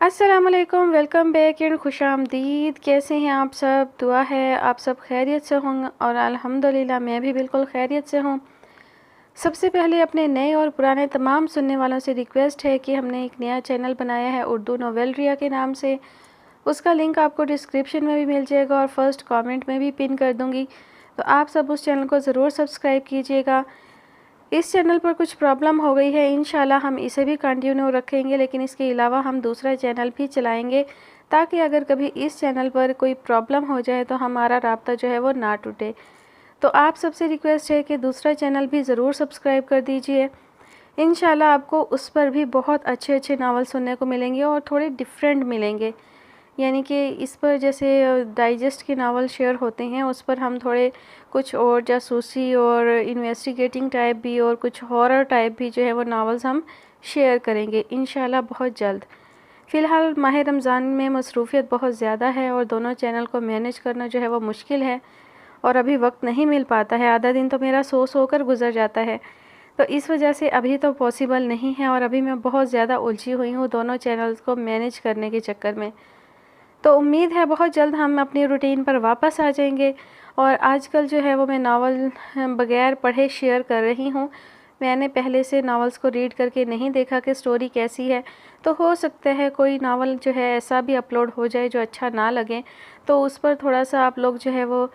السلام علیکم، welcome back and خوش آمدید۔ کیسے ہیں آپ سب؟ دعا ہے آپ سب خیریت سے ہوں اور الحمدللہ میں بھی بالکل خیریت سے ہوں۔ سب سے پہلے اپنے نئے اور پرانے تمام سننے والوں سے ریکویسٹ ہے کہ ہم نے ایک نیا چینل بنایا ہے اردو نویل ریا کے نام سے۔ اس کا لنک آپ کو ڈسکرپشن میں بھی مل جائے گا اور فرسٹ کامنٹ میں بھی پن کر دوں گی، تو آپ سب اس چینل کو ضرور سبسکرائب کیجئے گا۔ اس چینل پر کچھ پرابلم ہو گئی ہے، انشاءاللہ ہم اسے بھی کنٹینیو رکھیں گے، لیکن اس کے علاوہ ہم دوسرا چینل بھی چلائیں گے تاکہ اگر کبھی اس چینل پر کوئی پرابلم ہو جائے تو ہمارا رابطہ جو ہے وہ نہ ٹوٹے۔ تو آپ سب سے ریکویسٹ ہے کہ دوسرا چینل بھی ضرور سبسکرائب کر دیجئے۔ انشاءاللہ آپ کو اس پر بھی بہت اچھے اچھے ناول سننے کو ملیں گے اور تھوڑے ڈیفرنٹ ملیں گے، یعنی کہ اس پر جیسے ڈائجسٹ کے ناول شیئر ہوتے ہیں، اس پر ہم تھوڑے کچھ اور جاسوسی اور انویسٹیگیٹنگ ٹائپ بھی اور کچھ ہارر ٹائپ بھی جو ہے وہ ناولز ہم شیئر کریں گے انشاءاللہ بہت جلد۔ فی الحال ماہ رمضان میں مصروفیت بہت زیادہ ہے اور دونوں چینل کو مینیج کرنا جو ہے وہ مشکل ہے اور ابھی وقت نہیں مل پاتا ہے، آدھا دن تو میرا سو کر گزر جاتا ہے، تو اس وجہ سے ابھی تو پاسبل نہیں ہے اور ابھی میں بہت زیادہ الجھی ہوئی ہوں دونوں چینلز کو مینیج کرنے کے چکر میں۔ تو امید ہے بہت جلد ہم اپنی روٹین پر واپس آ جائیں گے، اور آج کل جو ہے وہ میں ناول بغیر پڑھے شیئر کر رہی ہوں۔ میں نے پہلے سے ناولز کو ریڈ کر کے نہیں دیکھا کہ سٹوری کیسی ہے، تو ہو سکتا ہے کوئی ناول جو ہے ایسا بھی اپلوڈ ہو جائے جو اچھا نہ لگے، تو اس پر تھوڑا سا آپ لوگ جو ہے وہ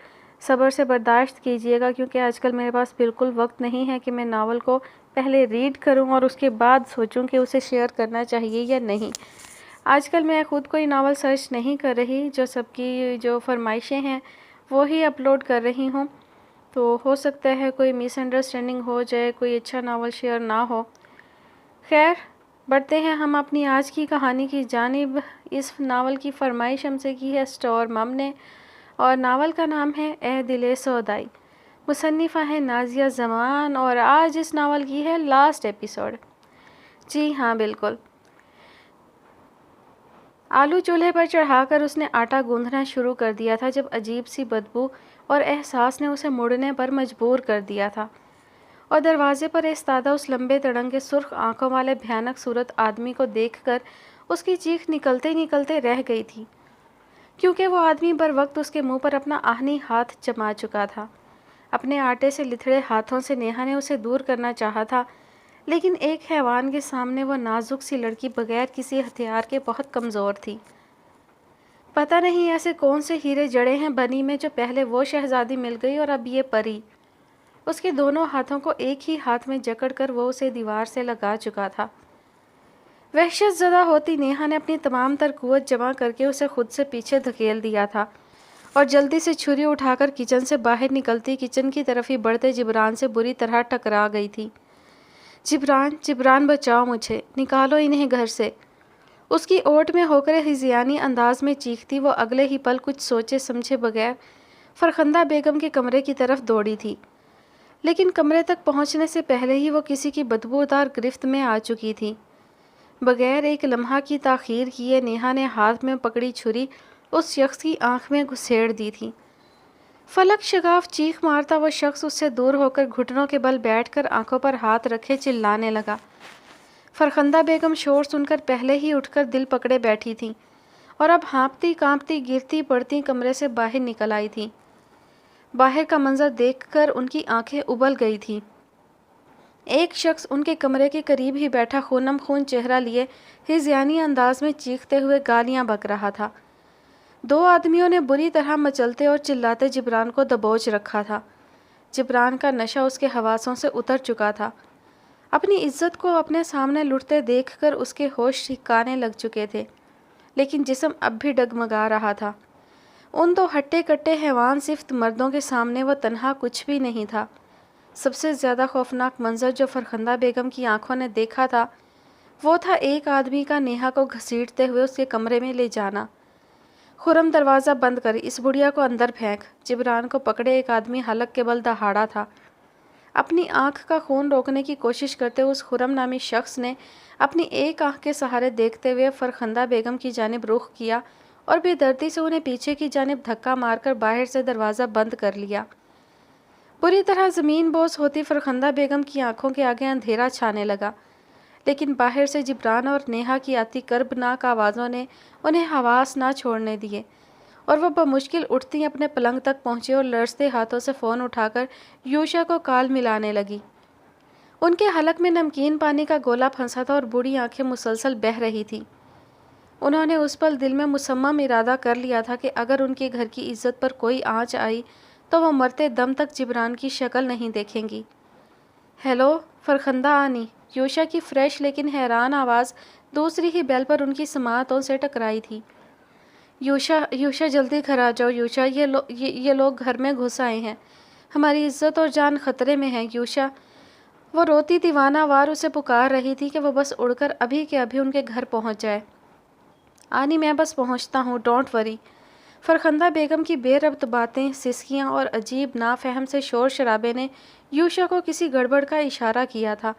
صبر سے برداشت کیجئے گا، کیونکہ آج کل میرے پاس بالکل وقت نہیں ہے کہ میں ناول کو پہلے ریڈ کروں اور اس کے بعد سوچوں کہ اسے شیئر کرنا چاہیے یا نہیں۔ آج کل میں خود کوئی ناول سرچ نہیں کر رہی، جو سب کی جو فرمائشیں ہیں وہی اپلوڈ کر رہی ہوں، تو ہو سکتا ہے کوئی مس انڈرسٹینڈنگ ہو جائے، کوئی اچھا ناول شیئر نہ ہو۔ خیر، بڑھتے ہیں ہم اپنی آج کی کہانی کی جانب۔ اس ناول کی فرمائش ہم سے کی ہے اسٹور مم نے، اور ناول کا نام ہے اے دل سودائی۔ مصنفہ ہے نازیہ زمان، اور آج اس ناول کی ہے لاسٹ ایپیسوڈ۔ جی ہاں، بالکل۔ آلو چولہے پر چڑھا کر اس نے آٹا گوندھنا شروع کر دیا تھا جب عجیب سی بدبو اور احساس نے اسے مڑنے پر مجبور کر دیا تھا، اور دروازے پر ایستادہ اس لمبے تڑنگے سرخ آنکھوں والے بھیانک صورت آدمی کو دیکھ کر اس کی چیخ نکلتے نکلتے رہ گئی تھی، کیونکہ وہ آدمی بر وقت اس کے منہ پر اپنا آہنی ہاتھ جما چکا تھا۔ اپنے آٹے سے لتھڑے ہاتھوں سے نیہا نے اسے دور کرنا چاہا تھا، لیکن ایک حیوان کے سامنے وہ نازک سی لڑکی بغیر کسی ہتھیار کے بہت کمزور تھی۔ پتہ نہیں ایسے کون سے ہیرے جڑے ہیں بنی میں جو پہلے وہ شہزادی مل گئی اور اب یہ پری۔ اس کے دونوں ہاتھوں کو ایک ہی ہاتھ میں جکڑ کر وہ اسے دیوار سے لگا چکا تھا۔ وحشت زدہ ہوتی نیہا نے اپنی تمام تر قوت جمع کر کے اسے خود سے پیچھے دھکیل دیا تھا، اور جلدی سے چھری اٹھا کر کچن سے باہر نکلتی کچن کی طرف ہی بڑھتے جبران سے بری طرح ٹکرا گئی تھی۔ جبران، جبران بچاؤ مجھے، نکالو انہیں گھر سے۔ اس کی اوٹ میں ہو کر ہذیانی انداز میں چیختی وہ اگلے ہی پل کچھ سوچے سمجھے بغیر فرخندہ بیگم کے کمرے کی طرف دوڑی تھی، لیکن کمرے تک پہنچنے سے پہلے ہی وہ کسی کی بدبودار گرفت میں آ چکی تھی۔ بغیر ایک لمحہ کی تاخیر کیے نیہا نے ہاتھ میں پکڑی چھری اس شخص کی آنکھ میں گھسیڑ دی تھی۔ فلک شگاف چیخ مارتا وہ شخص اس سے دور ہو کر گھٹنوں کے بل بیٹھ کر آنکھوں پر ہاتھ رکھے چلانے لگا۔ فرخندہ بیگم شور سن کر پہلے ہی اٹھ کر دل پکڑے بیٹھی تھیں، اور اب ہانپتی کانپتی گرتی پڑتی کمرے سے باہر نکل آئی تھیں۔ باہر کا منظر دیکھ کر ان کی آنکھیں ابل گئی تھیں۔ ایک شخص ان کے کمرے کے قریب ہی بیٹھا خونم خون چہرہ لیے ہذیانی انداز میں چیختے ہوئے گالیاں بک رہا تھا۔ دو آدمیوں نے بری طرح مچلتے اور چلاتے جبران کو دبوچ رکھا تھا۔ جبران کا نشہ اس کے حواسوں سے اتر چکا تھا۔ اپنی عزت کو اپنے سامنے لٹتے دیکھ کر اس کے ہوش ٹھکانے لگ چکے تھے، لیکن جسم اب بھی ڈگمگا رہا تھا۔ ان دو ہٹے کٹے حیوان صفت مردوں کے سامنے وہ تنہا کچھ بھی نہیں تھا۔ سب سے زیادہ خوفناک منظر جو فرخندہ بیگم کی آنکھوں نے دیکھا تھا وہ تھا ایک آدمی کا نیہا کو گھسیٹتے ہوئے اس کے کمرے میں لے جانا۔ خرم دروازہ بند کر، اس بڑھیا کو اندر پھینک، جبران کو پکڑے ایک آدمی حلق کے بل دہاڑا تھا۔ اپنی آنکھ کا خون روکنے کی کوشش کرتے اس خرم نامی شخص نے اپنی ایک آنکھ کے سہارے دیکھتے ہوئے فرخندہ بیگم کی جانب رخ کیا اور بے دردی سے انہیں پیچھے کی جانب دھکا مار کر باہر سے دروازہ بند کر لیا۔ بری طرح زمین بوس ہوتی فرخندہ بیگم کی آنکھوں کے آگے اندھیرا چھانے لگا۔ لیکن باہر سے جبران اور نیہا کی آتی کربناک آوازوں نے انہیں حواس نہ چھوڑنے دیے، اور وہ بمشکل اٹھتی اپنے پلنگ تک پہنچی اور لرزتے ہاتھوں سے فون اٹھا کر یوشا کو کال ملانے لگی۔ ان کے حلق میں نمکین پانی کا گولا پھنسا تھا اور بوڑھی آنکھیں مسلسل بہہ رہی تھیں۔ انہوں نے اس پل دل میں مصمم ارادہ کر لیا تھا کہ اگر ان کے گھر کی عزت پر کوئی آنچ آئی تو وہ مرتے دم تک جبران کی شکل نہیں دیکھیں گی۔ ہیلو فرخندہ آنی، یوشا کی فریش لیکن حیران آواز دوسری ہی بیل پر ان کی سماعتوں سے ٹکرائی تھی۔ یوشا جلدی گھر آ جاؤ یوشا، یہ لوگ گھر میں گھس آئے ہیں، ہماری عزت اور جان خطرے میں ہے یوشا۔ وہ روتی دیوانہ وار اسے پکار رہی تھی کہ وہ بس اڑ کر ابھی کے ابھی ان کے گھر پہنچ جائے۔ آنی میں بس پہنچتا ہوں، ڈونٹ وری۔ فرخندہ بیگم کی بے ربط باتیں، سسکیاں اور عجیب نافہم سے شور شرابے نے یوشا کو کسی گڑبڑ کا اشارہ کیا تھا۔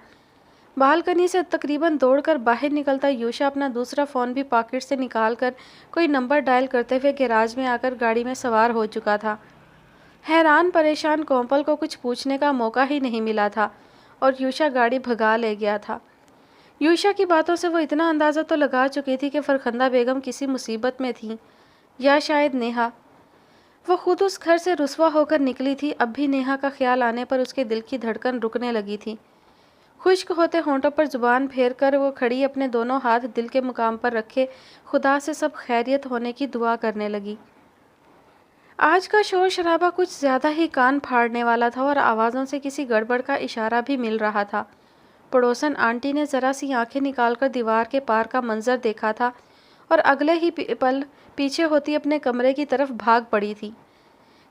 بالکنی سے تقریباً دوڑ کر باہر نکلتا یوشا اپنا دوسرا فون بھی پاکٹ سے نکال کر کوئی نمبر ڈائل کرتے ہوئے گیراج میں آ کر گاڑی میں سوار ہو چکا تھا۔ حیران پریشان کومپل کو کچھ پوچھنے کا موقع ہی نہیں ملا تھا اور یوشا گاڑی بھگا لے گیا تھا۔ یوشا کی باتوں سے وہ اتنا اندازہ تو لگا چکی تھی کہ فرخندہ بیگم کسی مصیبت میں تھیں، یا شاید نیہا۔ وہ خود اس گھر سے رسوا ہو کر نکلی تھی، اب بھی نیہا کا خیال آنے پر اس کے دل کی دھڑکن رکنے لگی تھی۔ خشک ہوتے ہونٹوں پر زبان پھیر کر وہ کھڑی اپنے دونوں ہاتھ دل کے مقام پر رکھے خدا سے سب خیریت ہونے کی دعا کرنے لگی۔ آج کا شور شرابہ کچھ زیادہ ہی کان پھاڑنے والا تھا اور آوازوں سے کسی گڑبڑ کا اشارہ بھی مل رہا تھا۔ پڑوسن آنٹی نے ذرا سی آنکھیں نکال کر دیوار کے پار کا منظر دیکھا تھا اور اگلے ہی پل پیچھے ہوتی اپنے کمرے کی طرف بھاگ پڑی تھی۔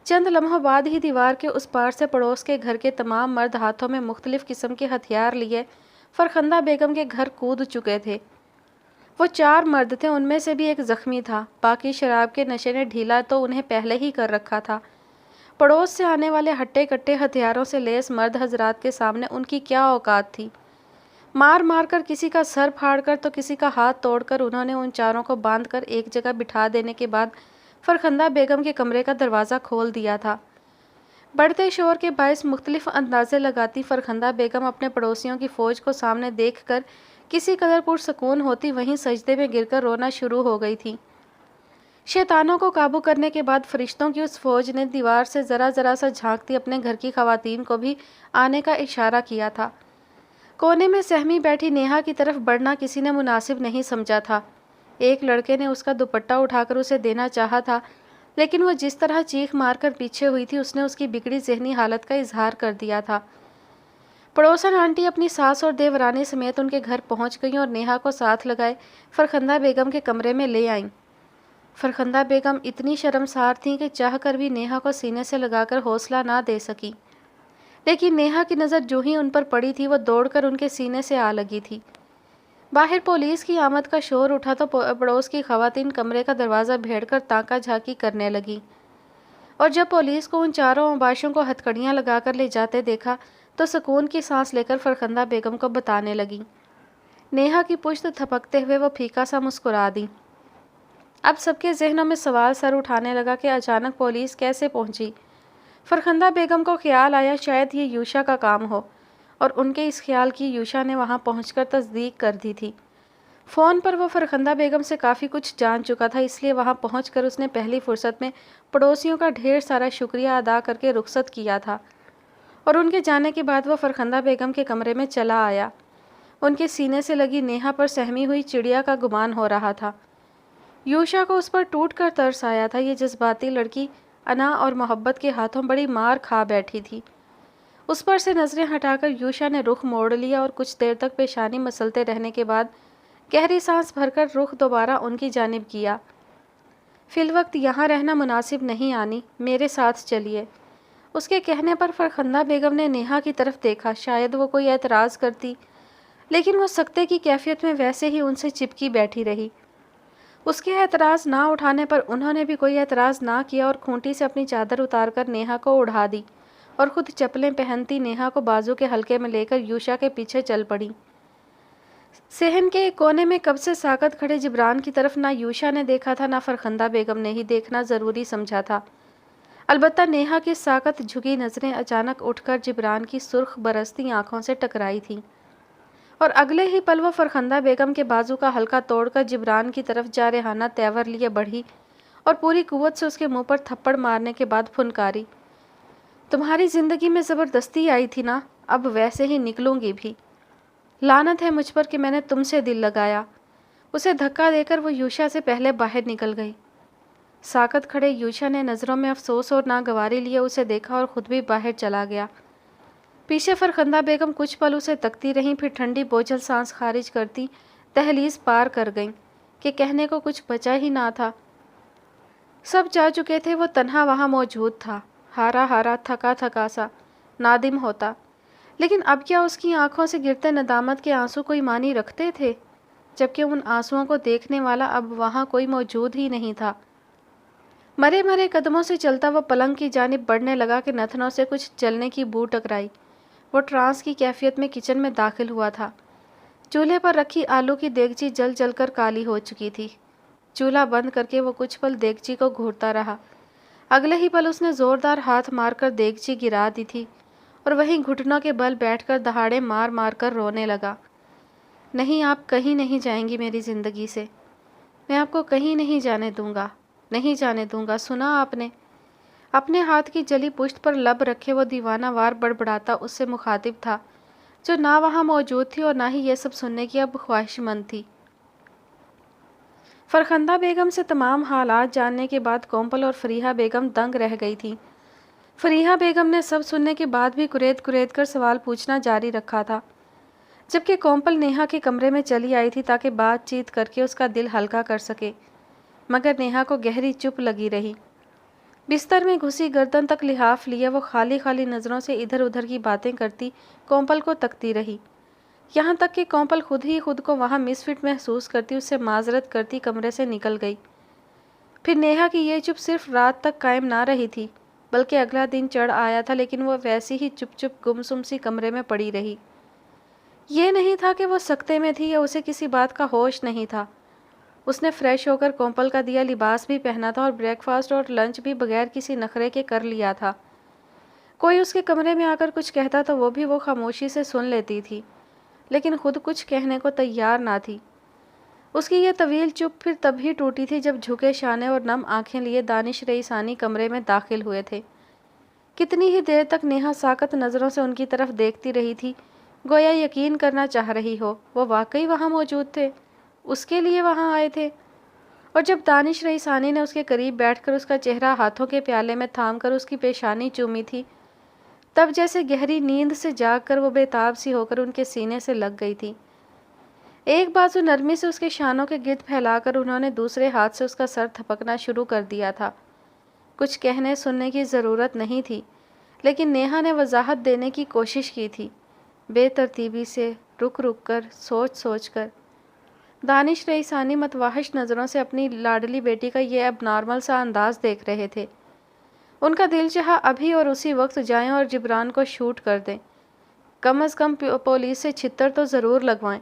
چند لمحوں بعد ہی دیوار کے اس پار سے پڑوس کے گھر کے تمام مرد ہاتھوں میں مختلف قسم کے ہتھیار لیے فرخندہ بیگم کے گھر کود چکے تھے۔ وہ 4 مرد تھے، ان میں سے بھی ایک زخمی تھا، باقی شراب کے نشے نے ڈھیلا تو انہیں پہلے ہی کر رکھا تھا۔ پڑوس سے آنے والے ہٹے کٹے ہتھیاروں سے لیس مرد حضرات کے سامنے ان کی کیا اوقات تھی۔ مار مار کر کسی کا سر پھاڑ کر تو کسی کا ہاتھ توڑ کر انہوں نے ان چاروں کو باندھ کر ایک جگہ بٹھا دینے کے بعد فرخندہ بیگم کے کمرے کا دروازہ کھول دیا تھا۔ بڑھتے شور کے باعث مختلف اندازے لگاتی فرخندہ بیگم اپنے پڑوسیوں کی فوج کو سامنے دیکھ کر کسی قدر پرسکون ہوتی وہیں سجدے میں گر کر رونا شروع ہو گئی تھی۔ شیطانوں کو قابو کرنے کے بعد فرشتوں کی اس فوج نے دیوار سے ذرا ذرا سا جھانکتی اپنے گھر کی خواتین کو بھی آنے کا اشارہ کیا تھا۔ کونے میں سہمی بیٹھی نیہا کی طرف بڑھنا کسی نے مناسب نہیں سمجھا تھا۔ ایک لڑکے نے اس کا دوپٹہ اٹھا کر اسے دینا چاہا تھا، لیکن وہ جس طرح چیخ مار کر پیچھے ہوئی تھی اس نے اس کی بگڑی ذہنی حالت کا اظہار کر دیا تھا۔ پڑوسن آنٹی اپنی ساس اور دیورانی سمیت ان کے گھر پہنچ گئیں اور نیہا کو ساتھ لگائے فرخندہ بیگم کے کمرے میں لے آئیں۔ فرخندہ بیگم اتنی شرمسار تھیں کہ چاہ کر بھی نیہا کو سینے سے لگا کر حوصلہ نہ دے سکی، لیکن نیہا کی نظر جو ہی ان پر پڑی تھی وہ دوڑ کر ان کے سینے سے آ لگی تھی۔ باہر پولیس کی آمد کا شور اٹھا تو پڑوس کی خواتین کمرے کا دروازہ بھیڑ کر تانکا جھانکی کرنے لگی، اور جب پولیس کو ان چاروں اوباشوں کو ہتھکڑیاں لگا کر لے جاتے دیکھا تو سکون کی سانس لے کر فرخندہ بیگم کو بتانے لگی۔ نیہا کی پشت تھپکتے ہوئے وہ پھیکا سا مسکرا دی۔ اب سب کے ذہنوں میں سوال سر اٹھانے لگا کہ اچانک پولیس کیسے پہنچی۔ فرخندہ بیگم کو خیال آیا شاید یہ یوشا کا کام ہو، اور ان کے اس خیال کی یوشا نے وہاں پہنچ کر تصدیق کر دی تھی۔ فون پر وہ فرخندہ بیگم سے کافی کچھ جان چکا تھا، اس لیے وہاں پہنچ کر اس نے پہلی فرصت میں پڑوسیوں کا ڈھیر سارا شکریہ ادا کر کے رخصت کیا تھا، اور ان کے جانے کے بعد وہ فرخندہ بیگم کے کمرے میں چلا آیا۔ ان کے سینے سے لگی نیہا پر سہمی ہوئی چڑیا کا گمان ہو رہا تھا۔ یوشا کو اس پر ٹوٹ کر ترس آیا تھا، یہ جذباتی لڑکی انا اور محبت کے ہاتھوں بڑی مار کھا بیٹھی تھی۔ اس پر سے نظریں ہٹا کر یوشا نے رخ موڑ لیا اور کچھ دیر تک پیشانی مسلتے رہنے کے بعد گہری سانس بھر کر رخ دوبارہ ان کی جانب کیا۔ فی الوقت یہاں رہنا مناسب نہیں آنی، میرے ساتھ چلیے۔ اس کے کہنے پر فرخندہ بیگم نے نیہا کی طرف دیکھا، شاید وہ کوئی اعتراض کرتی، لیکن وہ سکتے کی کیفیت میں ویسے ہی ان سے چپکی بیٹھی رہی۔ اس کے اعتراض نہ اٹھانے پر انہوں نے بھی کوئی اعتراض نہ کیا اور کھونٹی سے اپنی چادر اتار کر نیہا کو اڑا دی اور خود چپلیں پہنتی نیہا کو بازو کے حلقے میں لے کر یوشا کے پیچھے چل پڑی۔ صحن کے ایک کونے میں کب سے ساکت کھڑے جبران کی طرف نہ یوشا نے دیکھا تھا، نہ فرخندہ بیگم نے ہی دیکھنا ضروری سمجھا تھا۔ البتہ نیہا کی ساکت جھکی نظریں اچانک اٹھ کر جبران کی سرخ برستی آنکھوں سے ٹکرائی تھیں، اور اگلے ہی پل وہ فرخندہ بیگم کے بازو کا حلقہ توڑ کر جبران کی طرف جارحانہ تیور لیے بڑھی اور پوری قوت سے اس کے منہ پر تھپڑ مارنے کے بعد پھنکاری، تمہاری زندگی میں زبردستی آئی تھی نا، اب ویسے ہی نکلوں گی بھی۔ لعنت ہے مجھ پر کہ میں نے تم سے دل لگایا۔ اسے دھکا دے کر وہ یوشا سے پہلے باہر نکل گئی۔ ساکت کھڑے یوشا نے نظروں میں افسوس اور ناگواری لیے اسے دیکھا اور خود بھی باہر چلا گیا۔ پیچھے فرخندہ بیگم کچھ پل اسے تکتی رہیں، پھر ٹھنڈی بوجھل سانس خارج کرتی دہلیز پار کر گئیں کہ کہنے کو کچھ بچا ہی نہ تھا۔ سب جا چکے تھے، وہ تنہا وہاں موجود تھا، ہارا ہارا، تھکا تھکا سا، نادم ہوتا۔ لیکن اب کیا اس کی آنکھوں سے گرتے ندامت کے آنسو کوئی معنی رکھتے تھے؟ جبکہ ان آنسوؤں کو دیکھنے والا اب وہاں کوئی موجود ہی نہیں تھا۔ مرے مرے قدموں سے چلتا وہ پلنگ کی جانب بڑھنے لگا کہ نتنوں سے کچھ جلنے کی بو ٹکرائی۔ وہ ٹرانس کی کیفیت میں کچن میں داخل ہوا تھا۔ چولہے پر رکھی آلو کی دیگچی جل جل کر کالی ہو چکی تھی۔ چولہا بند کر کے وہ کچھ پل دیگچی کو گھورتا رہا۔ اگلے ہی پل اس نے زوردار ہاتھ مار کر دیگچی گرا دی تھی اور وہیں گھٹنوں کے بل بیٹھ کر دہاڑے مار مار کر رونے لگا۔ نہیں، آپ کہیں نہیں جائیں گی میری زندگی سے، میں آپ کو کہیں نہیں جانے دوں گا، نہیں جانے دوں گا، سنا آپ نے؟ اپنے ہاتھ کی جلی پشت پر لب رکھے وہ دیوانہ وار بڑبڑاتا اس سے مخاطب تھا، جو نہ وہاں موجود تھی اور نہ ہی یہ سب سننے کی اب خواہش مند تھی۔ فرخندہ بیگم سے تمام حالات جاننے کے بعد کومپل اور فریحہ بیگم دنگ رہ گئی تھی۔ فریحہ بیگم نے سب سننے کے بعد بھی کرید کرید کر سوال پوچھنا جاری رکھا تھا، جبکہ کومپل نیہا کے کمرے میں چلی آئی تھی تاکہ بات چیت کر کے اس کا دل ہلکا کر سکے، مگر نیہا کو گہری چپ لگی رہی۔ بستر میں گھسی گردن تک لحاف لیے وہ خالی خالی نظروں سے ادھر ادھر کی باتیں کرتی کومپل کو تکتی رہی، یہاں تک کہ کومپل خود ہی خود کو وہاں مس فٹ محسوس کرتی اس سے معذرت کرتی کمرے سے نکل گئی۔ پھر نیہا کی یہ چپ صرف رات تک قائم نہ رہی تھی، بلکہ اگلا دن چڑھ آیا تھا، لیکن وہ ویسی ہی چپ چپ گمسم سی کمرے میں پڑی رہی۔ یہ نہیں تھا کہ وہ سکتے میں تھی یا اسے کسی بات کا ہوش نہیں تھا۔ اس نے فریش ہو کر کومپل کا دیا لباس بھی پہنا تھا اور بریک فاسٹ اور لنچ بھی بغیر کسی نخرے کے کر لیا تھا۔ کوئی اس کے کمرے میں آ کر کچھ کہتا تو وہ بھی وہ خاموشی سے سن لیتی تھی، لیکن خود کچھ کہنے کو تیار نہ تھی۔ اس کی یہ طویل چپ پھر تب ہی ٹوٹی تھی جب جھکے شانے اور نم آنکھیں لیے دانش رئیسانی کمرے میں داخل ہوئے تھے۔ کتنی ہی دیر تک نیہا ساکت نظروں سے ان کی طرف دیکھتی رہی تھی، گویا یقین کرنا چاہ رہی ہو وہ واقعی وہاں موجود تھے، اس کے لیے وہاں آئے تھے۔ اور جب دانش رئیسانی نے اس کے قریب بیٹھ کر اس کا چہرہ ہاتھوں کے پیالے میں تھام کر اس کی پیشانی چومی تھی، تب جیسے گہری نیند سے جاگ کر وہ بے تاب سی ہو کر ان کے سینے سے لگ گئی تھی۔ ایک بازو نرمی سے اس کے شانوں کے گرد پھیلا کر انہوں نے دوسرے ہاتھ سے اس کا سر تھپکنا شروع کر دیا تھا۔ کچھ کہنے سننے کی ضرورت نہیں تھی، لیکن نیہا نے وضاحت دینے کی کوشش کی تھی، بے ترتیبی سے، رک رک کر، سوچ سوچ کر۔ دانش رئیسانی متوحش نظروں سے اپنی لاڈلی بیٹی کا یہ اب نارمل سا انداز دیکھ رہے تھے۔ ان کا دل چاہا ابھی اور اسی وقت جائیں اور جبران کو شوٹ کر دیں، کم از کم پولیس سے چھتر تو ضرور لگوائیں۔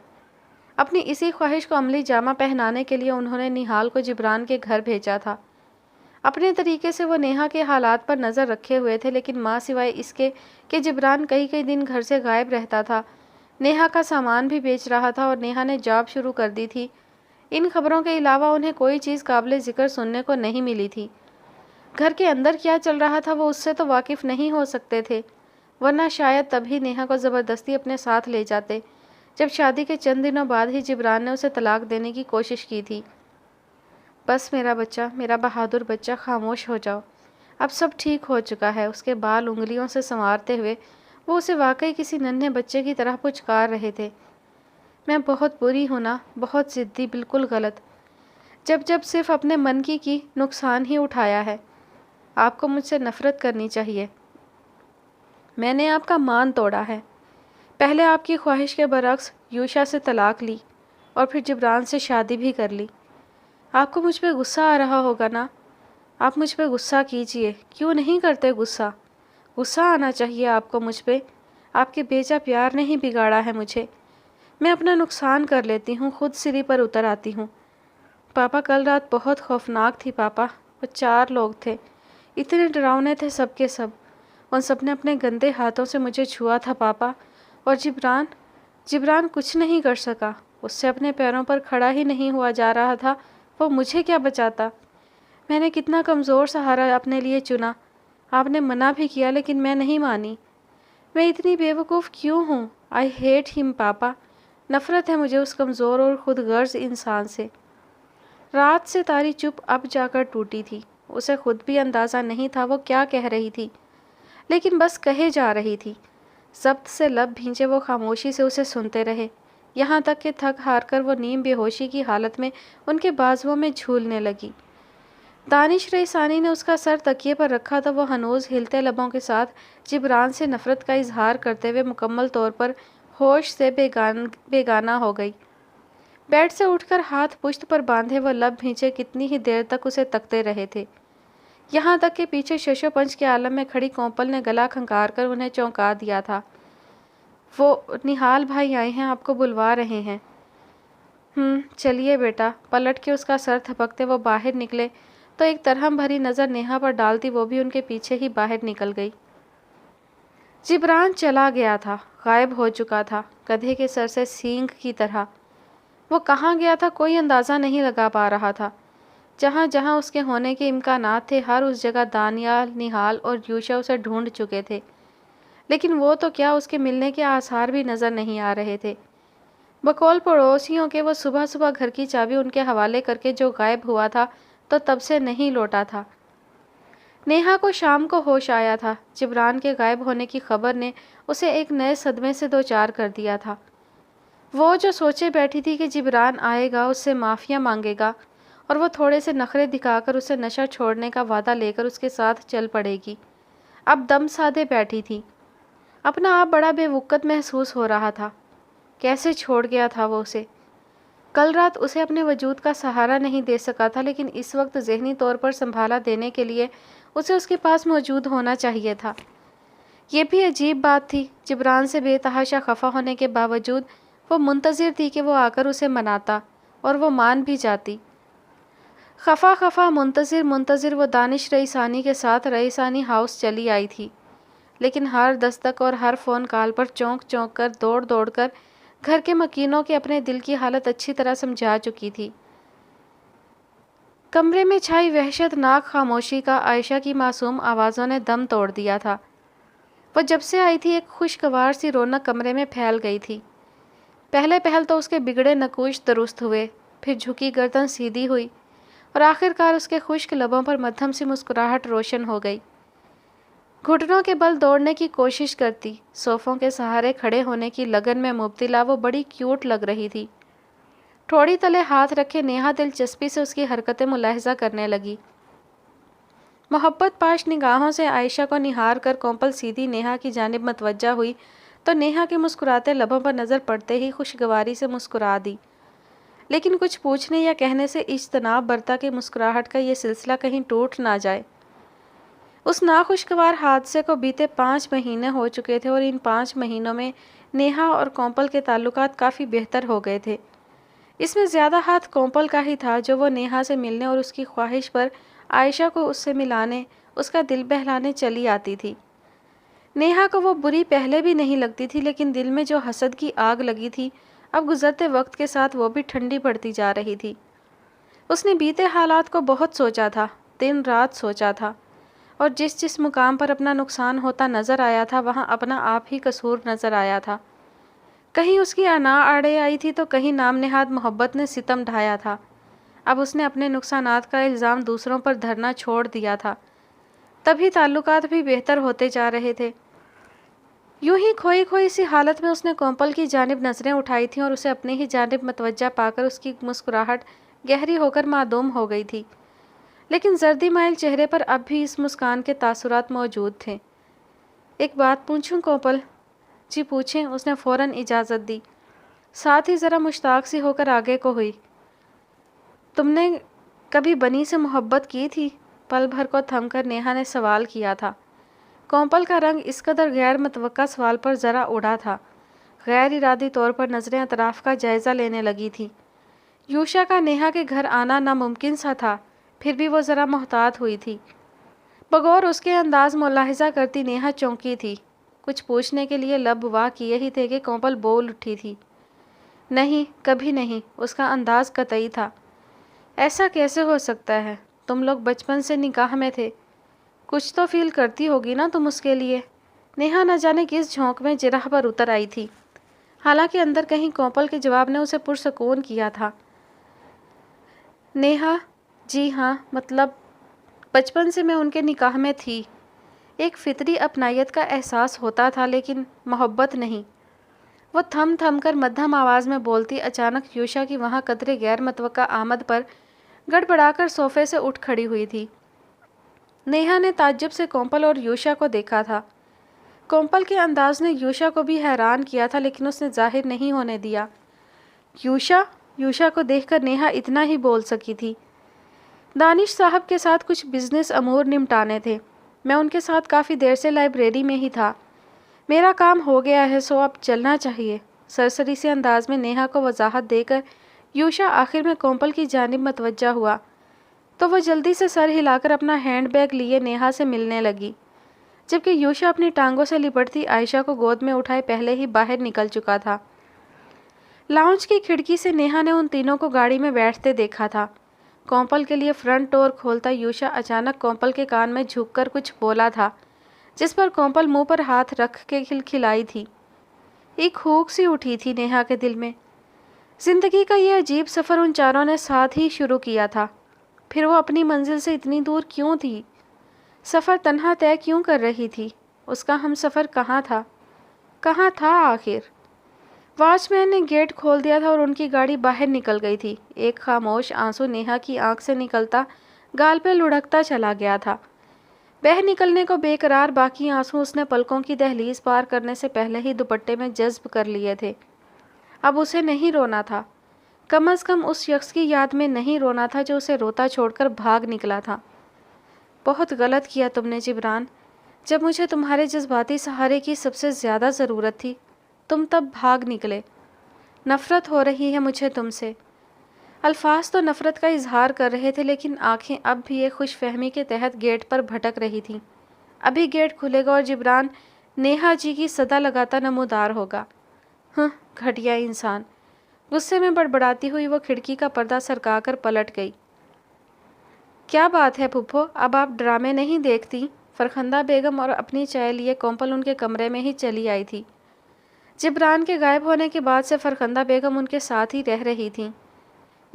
اپنی اسی خواہش کو عملی جامہ پہنانے کے لیے انہوں نے نہال کو جبران کے گھر بھیجا تھا۔ اپنے طریقے سے وہ نیہا کے حالات پر نظر رکھے ہوئے تھے، لیکن ماں سوائے اس کے کہ جبران کئی کئی دن گھر سے غائب رہتا تھا، نیہا کا سامان بھی بیچ رہا تھا اور نیہا نے جاب شروع کر دی تھی، ان خبروں کے علاوہ انہیں کوئی چیز قابل ذکر سننے کو نہیں ملی تھی۔ گھر کے اندر کیا چل رہا تھا وہ اس سے تو واقف نہیں ہو سکتے تھے، ورنہ شاید تبھی نیہا کو زبردستی اپنے ساتھ لے جاتے جب شادی کے چند دنوں بعد ہی جبران نے اسے طلاق دینے کی کوشش کی تھی۔ بس میرا بچہ، میرا بہادر بچہ، خاموش ہو جاؤ، اب سب ٹھیک ہو چکا ہے۔ اس کے بال انگلیوں سے سنوارتے ہوئے وہ اسے واقعی کسی ننھے بچے کی طرح پچکار رہے تھے۔ میں بہت بری ہوں نا، بہت ضدی، بالکل غلط، جب صرف اپنے من کی نقصان ہی اٹھایا ہے۔ آپ کو مجھ سے نفرت کرنی چاہیے، میں نے آپ کا مان توڑا ہے۔ پہلے آپ کی خواہش کے برعکس یوشا سے طلاق لی اور پھر جبران سے شادی بھی کر لی۔ آپ کو مجھ پہ غصہ آ رہا ہوگا نا، آپ مجھ پہ غصہ کیجئے، کیوں نہیں کرتے غصہ؟ غصہ آنا چاہیے آپ کو مجھ پہ، آپ کے بیجا پیار نے ہی بگاڑا ہے مجھے۔ میں اپنا نقصان کر لیتی ہوں، خود سری پر اتر آتی ہوں۔ پاپا کل رات بہت خوفناک تھی پاپا، وہ 4 لوگ تھے، اتنے ڈراؤنے تھے سب کے سب، ان سب نے اپنے گندے ہاتھوں سے مجھے چھوا تھا پاپا، اور جبران کچھ نہیں کر سکا، اس سے اپنے پیروں پر کھڑا ہی نہیں ہوا جا رہا تھا۔ وہ مجھے کیا بچاتا؟ میں نے کتنا کمزور سہارا اپنے لیے چنا۔ آپ نے منع بھی کیا لیکن میں نہیں مانی۔ میں اتنی بے وقوف کیوں ہوں؟ آئی ہیٹ ہم پاپا۔ نفرت ہے مجھے اس کمزور اور خود غرض انسان سے۔ رات سے تاری چپ اب جا کر ٹوٹی تھی۔ اسے خود بھی اندازہ نہیں تھا وہ کیا کہہ رہی تھی، لیکن بس کہے جا رہی تھی۔ ضبط سے لب بھینچے وہ خاموشی سے اسے سنتے رہے، یہاں تک کہ تھک ہار کر وہ نیم بے ہوشی کی حالت میں ان کے بازوؤں میں جھولنے لگی۔ دانش رئیسانی نے اس کا سر تکیے پر رکھا تو وہ ہنوز ہلتے لبوں کے ساتھ جبران سے نفرت کا اظہار کرتے ہوئے مکمل طور پر ہوش سے بیگانہ ہو گئی۔ بیڈ سے اٹھ کر ہاتھ پشت پر باندھے وہ لب بھینچے کتنی ہی دیر تک اسے تکتے رہے تھے، یہاں تک کہ پیچھے ششو پنچ کے عالم میں کھڑی کومپل نے گلا کھنکار کر انہیں چونکا دیا تھا۔ وہ نہال بھائی آئے ہیں، آپ کو بلوا رہے ہیں۔ چلیے بیٹا۔ پلٹ کے اس کا سر تھپکتے وہ باہر نکلے تو ایک ترہم بھری نظر نیہا پر ڈالتی وہ بھی ان کے پیچھے ہی باہر نکل گئی۔ جبران چلا گیا تھا، غائب ہو چکا تھا، گدھے کے سر سے سینگ کی طرح۔ وہ کہاں گیا تھا کوئی اندازہ نہیں لگا پا رہا تھا۔ جہاں جہاں اس کے ہونے کے امکانات تھے ہر اس جگہ دانیال، نہال اور یوشا اسے ڈھونڈ چکے تھے، لیکن وہ تو کیا اس کے ملنے کے آثار بھی نظر نہیں آ رہے تھے۔ بقول پڑوسیوں کے وہ صبح صبح گھر کی چابی ان کے حوالے کر کے جو غائب ہوا تھا تو تب سے نہیں لوٹا تھا۔ نیہا کو شام کو ہوش آیا تھا۔ جبران کے غائب ہونے کی خبر نے اسے ایک نئے صدمے سے دوچار کر دیا تھا۔ وہ جو سوچے بیٹھی تھی کہ جبران آئے گا، اس سے معافیا مانگے گا اور وہ تھوڑے سے نخرے دکھا کر اسے نشہ چھوڑنے کا وعدہ لے کر اس کے ساتھ چل پڑے گی، اب دم سادے بیٹھی تھی۔ اپنا آپ بڑا بے وقت محسوس ہو رہا تھا۔ کیسے چھوڑ گیا تھا وہ اسے؟ کل رات اسے اپنے وجود کا سہارا نہیں دے سکا تھا، لیکن اس وقت ذہنی طور پر سنبھالا دینے کے لیے اسے اس کے پاس موجود ہونا چاہیے تھا۔ یہ بھی عجیب بات تھی، جبران سے بے تحاشا خفا ہونے کے باوجود وہ منتظر تھی کہ وہ آ کر اسے مناتا، اور وہ مان بھی جاتی۔ خفا خفا منتظر وہ دانش رئیسانی کے ساتھ رئیسانی ہاؤس چلی آئی تھی، لیکن ہر دستک اور ہر فون کال پر چونک چونک کر دوڑ کر گھر کے مکینوں کے اپنے دل کی حالت اچھی طرح سمجھا چکی تھی۔ کمرے میں چھائی وحشت ناک خاموشی کا عائشہ کی معصوم آوازوں نے دم توڑ دیا تھا۔ وہ جب سے آئی تھی ایک خوشگوار سی رونق کمرے میں پھیل گئی تھی۔ پہلے پہل تو اس کے بگڑے نقوش درست ہوئے، پھر جھکی گردن سیدھی ہوئی اور آخر کار اس کے خشک لبوں پر مدھم سی مسکراہٹ روشن ہو گئی۔ گھٹنوں کے بل دوڑنے کی کوشش کرتی، صوفوں کے سہارے کھڑے ہونے کی لگن میں مبتلا وہ بڑی کیوٹ لگ رہی تھی۔ ٹھوڑی تلے ہاتھ رکھے نیہا دلچسپی سے اس کی حرکتیں ملاحظہ کرنے لگی۔ محبت پاش نگاہوں سے عائشہ کو نہار کر کومپل سیدھی نیہا کی جانب متوجہ ہوئی تو نیہا کے مسکراتے لبوں پر نظر پڑتے ہی خوشگواری سے مسکرا دی، لیکن کچھ پوچھنے یا کہنے سے اجتناب برتا کہ مسکراہٹ کا یہ سلسلہ کہیں ٹوٹ نہ جائے۔ اس ناخوشگوار حادثے کو بیتے 5 مہینے ہو چکے تھے اور ان 5 مہینوں میں نیہا اور کومپل کے تعلقات کافی بہتر ہو گئے تھے۔ اس میں زیادہ ہاتھ کومپل کا ہی تھا، جو وہ نیہا سے ملنے اور اس کی خواہش پر عائشہ کو اس سے ملانے، اس کا دل بہلانے چلی آتی تھی۔ نیہا کو وہ بری پہلے بھی نہیں لگتی تھی، لیکن دل میں جو حسد کی آگ لگی تھی اب گزرتے وقت کے ساتھ وہ بھی ٹھنڈی پڑتی جا رہی تھی۔ اس نے بیتے حالات کو بہت سوچا تھا، دن رات سوچا تھا، اور جس جس مقام پر اپنا نقصان ہوتا نظر آیا تھا وہاں اپنا آپ ہی قصور نظر آیا تھا۔ کہیں اس کی انا آڑے آئی تھی تو کہیں نام نہاد محبت نے ستم ڈھایا تھا۔ اب اس نے اپنے نقصانات کا الزام دوسروں پر دھرنا چھوڑ دیا تھا، تبھی تعلقات بھی بہتر ہوتے جا رہے تھے۔ یوں ہی کھوئی کھوئی سی حالت میں اس نے کومپل کی جانب نظریں اٹھائی تھیں اور اسے اپنے ہی جانب متوجہ پا کر اس کی مسکراہٹ گہری ہو کر معدوم ہو گئی تھی، لیکن زردی مائل چہرے پر اب بھی اس مسکان کے تاثرات موجود تھے۔ ایک بات پوچھوں کومپل؟ جی پوچھیں، اس نے فوراً اجازت دی، ساتھ ہی ذرا مشتاق سی ہو کر آگے کو ہوئی۔ تم نے کبھی بنی سے محبت کی تھی؟ پل بھر کو تھم کر نیہا نے سوال کیا تھا۔ کومپل کا رنگ اس قدر غیر متوقع سوال پر ذرا اڑا تھا، غیر ارادی طور پر نظریں اطراف کا جائزہ لینے لگی تھی۔ یوشا کا نیہا کے گھر آنا ناممکن سا تھا، پھر بھی وہ ذرا محتاط ہوئی تھی۔ بغور اس کے انداز ملاحظہ کرتی نیہا چونکی تھی، کچھ پوچھنے کے لیے لب واہ کیے ہی تھے کہ کومپل بول اٹھی تھی۔ نہیں، کبھی نہیں، اس کا انداز قطعی تھا۔ ایسا کیسے ہو سکتا ہے؟ تم لوگ بچپن سے نکاح میں تھے، کچھ تو فیل کرتی ہوگی نا تم اس کے لیے۔ نیہا نہ جانے کس جھونک میں جرح پر اتر آئی تھی، حالانکہ اندر کہیں کومپل کے جواب نے اسے پرسکون کیا تھا۔ نیہا، جی ہاں، مطلب بچپن سے میں ان کے نکاح میں تھی۔ ایک فطری اپنائیت کا احساس ہوتا تھا لیکن محبت نہیں۔ وہ تھم تھم کر مدھم آواز میں بولتی اچانک یوشا کی وہاں قدرے غیر متوقع آمد پر گڑبڑا کر صوفے سے اٹھ کھڑی ہوئی تھی۔ نیہا نے تعجب سے کومپل اور یوشا کو دیکھا تھا۔ کومپل کے انداز نے یوشا کو بھی حیران کیا تھا لیکن اس نے ظاہر نہیں ہونے دیا۔ یوشا؟ یوشا کو دیکھ کر نیہا اتنا ہی بول سکی تھی، دانش صاحب کے ساتھ کچھ بزنس امور نمٹانے تھے، میں ان کے ساتھ کافی دیر سے لائبریری میں ہی تھا، میرا کام ہو گیا ہے سو اب چلنا چاہیے۔ سرسری سے انداز میں نیہا کو وضاحت دے کر یوشا آخر میں کومپل کی جانب متوجہ ہوا تو وہ جلدی سے سر ہلا کر اپنا ہینڈ بیگ لیے نیہا سے ملنے لگی، جبکہ یوشا اپنی ٹانگوں سے لپٹتی عائشہ کو گود میں اٹھائے پہلے ہی باہر نکل چکا تھا۔ لاؤنج کی کھڑکی سے نیہا نے ان تینوں کو گاڑی میں بیٹھتے دیکھا تھا۔ کومپل کے لیے فرنٹ ڈور کھولتا یوشا اچانک کومپل کے کان میں جھک کر کچھ بولا تھا، جس پر کومپل منہ پر ہاتھ رکھ کے کھلکھلائی تھی۔ ایک ہوک سی اٹھی تھی نیہا کے دل میں۔ زندگی کا یہ عجیب سفر ان چاروں نے ساتھ ہی شروع کیا تھا، پھر وہ اپنی منزل سے اتنی دور کیوں تھی؟ سفر تنہا طے کیوں کر رہی تھی؟ اس کا ہم سفر کہاں تھا؟ کہاں تھا آخر؟ واچ مین نے گیٹ کھول دیا تھا اور ان کی گاڑی باہر نکل گئی تھی۔ ایک خاموش آنسو نیہا کی آنکھ سے نکلتا گال پہ لڑھکتا چلا گیا تھا۔ بہہ نکلنے کو بے قرار باقی آنسو اس نے پلکوں کی دہلیز پار کرنے سے پہلے ہی دوپٹے میں جذب کر لیے تھے۔ اب اسے نہیں رونا تھا، کم از کم اس شخص کی یاد میں نہیں رونا تھا جو اسے روتا چھوڑ کر بھاگ نکلا تھا۔ بہت غلط کیا تم نے جبران، جب مجھے تمہارے جذباتی سہارے کی سب سے زیادہ ضرورت تھی تم تب بھاگ نکلے۔ نفرت ہو رہی ہے مجھے تم سے۔ الفاظ تو نفرت کا اظہار کر رہے تھے لیکن آنکھیں اب بھی ایک خوش فہمی کے تحت گیٹ پر بھٹک رہی تھیں۔ ابھی گیٹ کھلے گا اور جبران نیہا جی کی صدا لگاتا نمودار ہوگا۔ گھٹیا انسان، غصے میں بڑبڑاتی ہوئی وہ کھڑکی کا پردہ سرکا کر پلٹ گئی۔ کیا بات ہے پھپھو، اب آپ ڈرامے نہیں دیکھتی؟ فرخندہ بیگم اور اپنی چائے لیے کومپل ان کے کمرے میں ہی چلی آئی تھی۔ جبران کے غائب ہونے کے بعد سے فرخندہ بیگم ان کے ساتھ ہی رہ رہی تھیں۔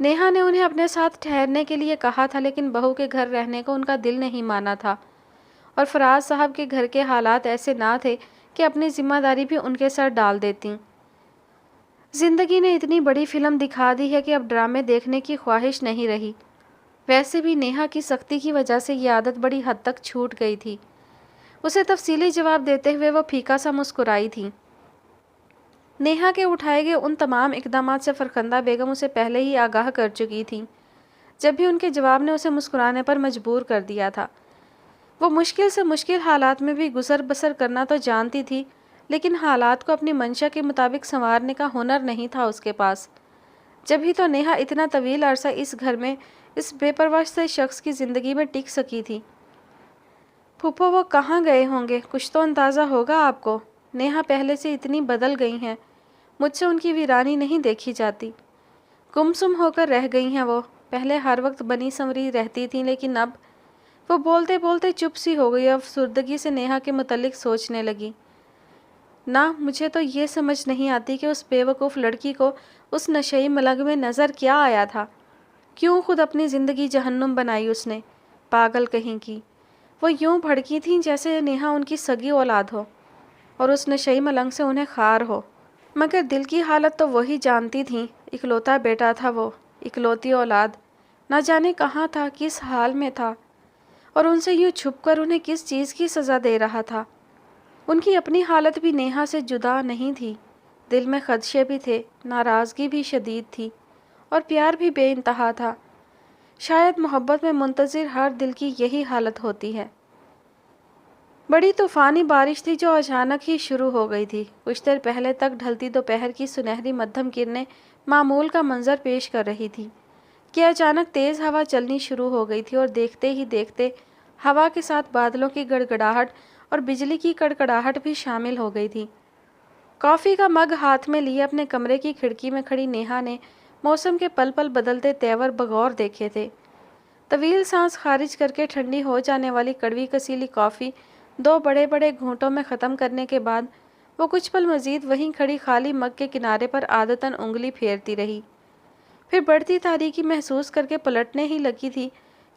نیہا نے انہیں اپنے ساتھ ٹھہرنے کے لیے کہا تھا لیکن بہو کے گھر رہنے کو ان کا دل نہیں مانا تھا، اور فراز صاحب کے گھر کے حالات ایسے نہ تھے کہ اپنی ذمہ داری بھی ان کے سر ڈال دیتیں۔ زندگی نے اتنی بڑی فلم دکھا دی ہے کہ اب ڈرامے دیکھنے کی خواہش نہیں رہی۔ ویسے بھی نیہا کی سختی کی وجہ سے یہ عادت بڑی حد تک چھوٹ گئی تھی۔ اسے تفصیلی جواب دیتے ہوئے وہ پھیکا سا مسکرائی تھیں۔ نیہا کے اٹھائے گئے ان تمام اقدامات سے فرخندہ بیگم اسے پہلے ہی آگاہ کر چکی تھیں، جب بھی ان کے جواب نے اسے مسکرانے پر مجبور کر دیا تھا۔ وہ مشکل سے مشکل حالات میں بھی گزر بسر کرنا تو جانتی تھی لیکن حالات کو اپنی منشا کے مطابق سنوارنے کا ہنر نہیں تھا اس کے پاس۔ جب ہی تو نیہا اتنا طویل عرصہ اس گھر میں اس بے پرواہ سے شخص کی زندگی میں ٹک سکی تھی۔ پھپھو وہ کہاں گئے ہوں گے؟ کچھ تو اندازہ ہوگا آپ کو۔ نیہا پہلے سے اتنی بدل گئی ہیں، مجھ سے ان کی ویرانی نہیں دیکھی جاتی۔ گمسم ہو کر رہ گئی ہیں وہ، پہلے ہر وقت بنی سنوری رہتی تھیں لیکن اب وہ بولتے بولتے چپ سی ہو گئی اور افسردگی سے نیہا کے متعلق سوچنے لگی۔ نہ مجھے تو یہ سمجھ نہیں آتی کہ اس بے وقوف لڑکی کو اس نشئی ملنگ میں نظر کیا آیا تھا، کیوں خود اپنی زندگی جہنم بنائی اس نے، پاگل کہیں کی۔ وہ یوں بھڑکی تھیں جیسے نیہا ان کی سگی اولاد ہو اور اس نشئی ملنگ سے انہیں خار ہو، مگر دل کی حالت تو وہی جانتی تھیں۔ اکلوتا بیٹا تھا وہ، اکلوتی اولاد، نہ جانے کہاں تھا، کس حال میں تھا، اور ان سے یوں چھپ کر انہیں کس چیز کی سزا دے رہا تھا۔ ان کی اپنی حالت بھی نیہا سے جدا نہیں تھی، دل میں خدشے بھی تھے، ناراضگی بھی شدید تھی اور پیار بھی بے انتہا تھا۔ شاید محبت میں منتظر ہر دل کی یہی حالت ہوتی ہے۔ بڑی طوفانی بارش تھی جو اچانک ہی شروع ہو گئی تھی۔ کچھ دیر پہلے تک ڈھلتی دوپہر کی سنہری مدھم کرنیں معمول کا منظر پیش کر رہی تھی کہ اچانک تیز ہوا چلنی شروع ہو گئی تھی اور دیکھتے ہی دیکھتے ہوا کے ساتھ بادلوں کی گڑگڑاہٹ اور بجلی کی کڑکڑاہٹ بھی شامل ہو گئی تھی۔ کافی کا مگ ہاتھ میں لیے اپنے کمرے کی کھڑکی میں کھڑی نیہا نے موسم کے پل پل بدلتے تیور بغور دیکھے تھے۔ طویل سانس خارج کر کے ٹھنڈی ہو جانے والی کڑوی کسیلی کافی 2 بڑے بڑے گھونٹوں میں ختم کرنے کے بعد وہ کچھ پل مزید وہیں کھڑی خالی مگ کے کنارے پر عادتاً انگلی پھیرتی رہی۔ پھر بڑھتی تاریکی محسوس کر کے پلٹنے ہی لگی تھی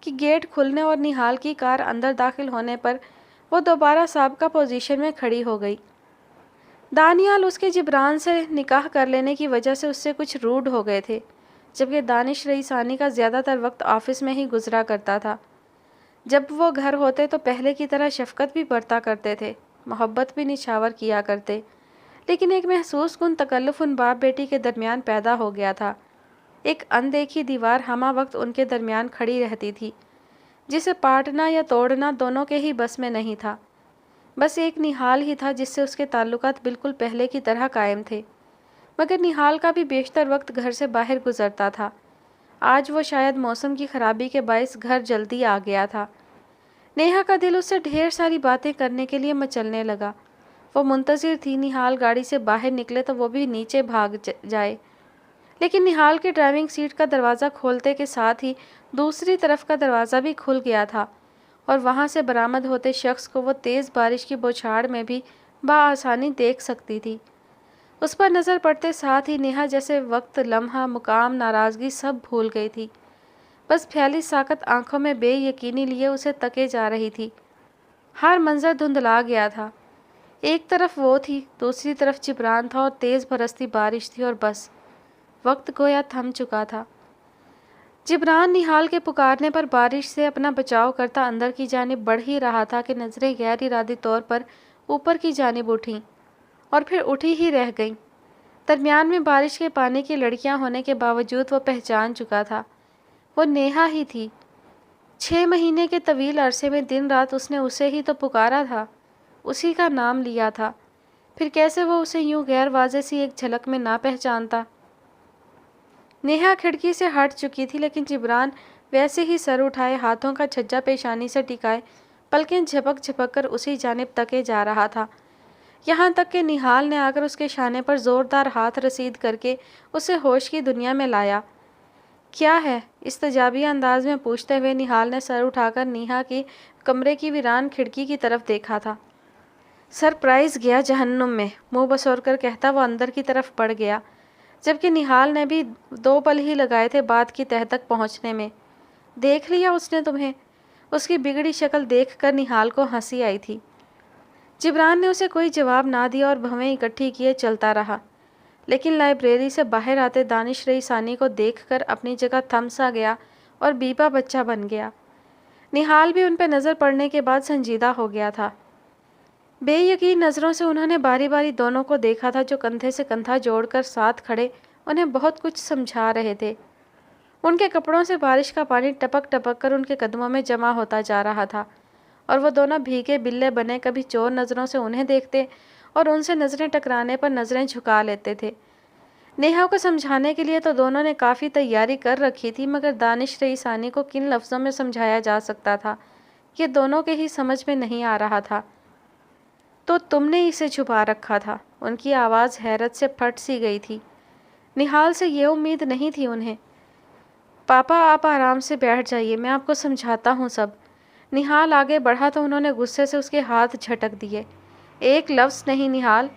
کہ گیٹ کھلنے اور نہال کی کار اندر داخل ہونے پر وہ دوبارہ سابقہ پوزیشن میں کھڑی ہو گئی۔ دانیال اس کے جبران سے نکاح کر لینے کی وجہ سے اس سے کچھ روڈ ہو گئے تھے، جبکہ دانش رئیسانی کا زیادہ تر وقت آفس میں ہی گزرا کرتا تھا۔ جب وہ گھر ہوتے تو پہلے کی طرح شفقت بھی برتا کرتے تھے، محبت بھی نچھاور کیا کرتے، لیکن ایک محسوس کن تکلف ان باپ بیٹی کے درمیان پیدا ہو گیا تھا۔ ایک اندیکھی دیوار ہمہ وقت ان کے درمیان کھڑی رہتی تھی، جسے پاٹنا یا توڑنا دونوں کے ہی بس میں نہیں تھا۔ بس ایک نہال ہی تھا جس سے اس کے تعلقات بالکل پہلے کی طرح قائم تھے، مگر نہال کا بھی بیشتر وقت گھر سے باہر گزرتا تھا۔ آج وہ شاید موسم کی خرابی کے باعث گھر جلدی آ گیا تھا۔ نیہا کا دل اس سے ڈھیر ساری باتیں کرنے کے لیے مچلنے لگا۔ وہ منتظر تھی نہال گاڑی سے باہر نکلے تو وہ بھی نیچے بھاگ جائے، لیکن نہال کے ڈرائیونگ سیٹ کا دروازہ کھولتے کے ساتھ ہی دوسری طرف کا دروازہ بھی کھل گیا تھا اور وہاں سے برآمد ہوتے شخص کو وہ تیز بارش کی بوچھاڑ میں بھی بآسانی دیکھ سکتی تھی۔ اس پر نظر پڑتے ساتھ ہی نیہا جیسے وقت، لمحہ، مقام، ناراضگی سب بھول گئی تھی۔ بس پھیلی ساکت آنکھوں میں بے یقینی لیے اسے تکے جا رہی تھی۔ ہر منظر دھندلا گیا تھا۔ ایک طرف وہ تھی، دوسری طرف جبران تھا اور تیز برستی بارش تھی، اور بس وقت گویا تھم چکا تھا۔ جبران نہال کے پکارنے پر بارش سے اپنا بچاؤ کرتا اندر کی جانب بڑھ ہی رہا تھا کہ نظریں غیر ارادی طور پر اوپر کی جانب اٹھیں اور پھر اٹھی ہی رہ گئیں۔ درمیان میں بارش کے پانی کی لڑکیاں ہونے کے باوجود وہ پہچان چکا تھا، وہ نیہا ہی تھی۔ 6 مہینے کے طویل عرصے میں دن رات اس نے اسے ہی تو پکارا تھا، اسی کا نام لیا تھا، پھر کیسے وہ اسے یوں غیر واضح سی ایک جھلک میں نہ پہچانتا۔ نیہا کھڑکی سے ہٹ چکی تھی، لیکن جبران ویسے ہی سر اٹھائے، ہاتھوں کا چھجا پیشانی سے ٹکائے، پلکیں جھپک جھپک کر اسی جانب تکے جا رہا تھا، یہاں تک کہ نہال نے آ کر اس کے شانے پر زوردار ہاتھ رسید کر کے اسے ہوش کی دنیا میں لایا۔ کیا ہے؟ استجابیہ انداز میں پوچھتے ہوئے نہال نے سر اٹھا کر نیہا کی کمرے کی ویران کھڑکی کی طرف دیکھا تھا۔ سرپرائز گیا جہنم میں، منہ بسور کر کہتا وہ اندر کی طرف بڑھ گیا، جبکہ نہال نے بھی 2 پل ہی لگائے تھے بات کی تہہ تک پہنچنے میں۔ دیکھ لیا اس نے تمہیں؟ اس کی بگڑی شکل دیکھ کر نہال کو ہنسی آئی تھی۔ جبران نے اسے کوئی جواب نہ دیا اور بھویں اکٹھی کیے چلتا رہا، لیکن لائبریری سے باہر آتے دانش رئیسانی کو دیکھ کر اپنی جگہ تھم سا گیا اور بیپا بچہ بن گیا۔ نہال بھی ان پہ نظر پڑنے کے بعد سنجیدہ ہو گیا تھا۔ بے یقین نظروں سے انہوں نے باری باری دونوں کو دیکھا تھا، جو کندھے سے کندھا جوڑ کر ساتھ کھڑے انہیں بہت کچھ سمجھا رہے تھے۔ ان کے کپڑوں سے بارش کا پانی ٹپک ٹپک کر ان کے قدموں میں جمع ہوتا جا رہا تھا، اور وہ دونوں بھیگے بلے بنے کبھی چور نظروں سے انہیں دیکھتے اور ان سے نظریں ٹکرانے پر نظریں جھکا لیتے تھے۔ نیہا کو سمجھانے کے لیے تو دونوں نے کافی تیاری کر رکھی تھی، مگر دانش رئیسانی کو کن لفظوں میں سمجھایا جا سکتا تھا، یہ دونوں کے ہی سمجھ میں نہیں آ رہا تھا۔ تو تم نے اسے چھپا رکھا تھا؟ ان کی آواز حیرت سے پھٹ سی گئی تھی۔ نہال سے یہ امید نہیں تھی انہیں۔ پاپا آپ آرام سے بیٹھ جائیے، میں آپ کو سمجھاتا ہوں سب۔ نہال آگے بڑھا تو انہوں نے غصے سے اس کے ہاتھ جھٹک دیے۔ ایک لفظ نہیں نہال،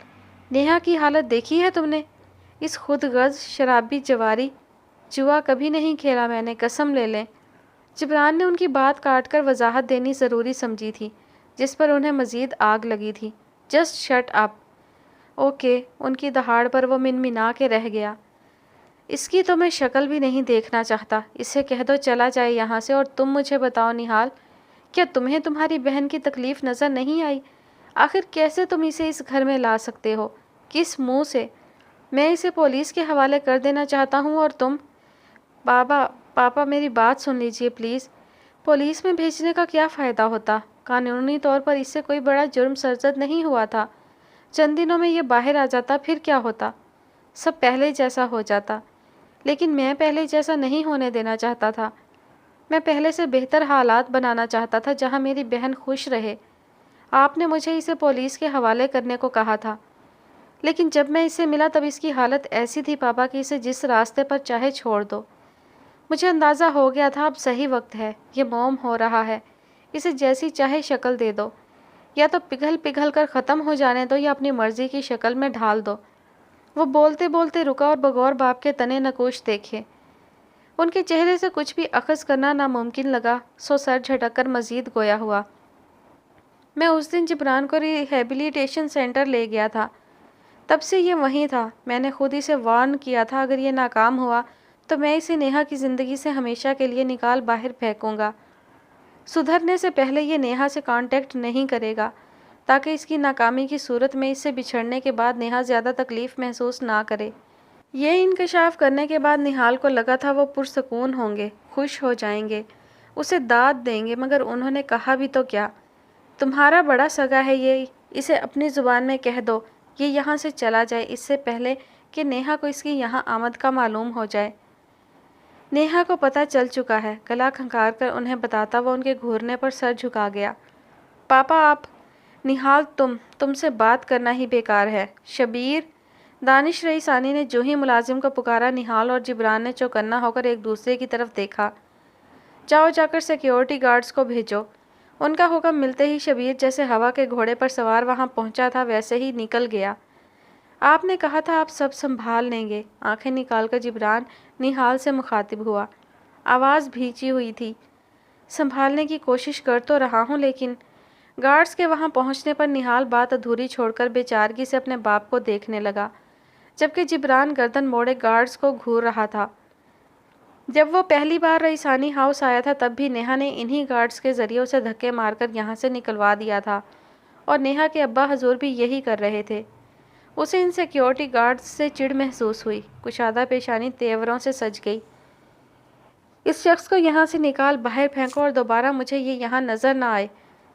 نیہا کی حالت دیکھی ہے تم نے؟ اس خود غرض شرابی جواری جوا کبھی نہیں کھیلا میں نے، قسم لے لیں۔ جبران نے ان کی بات کاٹ کر وضاحت دینی ضروری سمجھی تھی، جس پر انہیں مزید آگ لگی تھی۔ Just shut up. اوکے، ان کی دہاڑ پر وہ منمنا کے رہ گیا۔ اس کی تو میں شکل بھی نہیں دیکھنا چاہتا، اسے کہہ دو چلا جائے یہاں سے۔ اور تم مجھے بتاؤ نہال، کیا تمہیں تمہاری بہن کی تکلیف نظر نہیں آئی؟ آخر کیسے تم اسے اس گھر میں لا سکتے ہو؟ کس منہ سے؟ میں اسے پولیس کے حوالے کر دینا چاہتا ہوں اور تم… پاپا میری بات سن لیجیے پلیز۔ پولیس میں بھیجنے کا کیا فائدہ ہوتا؟ قانونی طور پر اس سے کوئی بڑا جرم سرزد نہیں ہوا تھا۔ چند دنوں میں یہ باہر آ جاتا، پھر کیا ہوتا؟ سب پہلے جیسا ہو جاتا۔ لیکن میں پہلے جیسا نہیں ہونے دینا چاہتا تھا۔ میں پہلے سے بہتر حالات بنانا چاہتا تھا، جہاں میری بہن خوش رہے۔ آپ نے مجھے اسے پولیس کے حوالے کرنے کو کہا تھا، لیکن جب میں اسے ملا تب اس کی حالت ایسی تھی پاپا کہ اسے جس راستے پر چاہے چھوڑ دو۔ مجھے اندازہ ہو گیا تھا اب صحیح وقت ہے، یہ موم ہو رہا ہے، اسے جیسی چاہے شکل دے دو، یا تو پگھل پگھل کر ختم ہو جانے دو یا اپنی مرضی کی شکل میں ڈھال دو۔ وہ بولتے بولتے رکا اور بغور باپ کے تنے نقوش دیکھے۔ ان کے چہرے سے کچھ بھی اخذ کرنا ناممکن لگا، سو سر جھٹک کر مزید گویا ہوا۔ میں اس دن جبران کو ریہیبلیٹیشن سینٹر لے گیا تھا، تب سے یہ وہیں تھا۔ میں نے خود اسے وارن کیا تھا اگر یہ ناکام ہوا تو میں اسے نیہا کی زندگی سے ہمیشہ کے لیے نکال باہر پھینکوں گا۔ سدھرنے سے پہلے یہ نیہا سے کانٹیکٹ نہیں کرے گا تاکہ اس کی ناکامی کی صورت میں اس سے بچھڑنے کے بعد نیہا زیادہ تکلیف محسوس نہ کرے۔ یہ انکشاف کرنے کے بعد نہال کو لگا تھا وہ پرسکون ہوں گے، خوش ہو جائیں گے، اسے داد دیں گے، مگر انہوں نے کہا بھی تو کیا؟ تمہارا بڑا سگا ہے یہ، اسے اپنی زبان میں کہہ دو یہ یہاں سے چلا جائے اس سے پہلے کہ نیہا کو اس کی یہاں آمد کا معلوم ہو جائے۔ نیہا کو پتہ چل چکا ہے، گلا کھنکار کر انہیں بتاتا وہ ان کے گھورنے پر سر جھکا گیا۔ پاپا آپ، نہال تم سے بات کرنا ہی بیکار ہے۔ شبیر، دانش رئیسانی نے جو ہی ملازم کو پکارا، نہال اور جبران نے چوکنا ہو کر ایک دوسرے کی طرف دیکھا۔ جاؤ جا کر سیکیورٹی گارڈز کو بھیجو۔ ان کا حکم ملتے ہی شبیر جیسے ہوا کے گھوڑے پر سوار وہاں پہنچا تھا ویسے ہی نکل گیا۔ آپ نے کہا تھا آپ سب سنبھال لیں گے۔ آنکھیں نکال کر جبران نہال سے مخاطب ہوا، آواز بھیجی ہوئی تھی۔ سنبھالنے کی کوشش کر تو رہا ہوں لیکن… گارڈز کے وہاں پہنچنے پر نہال بات ادھوری چھوڑ کر بے چارگی سے اپنے باپ کو دیکھنے لگا، جبکہ جبران گردن موڑے گارڈز کو گھور رہا تھا۔ جب وہ پہلی بار رئیسانی ہاؤس آیا تھا تب بھی نیہا نے انہی گارڈز کے ذریعے اسے دھکے مار کر یہاں سے نکلوا دیا تھا، اور نیہا کے ابا حضور بھی یہی کر رہے تھے۔ اسے ان سیکیورٹی گارڈز سے چڑ محسوس ہوئی، کشادہ پیشانی تیوروں سے سج گئی۔ اس شخص کو یہاں سے نکال باہر پھینکو اور دوبارہ مجھے یہ یہاں نظر نہ آئے،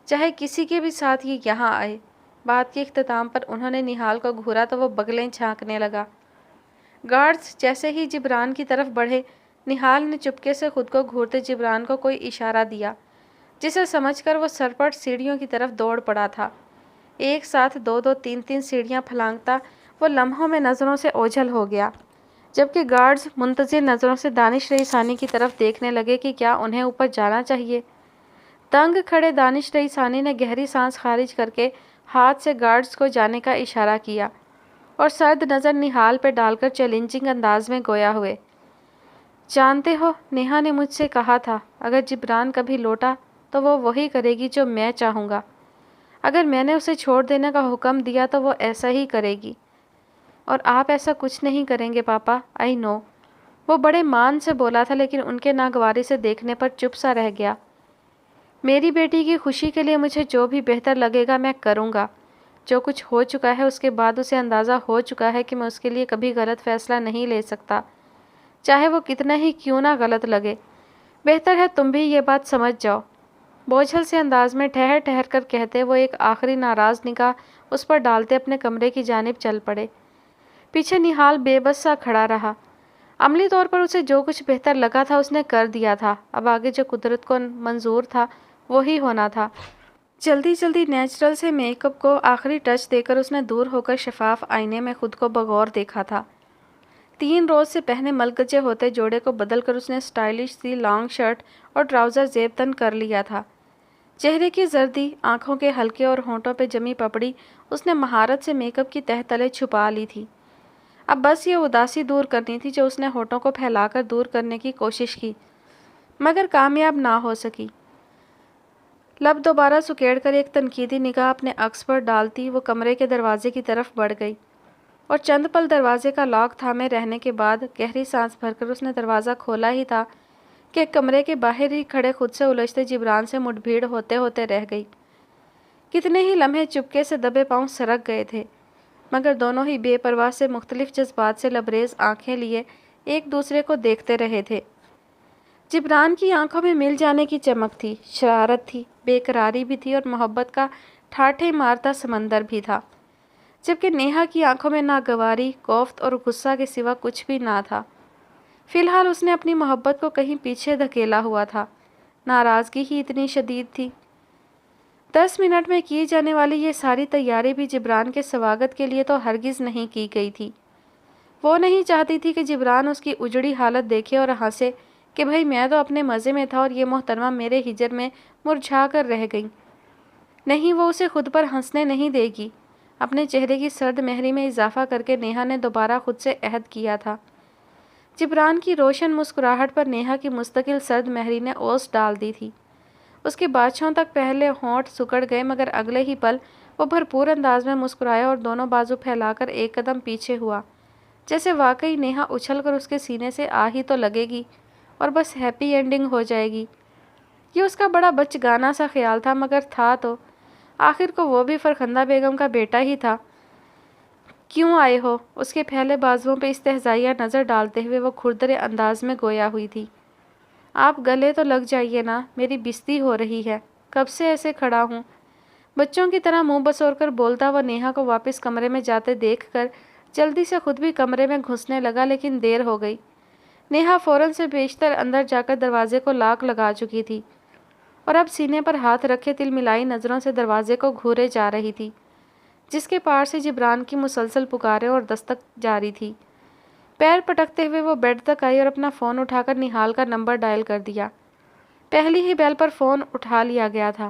چاہے کسی کے بھی ساتھ یہ یہاں آئے۔ بات کے اختتام پر انہوں نے نہال کو گھورا تو وہ بغلیں جھانکنے لگا۔ گارڈز جیسے ہی جبران کی طرف بڑھے، نہال نے چپکے سے خود کو گھورتے جبران کو کوئی اشارہ دیا، جسے سمجھ کر وہ سرپٹ سیڑھیوں کی طرف دوڑ پڑا تھا۔ ایک ساتھ دو دو تین تین سیڑھیاں پھلانگتا وہ لمحوں میں نظروں سے اوجھل ہو گیا، جبکہ گارڈز منتظر نظروں سے دانش رئیسانی کی طرف دیکھنے لگے کہ کیا انہیں اوپر جانا چاہیے۔ تنگ کھڑے دانش رئیسانی نے گہری سانس خارج کر کے ہاتھ سے گارڈز کو جانے کا اشارہ کیا، اور سرد نظر نہال پہ ڈال کر چیلنجنگ انداز میں گویا ہوئے، جانتے ہو نیہا نے مجھ سے کہا تھا اگر جبران کبھی لوٹا تو وہ وہی کرے گی جو میں چاہوں گا۔ اگر میں نے اسے چھوڑ دینے کا حکم دیا تو وہ ایسا ہی کرے گی، اور آپ ایسا کچھ نہیں کریں گے پاپا، آئی نو۔ وہ بڑے مان سے بولا تھا لیکن ان کے ناگواری سے دیکھنے پر چپ سا رہ گیا۔ میری بیٹی کی خوشی کے لیے مجھے جو بھی بہتر لگے گا میں کروں گا۔ جو کچھ ہو چکا ہے اس کے بعد اسے اندازہ ہو چکا ہے کہ میں اس کے لیے کبھی غلط فیصلہ نہیں لے سکتا، چاہے وہ کتنا ہی کیوں نہ غلط لگے۔ بہتر ہے تم بھی یہ بات سمجھ جاؤ۔ بوجھل سے انداز میں ٹھہر ٹھہر کر کہتے وہ ایک آخری ناراض نگاہ اس پر ڈالتے اپنے کمرے کی جانب چل پڑے۔ پیچھے نہال بے بس سا کھڑا رہا۔ عملی طور پر اسے جو کچھ بہتر لگا تھا اس نے کر دیا تھا، اب آگے جو قدرت کو منظور تھا وہی ہونا تھا۔ جلدی جلدی نیچرل سے میک اپ کو آخری ٹچ دے کر اس نے دور ہو کر شفاف آئینے میں خود کو بغور دیکھا تھا۔ 3 روز سے پہنے ملگجے ہوتے جوڑے کو بدل کر اس نے اسٹائلش سی لانگ شرٹ اور ٹراؤزر زیب تن کر لیا تھا۔ چہرے کی زردی، آنکھوں کے ہلکے اور ہونٹوں پہ جمی پپڑی اس نے مہارت سے میک اپ کی تہہ تلے چھپا لی تھی۔ اب بس یہ اداسی دور کرنی تھی جو اس نے ہونٹوں کو پھیلا کر دور کرنے کی کوشش کی، مگر کامیاب نہ ہو سکی۔ لب دوبارہ سکیڑ کر ایک تنقیدی نگاہ اپنے عکس پر ڈالتی وہ کمرے کے دروازے کی طرف بڑھ گئی، اور چند پل دروازے کا لاک تھامے رہنے کے بعد گہری سانس بھر کر اس نے دروازہ کھولا ہی تھا کہ کمرے کے باہر ہی کھڑے خود سے الجھتے جبران سے مٹ بھیڑ ہوتے ہوتے رہ گئی۔ کتنے ہی لمحے چپکے سے دبے پاؤں سرک گئے تھے، مگر دونوں ہی بے پرواہ سے مختلف جذبات سے لبریز آنکھیں لیے ایک دوسرے کو دیکھتے رہے تھے۔ جبران کی آنکھوں میں مل جانے کی چمک تھی، شرارت تھی، بے قراری بھی تھی، اور محبت کا ٹھاٹھے مارتا سمندر بھی تھا، جبکہ نیہا کی آنکھوں میں ناگواری، کوفت اور غصہ کے سوا کچھ بھی نہ تھا۔ فی الحال اس نے اپنی محبت کو کہیں پیچھے دھکیلا ہوا تھا، ناراضگی ہی اتنی شدید تھی۔ 10 منٹ میں کی جانے والی یہ ساری تیاری بھی جبران کے سواگت کے لیے تو ہرگز نہیں کی گئی تھی۔ وہ نہیں چاہتی تھی کہ جبران اس کی اجڑی حالت دیکھے اور ہنسے کہ بھئی میں تو اپنے مزے میں تھا اور یہ محترمہ میرے ہجر میں مرجھا کر رہ گئی۔ نہیں، وہ اسے خود پر ہنسنے نہیں دے گی۔ اپنے چہرے کی سرد مہری میں اضافہ کر کے نیہا نے دوبارہ خود سے عہد کیا تھا۔ جبران کی روشن مسکراہٹ پر نیہا کی مستقل سرد مہری نے اوس ڈال دی تھی۔ اس کے بادشاہوں تک پہلے ہونٹ سکڑ گئے، مگر اگلے ہی پل وہ بھرپور انداز میں مسکرایا اور دونوں بازو پھیلا کر ایک قدم پیچھے ہوا، جیسے واقعی نیہا اچھل کر اس کے سینے سے آ ہی تو لگے گی اور بس ہیپی اینڈنگ ہو جائے گی۔ یہ اس کا بڑا بچگانہ سا خیال تھا، مگر تھا تو آخر کو وہ بھی فرخندہ بیگم کا بیٹا ہی تھا۔ کیوں آئے ہو؟ اس کے پھیلے بازوؤں پہ استہزائیہ نظر ڈالتے ہوئے وہ کھردرے انداز میں گویا ہوئی تھی۔ آپ گلے تو لگ جائیے نا، میری بستی ہو رہی ہے، کب سے ایسے کھڑا ہوں۔ بچوں کی طرح منہ بسور کر بولتا وہ نیہا کو واپس کمرے میں جاتے دیکھ کر جلدی سے خود بھی کمرے میں گھسنے لگا، لیکن دیر ہو گئی۔ نیہا فوراً سے بیشتر اندر جا کر دروازے کو لاک لگا چکی تھی اور اب سینے پر ہاتھ رکھے تل ملائی نظروں سے دروازے کو گھورے جا رہی تھی، جس کے پار سے جبران کی مسلسل پکاریں اور دستک جاری تھی۔ پیر پٹکتے ہوئے وہ بیڈ تک آئی اور اپنا فون اٹھا کر نہال کا نمبر ڈائل کر دیا۔ پہلی ہی بیل پر فون اٹھا لیا گیا تھا۔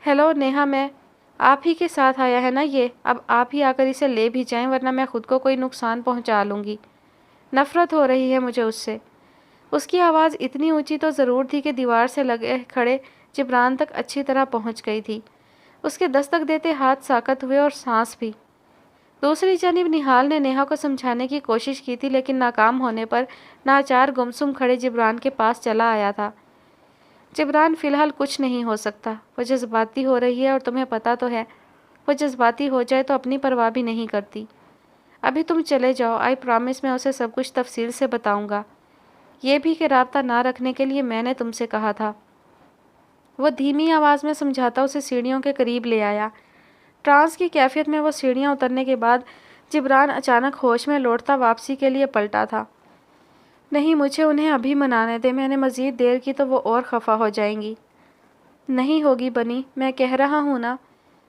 ہیلو نیہا، میں آپ ہی کے ساتھ آیا ہے نا یہ؟ اب آپ ہی آ کر اسے لے بھی جائیں، ورنہ میں خود کو کوئی نقصان پہنچا لوں گی۔ نفرت ہو رہی ہے مجھے اس سے۔ اس کی آواز اتنی اونچی تو ضرور تھی کہ دیوار سے لگے کھڑے جبران تک اچھی طرح پہنچ گئی تھی۔ اس کے دستک دیتے ہاتھ ساکت ہوئے اور سانس بھی۔ دوسری جانب نہال نے نیہا کو سمجھانے کی کوشش کی تھی، لیکن ناکام ہونے پر ناچار گمسم کھڑے جبران کے پاس چلا آیا تھا۔ جبران فی الحال کچھ نہیں ہو سکتا، وہ جذباتی ہو رہی ہے اور تمہیں پتہ تو ہے، وہ جذباتی ہو جائے تو اپنی پرواہ بھی نہیں کرتی۔ ابھی تم چلے جاؤ، آئی پرامس میں اسے سب کچھ تفصیل سے بتاؤں گا، یہ بھی کہ رابطہ نہ رکھنے کے لیے میں نے تم سے کہا تھا۔ وہ دھیمی آواز میں سمجھاتا اسے سیڑھیوں کے قریب لے آیا۔ ٹرانس کی کیفیت میں وہ سیڑھیاں اترنے کے بعد جبران اچانک ہوش میں لوٹتا واپسی کے لیے پلٹا تھا۔ نہیں، مجھے انہیں ابھی منانے دے، میں نے مزید دیر کی تو وہ اور خفا ہو جائیں گی۔ نہیں ہوگی بنی، میں کہہ رہا ہوں نا،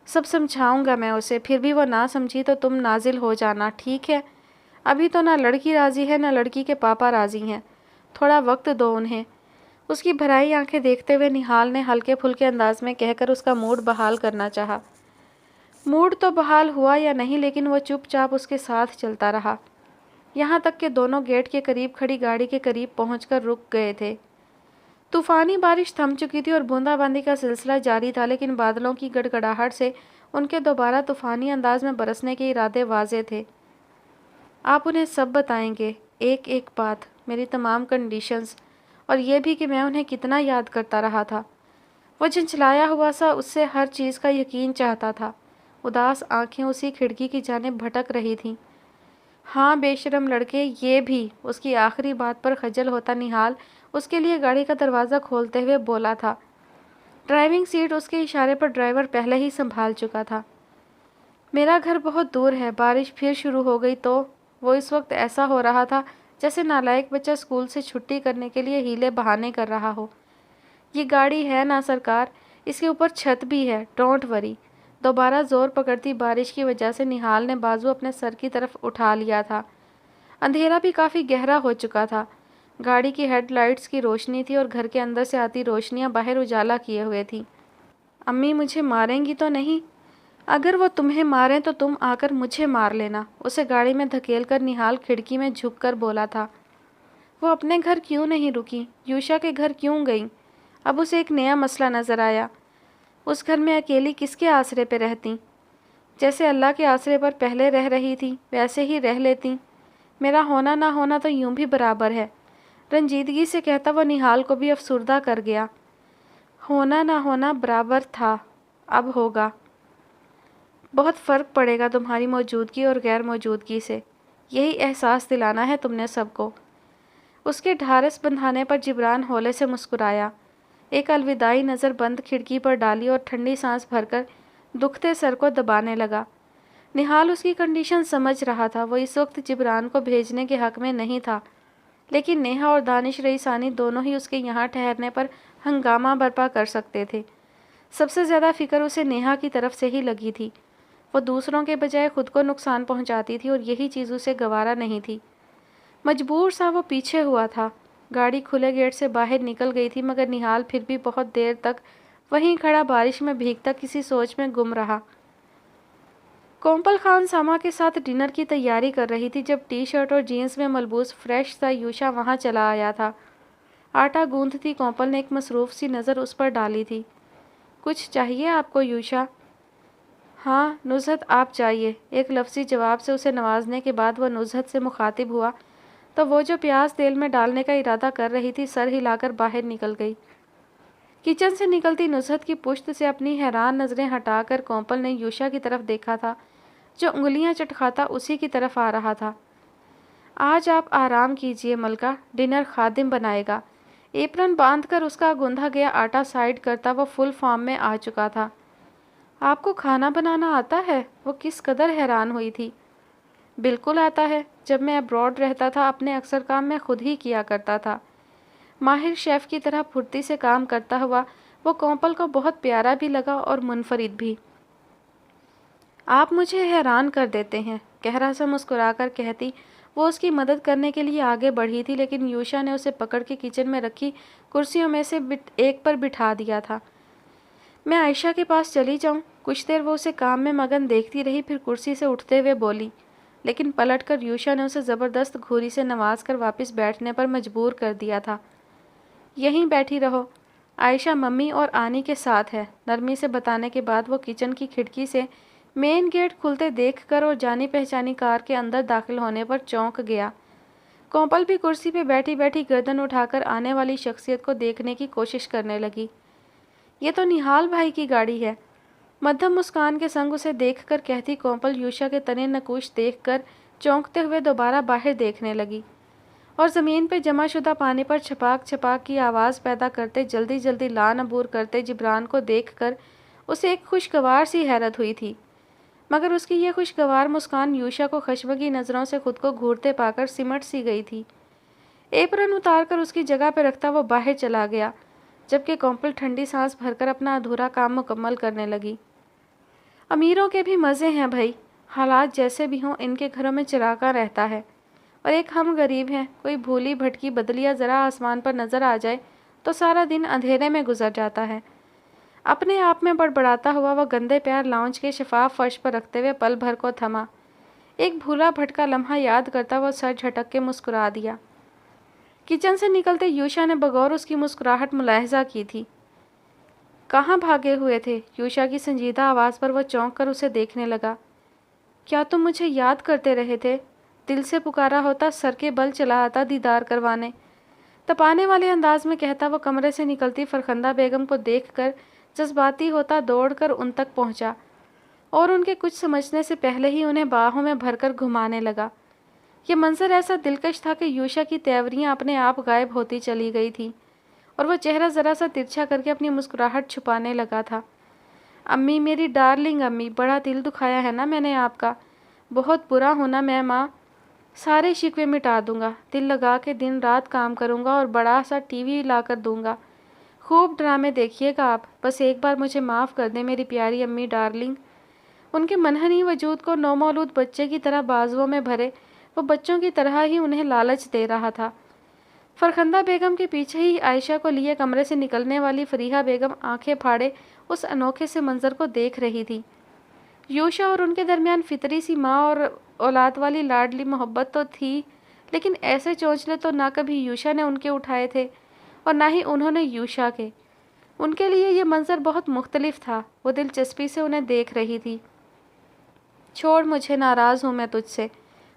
سب سمجھاؤں گا میں اسے، پھر بھی وہ نہ سمجھی تو تم نازل ہو جانا، ٹھیک ہے؟ ابھی تو نہ لڑکی راضی ہے نہ لڑکی کے پاپا راضی ہیں، تھوڑا وقت دو انہیں۔ اس کی بھرائی آنکھیں دیکھتے ہوئے نہال نے ہلکے پھلکے انداز میں کہہ کر اس کا موڈ بحال کرنا چاہا۔ موڈ تو بحال ہوا یا نہیں، لیکن وہ چپ چاپ اس کے ساتھ چلتا رہا، یہاں تک کہ دونوں گیٹ کے قریب کھڑی گاڑی کے قریب پہنچ کر رک گئے تھے۔ طوفانی بارش تھم چکی تھی اور بوندا باندی کا سلسلہ جاری تھا، لیکن بادلوں کی گڑگڑاہٹ سے ان کے دوبارہ طوفانی انداز میں برسنے کے ارادے واضح تھے۔ آپ انہیں سب بتائیں گے، ایک ایک بات، میری تمام کنڈیشنز، اور یہ بھی کہ میں انہیں کتنا یاد کرتا رہا تھا۔ وہ جھنجھلایا ہوا سا اس سے ہر چیز کا یقین چاہتا تھا۔ اداس آنکھیں اسی کھڑکی کی جانب بھٹک رہی تھیں۔ ہاں بے شرم لڑکے، یہ بھی، اس کی آخری بات پر خجل ہوتا نہال اس کے لیے گاڑی کا دروازہ کھولتے ہوئے بولا تھا۔ ڈرائیونگ سیٹ اس کے اشارے پر ڈرائیور پہلے ہی سنبھال چکا تھا۔ میرا گھر بہت دور ہے، بارش پھر شروع ہو گئی تو وہ اس وقت ایسا ہو رہا تھا جیسے نالائق بچہ اسکول سے چھٹی کرنے کے لیے ہیلے بہانے کر رہا ہو۔ یہ گاڑی ہے نا سرکار، اس کے اوپر چھت بھی ہے، ڈونٹ وری۔ دوبارہ زور پکڑتی بارش کی وجہ سے نہال نے بازو اپنے سر کی طرف اٹھا لیا تھا۔ اندھیرا بھی کافی گہرا ہو چکا تھا۔ گاڑی کی ہیڈ لائٹس کی روشنی تھی اور گھر کے اندر سے آتی روشنیاں باہر اجالا کیے ہوئے تھیں۔ امی مجھے ماریں گی تو نہیں؟ اگر وہ تمہیں ماریں تو تم آ کر مجھے مار لینا، اسے گاڑی میں دھکیل کر نہال کھڑکی میں جھک کر بولا تھا۔ وہ اپنے گھر کیوں نہیں رکی؟ یوشا کے گھر کیوں گئیں؟ اب اسے ایک نیا مسئلہ نظر آیا۔ اس گھر میں اکیلی کس کے آسرے پہ رہتی؟ جیسے اللہ کے آسرے پر پہلے رہ رہی تھی ویسے ہی رہ لیتی۔ میرا ہونا نہ ہونا تو یوں بھی برابر ہے، رنجیدگی سے کہتا وہ نہال کو بھی افسردہ کر گیا۔ ہونا نہ ہونا برابر تھا، اب ہوگا۔ بہت فرق پڑے گا تمہاری موجودگی اور غیر موجودگی سے، یہی احساس دلانا ہے تم نے سب کو۔ اس کے ڈھارس بندھانے پر جبران ہولے سے مسکرایا، ایک الوداعی نظر بند کھڑکی پر ڈالی اور ٹھنڈی سانس بھر کر دکھتے سر کو دبانے لگا۔ نہال اس کی کنڈیشن سمجھ رہا تھا، وہ اس وقت جبران کو بھیجنے کے حق میں نہیں تھا، لیکن نیہا اور دانش رئیسانی دونوں ہی اس کے یہاں ٹھہرنے پر ہنگامہ برپا کر سکتے تھے۔ سب سے زیادہ فکر اسے نیہا کی طرف سے ہی لگی تھی۔ وہ دوسروں کے بجائے خود کو نقصان پہنچاتی تھی اور یہی چیز اسے گوارا نہیں تھی۔ مجبور سا وہ پیچھے ہوا تھا۔ گاڑی کھلے گیٹ سے باہر نکل گئی تھی مگر نہال پھر بھی بہت دیر تک وہیں کھڑا بارش میں بھیگتا کسی سوچ میں گم رہا۔ کومپل خان ساما کے ساتھ ڈنر کی تیاری کر رہی تھی جب ٹی شرٹ اور جینس میں ملبوس فریش سا یوشا وہاں چلا آیا تھا۔ آٹا گوندھتی کومپل نے ایک مصروف سی نظر اس پر ڈالی تھی۔ کچھ چاہیے آپ کو یوشا؟ ہاں نزہت آپ چاہیے، ایک لفظی جواب سے اسے نوازنے کے بعد وہ نزہت سے مخاطب ہوا تو وہ جو پیاز تیل میں ڈالنے کا ارادہ کر رہی تھی سر ہلا کر باہر نکل گئی۔ کچن سے نکلتی نزہت کی پشت سے اپنی حیران نظریں ہٹا کر کومپل نے یوشا کی طرف دیکھا تھا جو انگلیاں چٹکھاتا اسی کی طرف آ رہا تھا۔ آج آپ آرام کیجیے ملکہ، ڈنر خادم بنائے گا۔ ایپرن باندھ کر اس کا گوندھا گیا آٹا سائیڈ کرتا وہ فل فارم میں آ چکا تھا۔ آپ کو کھانا بنانا آتا ہے؟ وہ کس قدر حیران ہوئی تھی۔ بالکل آتا ہے، جب میں ابراڈ رہتا تھا اپنے اکثر کام میں خود ہی کیا کرتا تھا۔ ماہر شیف کی طرح پھرتی سے کام کرتا ہوا وہ کومپل کو بہت پیارا بھی لگا اور منفرد بھی۔ آپ مجھے حیران کر دیتے ہیں، گہرا سا مسکرا کر کہتی وہ اس کی مدد کرنے کے لیے آگے بڑھی تھی لیکن یوشا نے اسے پکڑ کے کچن میں رکھی کرسیوں میں سے ایک پر بٹھا دیا تھا۔ میں عائشہ کے پاس چلی جاؤں؟ کچھ دیر وہ اسے کام میں مگن دیکھتی رہی پھر کرسی سے اٹھتے ہوئے بولی، لیکن پلٹ کر یوشا نے اسے زبردست گھوری سے نواز کر واپس بیٹھنے پر مجبور کر دیا تھا۔ یہیں بیٹھی رہو، عائشہ ممی اور آنی کے ساتھ ہے، نرمی سے بتانے کے بعد وہ کچن کی کھڑکی سے مین گیٹ کھلتے دیکھ کر اور جانی پہچانی کار کے اندر داخل ہونے پر چونک گیا۔ کومپل بھی کرسی پہ بیٹھی بیٹھی گردن اٹھا کر آنے والی شخصیت کو دیکھنے کی کوشش کرنے لگی۔ یہ تو نہال بھائی کی گاڑی ہے، مدھم مسکان کے سنگ اسے دیکھ کر کہتی کومپل یوشا کے تنے نکوش دیکھ کر چونکتے ہوئے دوبارہ باہر دیکھنے لگی اور زمین پہ جمع شدہ پانی پر چھپاک چھپاک کی آواز پیدا کرتے جلدی جلدی لان عبور کرتے جبران کو دیکھ کر اسے ایک خوشگوار سی حیرت ہوئی تھی، مگر اس کی یہ خوشگوار مسکان یوشا کو خشمگی نظروں سے خود کو گھورتے پا کر سمٹ سی گئی تھی۔ ایپرن اتار کر اس کی جگہ پہ رکھتا وہ باہر چلا گیا جبکہ کومپل ٹھنڈی سانس بھر کر اپنا ادھورا کام مکمل کرنے لگی۔ امیروں کے بھی مزے ہیں بھائی، حالات جیسے بھی ہوں ان کے گھروں میں چراغاں رہتا ہے، اور ایک ہم غریب ہیں، کوئی بھولی بھٹکی بدلیا ذرا آسمان پر نظر آ جائے تو سارا دن اندھیرے میں گزر جاتا ہے۔ اپنے آپ میں بڑبڑاتا ہوا وہ گندے پیر لاؤنج کے شفاف فرش پر رکھتے ہوئے پل بھر کو تھما۔ ایک بھولا بھٹکا لمحہ یاد کرتا وہ سر جھٹک کے مسکرا دیا۔ کچن سے نکلتے یوشا نے بغور اس کی مسکراہٹ ملاحظہ کی تھی۔ کہاں بھاگے ہوئے تھے؟ یوشا کی سنجیدہ آواز پر وہ چونک کر اسے دیکھنے لگا۔ کیا تم مجھے یاد کرتے رہے تھے؟ دل سے پکارا ہوتا سر کے بل چلا آتا دیدار کروانے، تپانے والے انداز میں کہتا وہ کمرے سے نکلتی فرخندہ بیگم کو دیکھ کر جذباتی ہوتا دوڑ کر ان تک پہنچا اور ان کے کچھ سمجھنے سے پہلے ہی انہیں باہوں میں بھر کر گھمانے لگا۔ یہ منظر ایسا دلکش تھا کہ یوشا کی تیوریاں اپنے آپ غائب ہوتی چلی گئی تھیں اور وہ چہرہ ذرا سا ترچھا کر کے اپنی مسکراہٹ چھپانے لگا تھا۔ امی میری ڈارلنگ امی، بڑا دل دکھایا ہے نا میں نے آپ کا، بہت برا ہونا میں ماں، سارے شکوے مٹا دوں گا، دل لگا کے دن رات کام کروں گا اور بڑا سا ٹی وی لا کر دوں گا، خوب ڈرامے دیکھیے گا آپ، بس ایک بار مجھے معاف کر دیں میری پیاری امی ڈارلنگ۔ ان کے منحنی وجود کو نومولود بچے کی طرح بازوؤں میں بھرے وہ بچوں کی طرح ہی انہیں لالچ دے رہا تھا۔ فرخندہ بیگم کے پیچھے ہی عائشہ کو لیے کمرے سے نکلنے والی فریحہ بیگم آنکھیں پھاڑے اس انوکھے سے منظر کو دیکھ رہی تھی۔ یوشا اور ان کے درمیان فطری سی ماں اور اولاد والی لاڈلی محبت تو تھی، لیکن ایسے چونچلے تو نہ کبھی یوشا نے ان کے اٹھائے تھے اور نہ ہی انہوں نے یوشا کے۔ ان کے لیے یہ منظر بہت مختلف تھا۔ وہ دلچسپی سے انہیں دیکھ رہی تھی۔ چھوڑ، مجھے ناراض ہوں میں تجھ سے،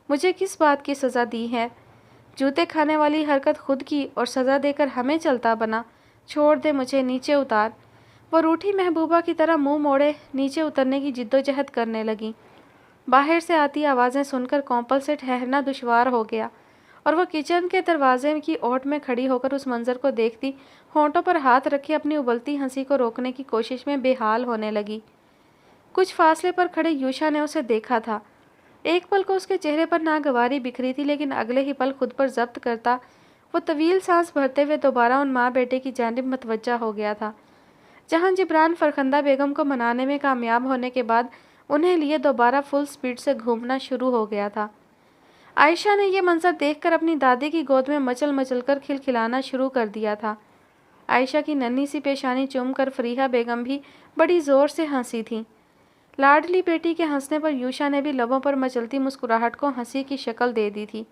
مجھے کس بات کی سزا دی ہے؟ جوتے کھانے والی حرکت خود کی اور سزا دے کر ہمیں چلتا بنا، چھوڑ دے مجھے، نیچے اتار۔ وہ روٹھی محبوبہ کی طرح منہ موڑے نیچے اترنے کی جدوجہد کرنے لگی۔ باہر سے آتی آوازیں سن کر کومپل سے ٹھہرنا دشوار ہو گیا اور وہ کچن کے دروازے کی اوٹ میں کھڑی ہو کر اس منظر کو دیکھتی ہونٹوں پر ہاتھ رکھے اپنی ابلتی ہنسی کو روکنے کی کوشش میں بے حال ہونے لگی۔ کچھ فاصلے پر کھڑے یوشا نے اسے دیکھا تھا۔ ایک پل کو اس کے چہرے پر ناگواری بکھری تھی لیکن اگلے ہی پل خود پر ضبط کرتا وہ طویل سانس بھرتے ہوئے دوبارہ ان ماں بیٹے کی جانب متوجہ ہو گیا تھا جہاں جبران فرخندہ بیگم کو منانے میں کامیاب ہونے کے بعد انہیں لیے دوبارہ فل سپیڈ سے گھومنا شروع ہو گیا تھا۔ عائشہ نے یہ منظر دیکھ کر اپنی دادی کی گود میں مچل مچل کر کھلکھلانا شروع کر دیا تھا۔ عائشہ کی ننھی سی پیشانی چوم کر فریحہ بیگم بھی بڑی زور سے ہنسی تھیں۔ لاڈلی بیٹی کے ہنسنے پر یوشا نے بھی لبوں پر مچلتی مسکراہٹ کو ہنسی کی شکل دے دی تھی،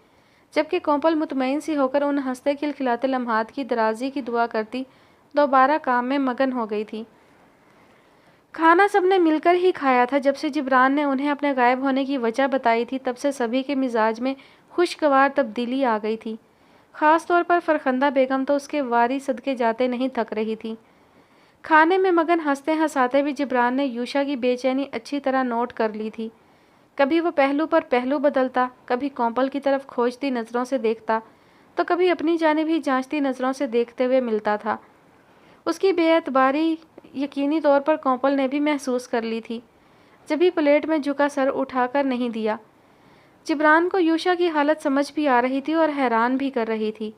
جبکہ کومپل مطمئن سی ہو کر ان ہنستے کھلکھلاتے لمحات کی درازی کی دعا کرتی دوبارہ کام میں مگن ہو گئی تھی۔ کھانا سب نے مل کر ہی کھایا تھا۔ جب سے جبران نے انہیں اپنے غائب ہونے کی وجہ بتائی تھی تب سے سبھی کے مزاج میں خوشگوار تبدیلی آ گئی تھی۔ خاص طور پر فرخندہ بیگم تو اس کے واری صدقے جاتے نہیں تھک رہی تھی۔ کھانے میں مگن ہنستے ہنساتے بھی جبران نے یوشا کی بے چینی اچھی طرح نوٹ کر لی تھی۔ کبھی وہ پہلو پر پہلو بدلتا، کبھی کومپل کی طرف کھوجتی نظروں سے دیکھتا تو کبھی اپنی جانب ہی جانچتی نظروں سے دیکھتے ہوئے ملتا تھا۔ اس کی بے اعتباری یقینی طور پر کومپل نے بھی محسوس کر لی تھی، جبھی پلیٹ میں جھکا سر اٹھا کر نہیں دیا۔ جبران کو یوشا کی حالت سمجھ بھی آ رہی تھی اور حیران بھی کر رہی تھی۔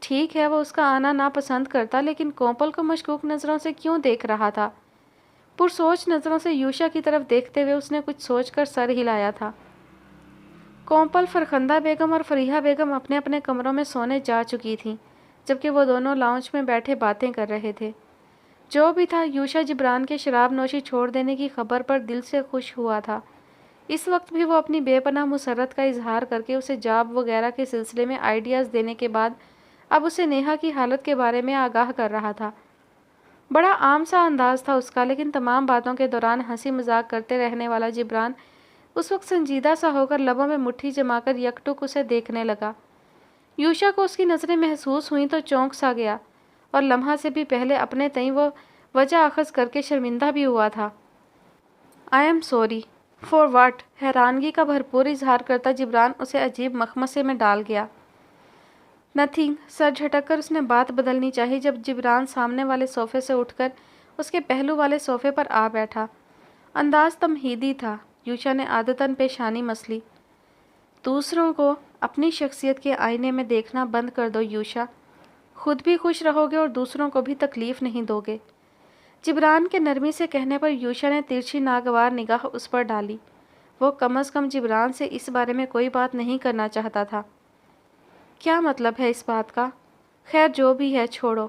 ٹھیک ہے وہ اس کا آنا ناپسند کرتا، لیکن کومپل کو مشکوک نظروں سے کیوں دیکھ رہا تھا؟ پرسوچ نظروں سے یوشا کی طرف دیکھتے ہوئے اس نے کچھ سوچ کر سر ہلایا تھا۔ کومپل، فرخندہ بیگم اور فریحہ بیگم اپنے اپنے کمروں میں سونے جا چکی تھیں، جبکہ وہ دونوں لاؤنج میں بیٹھے باتیں کر رہے تھے۔ جو بھی تھا، یوشا جبران کے شراب نوشی چھوڑ دینے کی خبر پر دل سے خوش ہوا تھا۔ اس وقت بھی وہ اپنی بے پناہ مسرت کا اظہار کر کے اسے جاب وغیرہ کے سلسلے میں آئیڈیاز دینے کے بعد اب اسے نیہا کی حالت کے بارے میں آگاہ کر رہا تھا۔ بڑا عام سا انداز تھا اس کا، لیکن تمام باتوں کے دوران ہنسی مذاق کرتے رہنے والا جبران اس وقت سنجیدہ سا ہو کر لبوں میں مٹھی جما کر یک ٹک اسے دیکھنے لگا۔ یوشا کو اس کی نظریں محسوس ہوئیں تو چونک سا گیا، اور لمحہ سے بھی پہلے اپنے تئیں وہ وجہ اخذ کر کے شرمندہ بھی ہوا تھا۔ I am sorry for what? حیرانگی کا بھرپور اظہار کرتا جبران اسے عجیب مخمصے میں ڈال گیا۔ نتھنگ، سر جھٹک کر اس نے بات بدلنی چاہی جب جبران سامنے والے صوفے سے اٹھ کر اس کے پہلو والے صوفے پر آ بیٹھا۔ انداز تمہیدی تھا۔ یوشا نے عادتاً پیشانی مسلی۔ دوسروں کو اپنی شخصیت کے آئینے میں دیکھنا بند کر دو یوشا، خود بھی خوش رہو گے اور دوسروں کو بھی تکلیف نہیں دو گے۔ جبران کے نرمی سے کہنے پر یوشا نے ترچھی ناگوار نگاہ اس پر ڈالی۔ وہ کم از کم جبران سے اس بارے میں کوئی بات نہیں کرنا چاہتا تھا۔ کیا مطلب ہے اس بات کا؟ خیر جو بھی ہے چھوڑو۔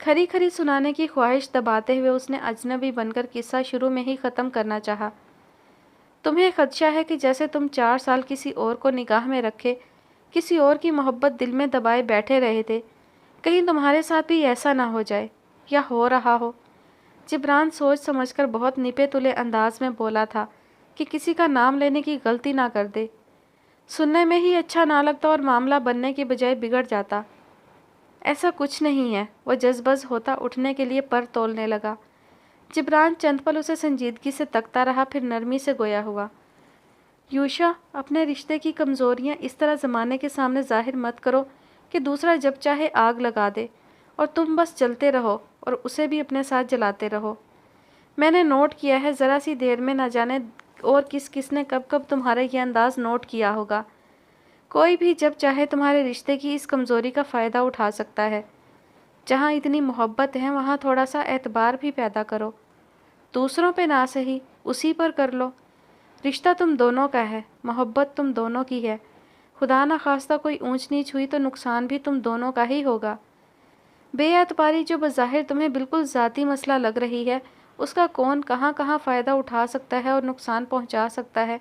کھری کھری سنانے کی خواہش دباتے ہوئے اس نے اجنبی بن کر قصہ شروع میں ہی ختم کرنا چاہا۔ تمہیں خدشہ ہے کہ جیسے تم 4 سال کسی اور کو نگاہ میں رکھے، کسی اور کی محبت دل میں دبائے بیٹھے رہے تھے، کہیں تمہارے ساتھ بھی ایسا نہ ہو جائے، یا ہو رہا ہو۔ جبران سوچ سمجھ کر بہت نپے تلے انداز میں بولا تھا کہ کسی کا نام لینے کی غلطی نہ کر دے۔ سننے میں ہی اچھا نہ لگتا اور معاملہ بننے کے بجائے بگڑ جاتا۔ ایسا کچھ نہیں ہے۔ وہ جذبز ہوتا اٹھنے کے لیے پر تولنے لگا۔ جبران چند پل اسے سنجیدگی سے تکتا رہا، پھر نرمی سے گویا ہوا۔ یوشا، اپنے رشتے کی کمزوریاں اس طرح زمانے کے سامنے ظاہر مت کرو کہ دوسرا جب چاہے آگ لگا دے اور تم بس چلتے رہو اور اسے بھی اپنے ساتھ جلاتے رہو۔ میں نے نوٹ کیا ہے، ذرا سی دیر میں نہ جانے اور کس کس نے کب کب تمہارا یہ انداز نوٹ کیا ہوگا۔ کوئی بھی جب چاہے تمہارے رشتے کی اس کمزوری کا فائدہ اٹھا سکتا ہے۔ جہاں اتنی محبت ہے وہاں تھوڑا سا اعتبار بھی پیدا کرو۔ دوسروں پہ نہ سہی، اسی پر کر لو۔ رشتہ تم دونوں کا ہے، محبت تم دونوں کی ہے۔ خدا نہ خواستہ کوئی اونچ نیچ ہوئی تو نقصان بھی تم دونوں کا ہی ہوگا۔ بے اعتباری جو بظاہر تمہیں بالکل ذاتی مسئلہ لگ رہی ہے، اس کا کون کہاں کہاں فائدہ اٹھا سکتا ہے اور نقصان پہنچا سکتا ہے،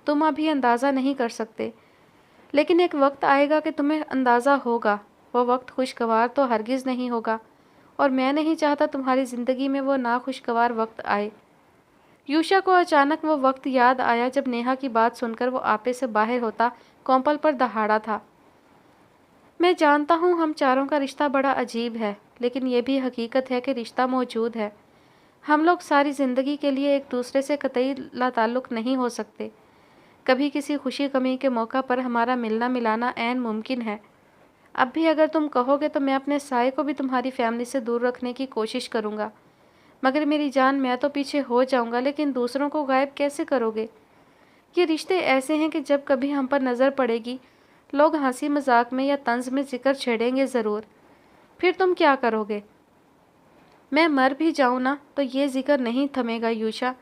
تم ابھی اندازہ نہیں کر سکتے۔ لیکن ایک وقت آئے گا کہ تمہیں اندازہ ہوگا۔ وہ وقت خوشگوار تو ہرگز نہیں ہوگا، اور میں نہیں چاہتا تمہاری زندگی میں وہ ناخوشگوار وقت آئے۔ یوشا کو اچانک وہ وقت یاد آیا جب نیہا کی بات سن کر وہ آپے سے باہر ہوتا کومپل پر دہاڑا تھا۔ میں جانتا ہوں ہم چاروں کا رشتہ بڑا عجیب ہے، لیکن یہ بھی حقیقت ہے کہ رشتہ موجود ہے۔ ہم لوگ ساری زندگی کے لیے ایک دوسرے سے قطعی لا تعلق نہیں ہو سکتے۔ کبھی کسی خوشی غمی کے موقع پر ہمارا ملنا ملانا عین ممکن ہے۔ اب بھی اگر تم کہو گے تو میں اپنے سائے کو بھی تمہاری فیملی سے دور رکھنے کی کوشش کروں گا، مگر میری جان میں تو پیچھے ہو جاؤں گا، لیکن دوسروں کو غائب کیسے کرو گے؟ یہ رشتے ایسے ہیں کہ جب کبھی ہم پر نظر پڑے گی، لوگ ہنسی مذاق میں یا طنز میں ذکر چھیڑیں گے ضرور۔ پھر تم کیا کرو گے؟ میں مر بھی جاؤں نا تو یہ ذکر نہیں تھمے گا یوشا۔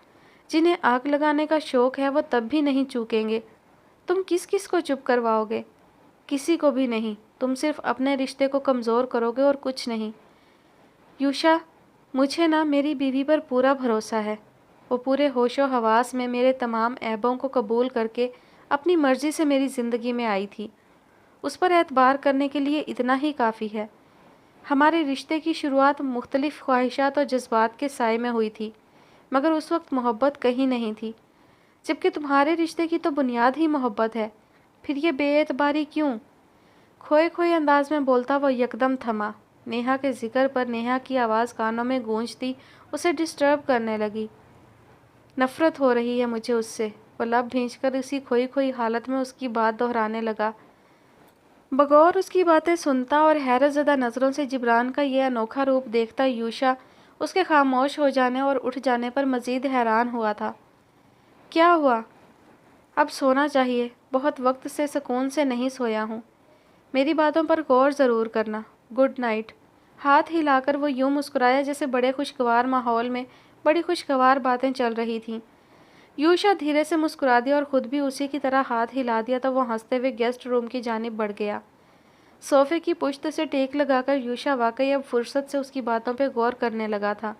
جنہیں آگ لگانے کا شوق ہے وہ تب بھی نہیں چوکیں گے۔ تم کس کس کو چپ کرواؤ گے؟ کسی کو بھی نہیں۔ تم صرف اپنے رشتے کو کمزور کرو گے اور کچھ نہیں۔ یوشا، مجھے نا میری بیوی پر پورا بھروسہ ہے۔ وہ پورے ہوش و حواس میں میرے تمام عیبوں کو قبول کر کے اپنی مرضی سے میری زندگی میں آئی تھی۔ اس پر اعتبار کرنے کے لیے اتنا ہی کافی ہے۔ ہمارے رشتے کی شروعات مختلف خواہشات اور جذبات کے سائے میں ہوئی تھی، مگر اس وقت محبت کہیں نہیں تھی، جبکہ تمہارے رشتے کی تو بنیاد ہی محبت ہے۔ پھر یہ بے اعتباری کیوں؟ کھوئے کھوئے انداز میں بولتا وہ یکدم تھما۔ نیہا کے ذکر پر نیہا کی آواز کانوں میں گونجتی اسے ڈسٹرب کرنے لگی۔ نفرت ہو رہی ہے مجھے اس سے۔ وہ لب بھینچ کر اسی کھوئی کھوئی حالت میں اس کی بات دہرانے لگا۔ بغور اس کی باتیں سنتا اور حیرت زدہ نظروں سے جبران کا یہ انوکھا روپ دیکھتا یوشا اس کے خاموش ہو جانے اور اٹھ جانے پر مزید حیران ہوا تھا۔ کیا ہوا؟ اب سونا چاہیے۔ بہت وقت سے سکون سے نہیں سویا ہوں۔ میری باتوں پر غور ضرور کرنا۔ Good night. ہاتھ ہلا کر وہ یوں مسکرایا جیسے بڑے خوشگوار ماحول میں بڑی خوشگوار باتیں چل رہی تھیں۔ یوشا دھیرے سے مسکرا دیا اور خود بھی اسی کی طرح ہاتھ ہلا دیا تو وہ ہنستے ہوئے گیسٹ روم کی جانب بڑھ گیا۔ صوفے کی پشت سے ٹیک لگا کر یوشا واقعی اب فرصت سے اس کی باتوں پہ غور کرنے لگا تھا۔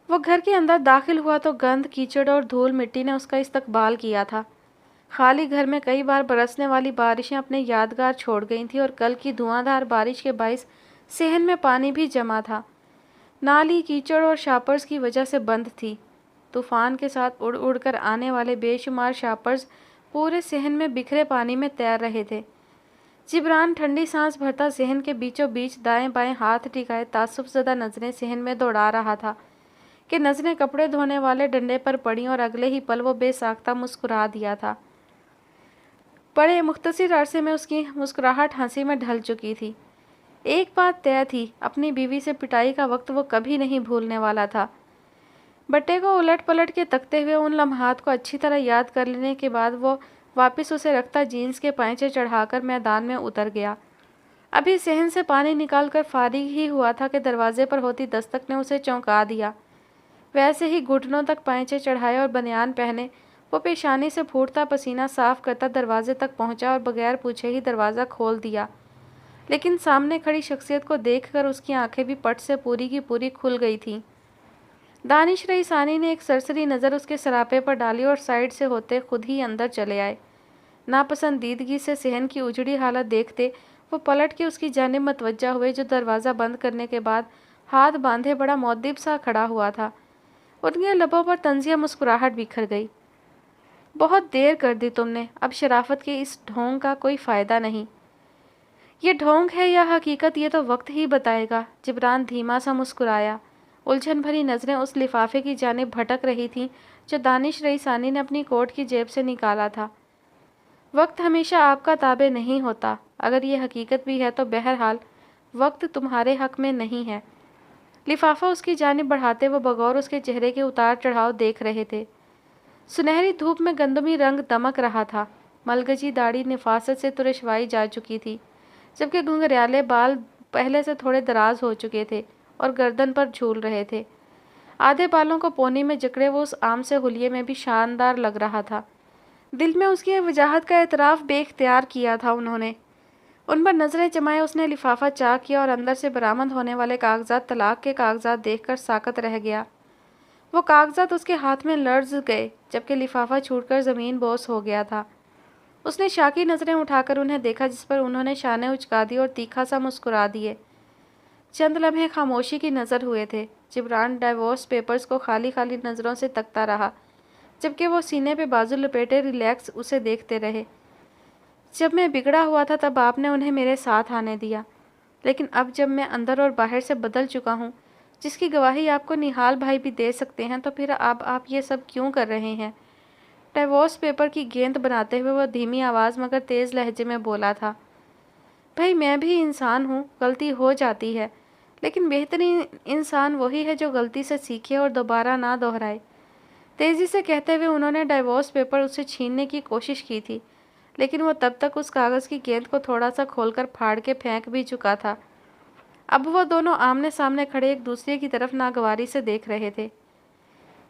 وہ گھر کے اندر داخل ہوا تو گند، کیچڑ اور دھول مٹی نے اس کا استقبال کیا تھا۔ خالی گھر میں کئی بار برسنے والی بارشیں اپنے یادگار چھوڑ گئی تھیں اور کل کی دھواں دھار بارش کے باعث صحن میں پانی بھی جمع تھا۔ نالی کیچڑ اور شاپرز کی وجہ سے بند تھی۔ طوفان کے ساتھ اڑ اڑ کر آنے والے بے شمار شاپرز پورے صحن میں بکھرے پانی میں تیر رہے تھے۔ جبران ٹھنڈی سانس بھرتا صحن کے بیچوں بیچ دائیں بائیں ہاتھ ٹکائے تعصب زدہ نظریں صحن میں دوڑا رہا تھا کہ نظریں کپڑے دھونے والے ڈنڈے پر پڑیں اور اگلے ہی پل وہ بے ساختہ مسکرا دیا تھا۔ بڑے مختصر عرصے میں اس کی مسکراہٹ ہنسی میں ڈھل چکی تھی۔ ایک بات طے تھی، اپنی بیوی سے پٹائی کا وقت وہ کبھی نہیں بھولنے والا تھا۔ بٹے کو الٹ پلٹ کے تکتے ہوئے ان لمحات کو اچھی طرح یاد کر لینے کے بعد وہ واپس اسے رکھتا جینس کے پائچے چڑھا کر میدان میں اتر گیا۔ ابھی صحن سے پانی نکال کر فارغ ہی ہوا تھا کہ دروازے پر ہوتی دستک نے اسے چونکا دیا۔ ویسے ہی گھٹنوں تک پائچے چڑھائے اور بنیان پہنے وہ پیشانی سے پھوٹتا پسینہ صاف کرتا دروازے تک پہنچا اور بغیر پوچھے ہی دروازہ کھول دیا۔ لیکن سامنے کھڑی شخصیت کو دیکھ کر اس کی آنکھیں بھی پٹ سے پوری کی پوری کھل گئی تھیں۔ دانش رئیسانی نے ایک سرسری نظر اس کے سراپے پر ڈالی اور سائیڈ سے ہوتے خود ہی اندر چلے آئے۔ ناپسندیدگی سے صحن کی اجڑی حالت دیکھتے وہ پلٹ کے اس کی جانب متوجہ ہوئے جو دروازہ بند کرنے کے بعد ہاتھ باندھے بڑا مؤدب سا کھڑا ہوا تھا۔ ان کے لبوں پر طنزیہ مسکراہٹ بکھر گئی۔ بہت دیر کر دی تم نے، اب شرافت کے اس ڈھونگ کا کوئی فائدہ نہیں۔ یہ ڈھونگ ہے یا حقیقت یہ تو وقت ہی بتائے گا۔ جبران دھیما سا مسکرایا۔ الجھن بھری نظریں اس لفافے کی جانب بھٹک رہی تھیں جو دانش رئیسانی نے اپنی کوٹ کی جیب سے نکالا تھا۔ وقت ہمیشہ آپ کا تابع نہیں ہوتا۔ اگر یہ حقیقت بھی ہے تو بہرحال وقت تمہارے حق میں نہیں ہے۔ لفافہ اس کی جانب بڑھاتے وہ بغور اس کے چہرے کے اتار چڑھاؤ دیکھ رہے تھے۔ سنہری دھوپ میں گندمی رنگ دمک رہا تھا۔ ملگجی داڑھی نفاست سے ترشوائی جا چکی تھی، جبکہ گھنگریالے بال پہلے سے تھوڑے دراز ہو چکے تھے اور گردن پر جھول رہے تھے۔ آدھے بالوں کو پونی میں جکڑے وہ اس عام سے حلیے میں بھی شاندار لگ رہا تھا۔ دل میں اس کی وجاہت کا اعتراف بے اختیار کیا تھا انہوں نے۔ ان پر نظریں جمائے اس نے لفافہ چاک کیا اور اندر سے برآمد ہونے والے کاغذات طلاق کے کاغذات دیکھ کر ساکت رہ گیا۔ وہ کاغذات اس کے ہاتھ میں لرز گئے جبکہ لفافہ چھوٹ کر زمین بوس ہو گیا تھا۔ اس نے شاکی نظریں اٹھا کر انہیں دیکھا جس پر انہوں نے شانے اچکا دی اور تیکھا سا مسکرا دیے۔ چند لمحے خاموشی کی نظر ہوئے تھے۔ جبران ڈائیورس پیپرز کو خالی خالی نظروں سے تکتا رہا جبکہ وہ سینے پہ بازو لپیٹے ریلیکس اسے دیکھتے رہے۔ جب میں بگڑا ہوا تھا تب آپ نے انہیں میرے ساتھ آنے دیا، لیکن اب جب میں اندر اور باہر سے بدل چکا ہوں، جس کی گواہی آپ کو نہال بھائی بھی دے سکتے ہیں، تو پھر اب آپ یہ سب کیوں کر رہے ہیں؟ ڈائیورس پیپر کی گیند بناتے ہوئے وہ دھیمی آواز مگر تیز لہجے میں بولا تھا۔ بھائی میں بھی انسان ہوں، غلطی ہو جاتی ہے، لیکن بہترین انسان وہی ہے جو غلطی سے سیکھے اور دوبارہ نہ دہرائے۔ تیزی سے کہتے ہوئے انہوں نے ڈائیورس پیپر اسے چھیننے کی کوشش کی تھی، لیکن وہ تب تک اس کاغذ کی گیند کو تھوڑا سا کھول کر پھاڑ کے پھینک بھی چکا تھا۔ اب وہ دونوں آمنے سامنے کھڑے ایک دوسرے کی طرف ناگواری سے دیکھ رہے تھے۔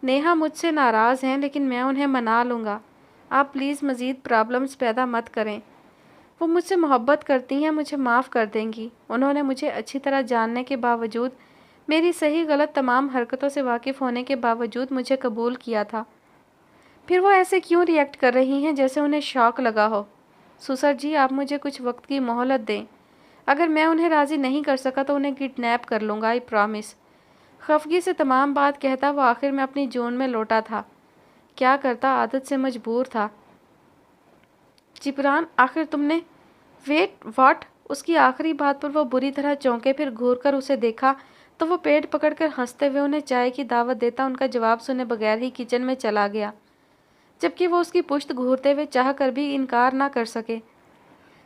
نیہا مجھ سے ناراض ہیں لیکن میں انہیں منا لوں گا، آپ پلیز مزید پرابلمز پیدا مت کریں۔ وہ مجھ سے محبت کرتی ہیں، مجھے معاف کر دیں گی۔ انہوں نے مجھے اچھی طرح جاننے کے باوجود، میری صحیح غلط تمام حرکتوں سے واقف ہونے کے باوجود مجھے قبول کیا تھا۔ پھر وہ ایسے کیوں ری ایکٹ کر رہی ہیں جیسے انہیں شوق لگا ہو؟ سسر جی، آپ مجھے کچھ وقت کی مہلت دیں۔ اگر میں انہیں راضی نہیں کر سکا تو انہیں کڈنیپ کر لوں گا، آئی پرامس۔ خفگی سے تمام بات کہتا وہ آخر میں اپنی جون میں لوٹا تھا۔ کیا کرتا، عادت سے مجبور تھا۔ جبران، آخر تم نے… ویٹ، واٹ؟ اس کی آخری بات پر وہ بری طرح چونکے، پھر گھور کر اسے دیکھا تو وہ پیٹ پکڑ کر ہنستے ہوئے انہیں چائے کی دعوت دیتا ان کا جواب سنے بغیر ہی کچن میں چلا گیا، جبکہ وہ اس کی پشت گھورتے ہوئے چاہ کر بھی انکار نہ کر سکے۔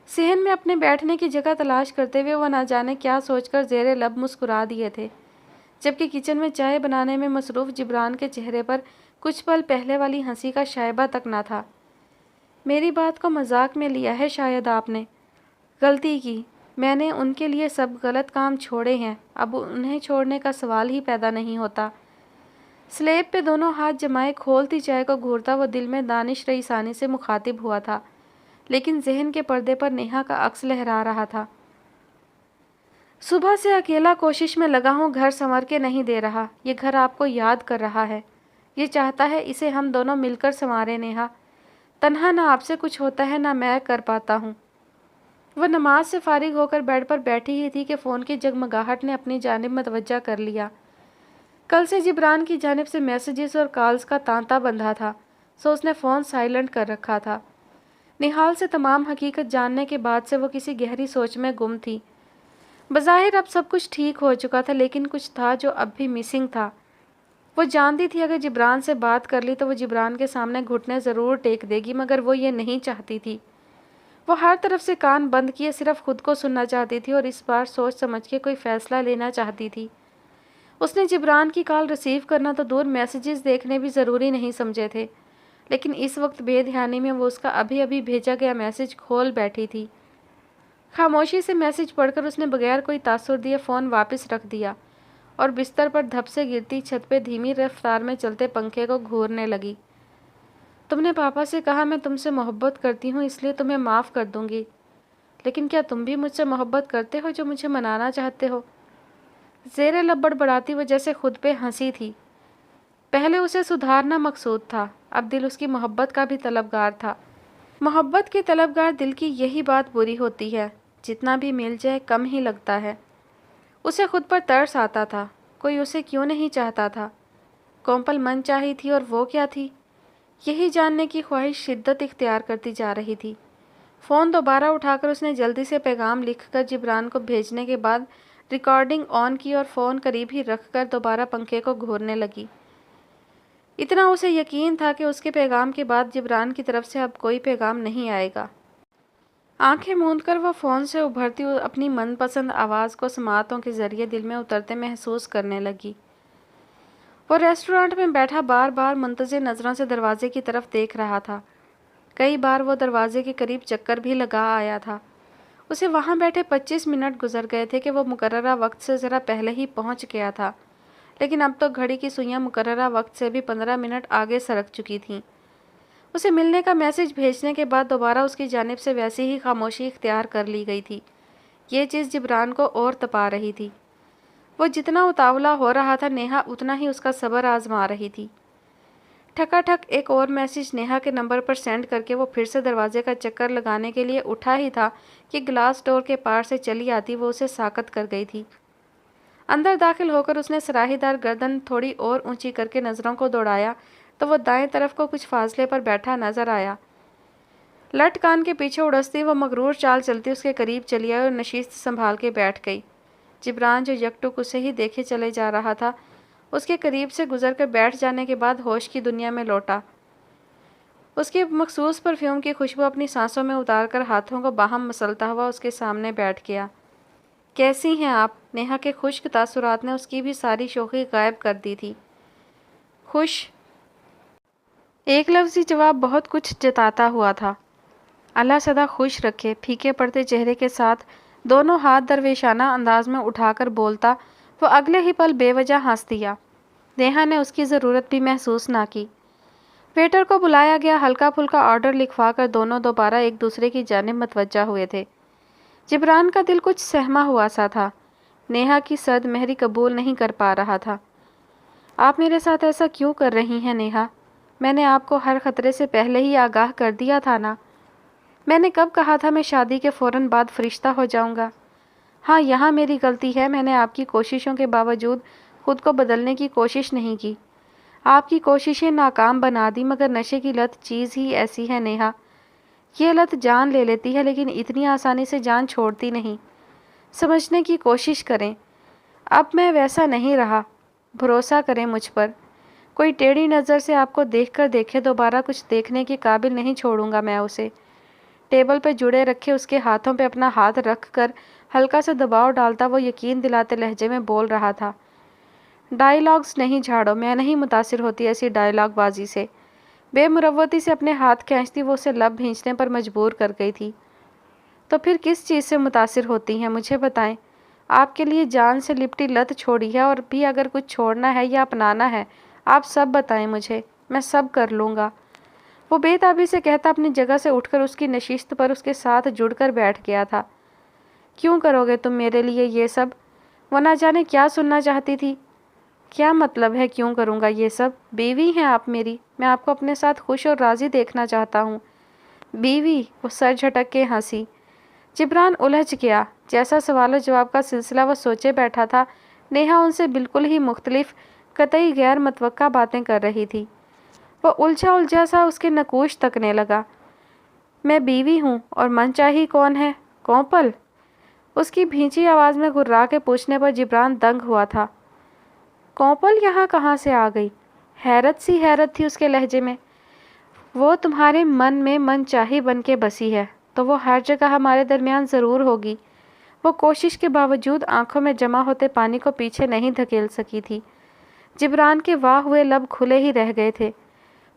صحن میں اپنے بیٹھنے کی جگہ تلاش کرتے ہوئے وہ نہ جانے کیا سوچ کر زیر لب مسکرا دیے تھے، جبکہ کچن میں چائے بنانے میں مصروف جبران کے چہرے پر کچھ پل پہلے والی ہنسی کا شائبہ تک نہ تھا۔ میری بات کو مذاق میں لیا ہے شاید آپ نے۔ غلطی کی، میں نے ان کے لیے سب غلط کام چھوڑے ہیں، اب انہیں چھوڑنے کا سوال ہی پیدا نہیں ہوتا۔ سلیب پہ دونوں ہاتھ جمائے کھولتی چائے کو گھورتا وہ دل میں دانش رئیسانی سے مخاطب ہوا تھا، لیکن ذہن کے پردے پر نیہا کا عکس لہرا رہا تھا۔ صبح سے اکیلا کوشش میں لگا ہوں، گھر سنور کے نہیں دے رہا، یہ گھر آپ کو یاد کر رہا ہے، یہ چاہتا ہے اسے ہم دونوں مل کر سنواریں نیہا۔ تنہا نہ آپ سے کچھ ہوتا ہے نہ میں کر پاتا ہوں۔ وہ نماز سے فارغ ہو کر بیڈ پر بیٹھی ہی تھی کہ فون کی جگمگاہٹ نے اپنی جانب متوجہ کر لیا۔ کل سے جبران کی جانب سے میسیجز اور کالز کا تانتا بندھا تھا، سو اس نے فون سائلنٹ کر رکھا تھا۔ نہال سے تمام حقیقت جاننے کے بعد سے وہ کسی گہری سوچ میں گم تھی۔ بظاہر اب سب کچھ ٹھیک ہو چکا تھا، لیکن کچھ تھا جو اب بھی مسنگ تھا۔ وہ جانتی تھی اگر جبران سے بات کر لی تو وہ جبران کے سامنے گھٹنے ضرور ٹیک دے گی، مگر وہ یہ نہیں چاہتی تھی۔ وہ ہر طرف سے کان بند کیے صرف خود کو سننا چاہتی تھی اور اس بار سوچ سمجھ کے کوئی فیصلہ لینا چاہتی تھی۔ اس نے جبران کی کال ریسیو کرنا تو دور میسیجز دیکھنے بھی ضروری نہیں سمجھے تھے، لیکن اس وقت بے دھیانی میں وہ اس کا ابھی ابھی بھیجا گیا میسیج کھول بیٹھی تھی۔ خاموشی سے میسیج پڑھ کر اس نے بغیر کوئی تاثر دیے فون واپس رکھ دیا اور بستر پر دھپ سے گرتی چھت پہ دھیمی رفتار میں چلتے پنکھے کو گھورنے لگی۔ تم نے پاپا سے کہا میں تم سے محبت کرتی ہوں اس لیے تمہیں معاف کر دوں گی، لیکن کیا تم بھی مجھ سے محبت کرتے ہو جو مجھے منانا چاہتے ہو؟ زیر لب بڑبڑاتی وہ جیسے خود پہ ہنسی تھی۔ پہلے اسے سدھارنا مقصود تھا، اب دل اس کی محبت کا بھی طلبگار تھا۔ محبت کے طلبگار دل کی یہی بات بری ہوتی ہے، جتنا بھی مل جائے کم ہی لگتا ہے۔ اسے خود پر ترس آتا تھا، کوئی اسے کیوں نہیں چاہتا تھا؟ کومپل من چاہی تھی اور وہ کیا تھی؟ یہی جاننے کی خواہش شدت اختیار کرتی جا رہی تھی۔ فون دوبارہ اٹھا کر اس نے جلدی سے پیغام لکھ کر جبران کو بھیجنے کے بعد ریکارڈنگ آن کی اور فون قریب ہی رکھ کر دوبارہ پنکھے کو گھورنے لگی۔ اتنا اسے یقین تھا کہ اس کے پیغام کے بعد جبران کی طرف سے اب کوئی پیغام نہیں آئے گا۔ آنکھیں موند کر وہ فون سے ابھرتی اپنی من پسند آواز کو سماعتوں کے ذریعے دل میں اترتے محسوس کرنے لگی۔ وہ ریسٹورانٹ میں بیٹھا بار بار منتظر نظروں سے دروازے کی طرف دیکھ رہا تھا۔ کئی بار وہ دروازے کے قریب چکر بھی لگا آیا تھا۔ اسے وہاں بیٹھے 25 منٹ گزر گئے تھے کہ وہ مقررہ وقت سے ذرا پہلے ہی پہنچ گیا تھا، لیکن اب تو گھڑی کی سوئیاں مقررہ وقت سے بھی 15 منٹ آگے سرک چکی تھیں۔ اسے ملنے کا میسج بھیجنے کے بعد دوبارہ اس کی جانب سے ویسی ہی خاموشی اختیار کر لی گئی تھی۔ یہ چیز جبران کو اور تپا رہی تھی۔ وہ جتنا اتاولا ہو رہا تھا نیہا اتنا ہی اس کا صبر آزما رہی تھی۔ ٹھکا ٹھک ایک اور میسج نیہا کے نمبر پر سینڈ کر کے وہ پھر سے دروازے کا چکر لگانے کے لیے اٹھا ہی تھا کہ گلاس ڈور کے پار سے چلی آتی وہ اسے ساکت کر گئی تھی۔ اندر داخل ہو کر اس نے سراہی دار گردن تھوڑی اور اونچی کر کے نظروں کو دوڑایا تو وہ دائیں طرف کو کچھ فاصلے پر بیٹھا نظر آیا۔ لٹ کان کے پیچھے اڑستی وہ مغرور چال چلتی اس کے قریب چلی آئی اور نشست سنبھال کے بیٹھ گئی۔ جبران جو یکٹک اسے ہی دیکھے چلے جا رہا تھا، اس کے قریب سے گزر کر بیٹھ جانے کے بعد ہوش کی دنیا میں لوٹا۔ اس کے مخصوص پرفیوم کی خوشبو اپنی سانسوں میں اتار کر ہاتھوں کو باہم مسلتا ہوا اس کے سامنے بیٹھ گیا۔ کیسی ہیں آپ؟ نیہا کے خشک تاثرات نے اس کی بھی ساری شوخی غائب کر دی تھی۔ خوش؟ ایک لفظی جواب بہت کچھ جتاتا ہوا تھا۔ اللہ سدا خوش رکھے، پھیکے پڑتے چہرے کے ساتھ دونوں ہاتھ درویشانہ انداز میں اٹھا کر بولتا، وہ اگلے ہی پل بے وجہ ہنس دیا۔ نیہا نے اس کی ضرورت بھی محسوس نہ کی۔ ویٹر کو بلایا گیا، ہلکا پھلکا آرڈر لکھوا کر دونوں دوبارہ ایک دوسرے کی جانب متوجہ ہوئے تھے۔ جبران کا دل کچھ سہما ہوا سا تھا، نیہا کی صد مہری قبول نہیں کر پا رہا تھا۔ آپ میرے ساتھ ایسا کیوں کر رہی ہیں نیہا؟ میں نے آپ کو ہر خطرے سے پہلے ہی آگاہ کر دیا تھا نا۔ میں نے کب کہا تھا میں شادی کے فوراً بعد فرشتہ ہو جاؤں گا؟ ہاں، یہاں میری غلطی ہے، میں نے آپ کی کوششوں کے باوجود خود کو بدلنے کی کوشش نہیں کی۔ آپ کی کوششیں ناکام بنا دی، مگر نشے کی لت چیز ہی ایسی ہے نیہا، یہ لت جان لے لیتی ہے لیکن اتنی آسانی سے جان چھوڑتی نہیں۔ سمجھنے کی کوشش کریں، اب میں ویسا نہیں رہا، بھروسہ کریں مجھ پر۔ کوئی ٹیڑھی نظر سے آپ کو دیکھ کر دیکھے، دوبارہ کچھ دیکھنے کے قابل نہیں چھوڑوں گا میں اسے۔ ٹیبل پہ جڑے رکھے اس کے ہاتھوں پہ اپنا ہاتھ رکھ کر ہلکا سا دباؤ ڈالتا وہ یقین دلاتے لہجے میں بول رہا تھا، ڈائیلاگز نہیں جھاڑو، میں نہیں متاثر ہوتی ایسی ڈائیلاگ بازی سے۔ بے مروتی سے اپنے ہاتھ کھینچتی وہ اسے لب بھینچنے پر مجبور کر گئی تھی۔ تو پھر کس چیز سے متاثر ہوتی ہیں مجھے بتائیں؟ آپ کے لیے جان سے لپٹی لت چھوڑی ہے، اور بھی اگر کچھ چھوڑنا ہے یا اپنانا ہے آپ سب بتائیں مجھے، میں سب کر لوں گا۔ وہ بے تابی سے کہتا اپنی جگہ سے اٹھ کر اس کی نشست پر اس کے ساتھ جڑ کر بیٹھ گیا تھا۔ کیوں کرو گے تم میرے لیے یہ سب؟ وہ نہ جانے کیا سننا چاہتی تھی۔ کیا مطلب ہے کیوں کروں گا یہ سب؟ بیوی ہیں آپ میری، میں آپ کو اپنے ساتھ خوش اور راضی دیکھنا چاہتا ہوں۔ بیوی؟ وہ سر جھٹک کے ہنسی۔ جبران الجھ گیا، جیسا سوال و جواب کا سلسلہ وہ سوچے بیٹھا تھا، نیہا ان سے بالکل ہی مختلف، قطعی غیر متوقع باتیں کر رہی تھی۔ وہ الجھا سا اس کے نقوش تکنے لگا۔ میں بیوی ہوں، اور من چاہی کون ہے؟ کومپل؟ اس کی بھینچی آواز میں گھررا کے پوچھنے پر جبران دنگ ہوا تھا۔ کومپل یہاں کہاں سے آ گئی؟ حیرت تھی اس کے لہجے میں۔ وہ تمہارے من میں من چاہی بن کے بسی ہے، تو وہ ہر جگہ ہمارے درمیان ضرور ہوگی۔ وہ کوشش کے باوجود آنکھوں میں جمع ہوتے پانی کو پیچھے نہیں دھکیل سکی تھی۔ جبران کے واہ ہوئے لب کھلے ہی رہ گئے تھے۔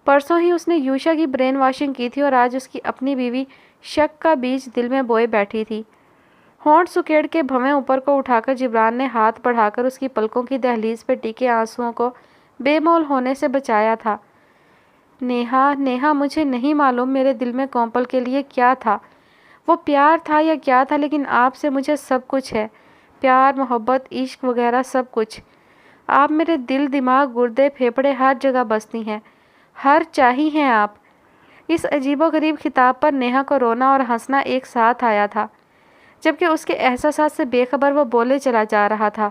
پرسوں ہی اس نے یوشا کی برین واشنگ کی تھی اور آج اس کی اپنی بیوی شک کا بیج دل میں بوئے بیٹھی تھی۔ ہونٹ سکیڑ کے بھویں اوپر کو اٹھا کر جبران نے ہاتھ بڑھا کر اس کی پلکوں کی دہلیز پہ ٹکے آنسوؤں کو بے مول ہونے سے بچایا تھا۔ نیہا مجھے نہیں معلوم میرے دل میں کومپل کے لیے کیا تھا، وہ پیار تھا یا کیا تھا، لیکن آپ سے مجھے سب کچھ ہے، پیار، محبت، عشق وغیرہ سب کچھ۔ آپ میرے دل، دماغ، گردے، پھیپھڑے ہر جگہ بستی ہیں، ہر چاہی ہیں آپ۔ اس عجیب و غریب خطاب پر نیہا کو رونا اور ہنسنا ایک ساتھ آیا تھا، جبکہ اس کے احساسات سے بے خبر وہ بولے چلا جا رہا تھا۔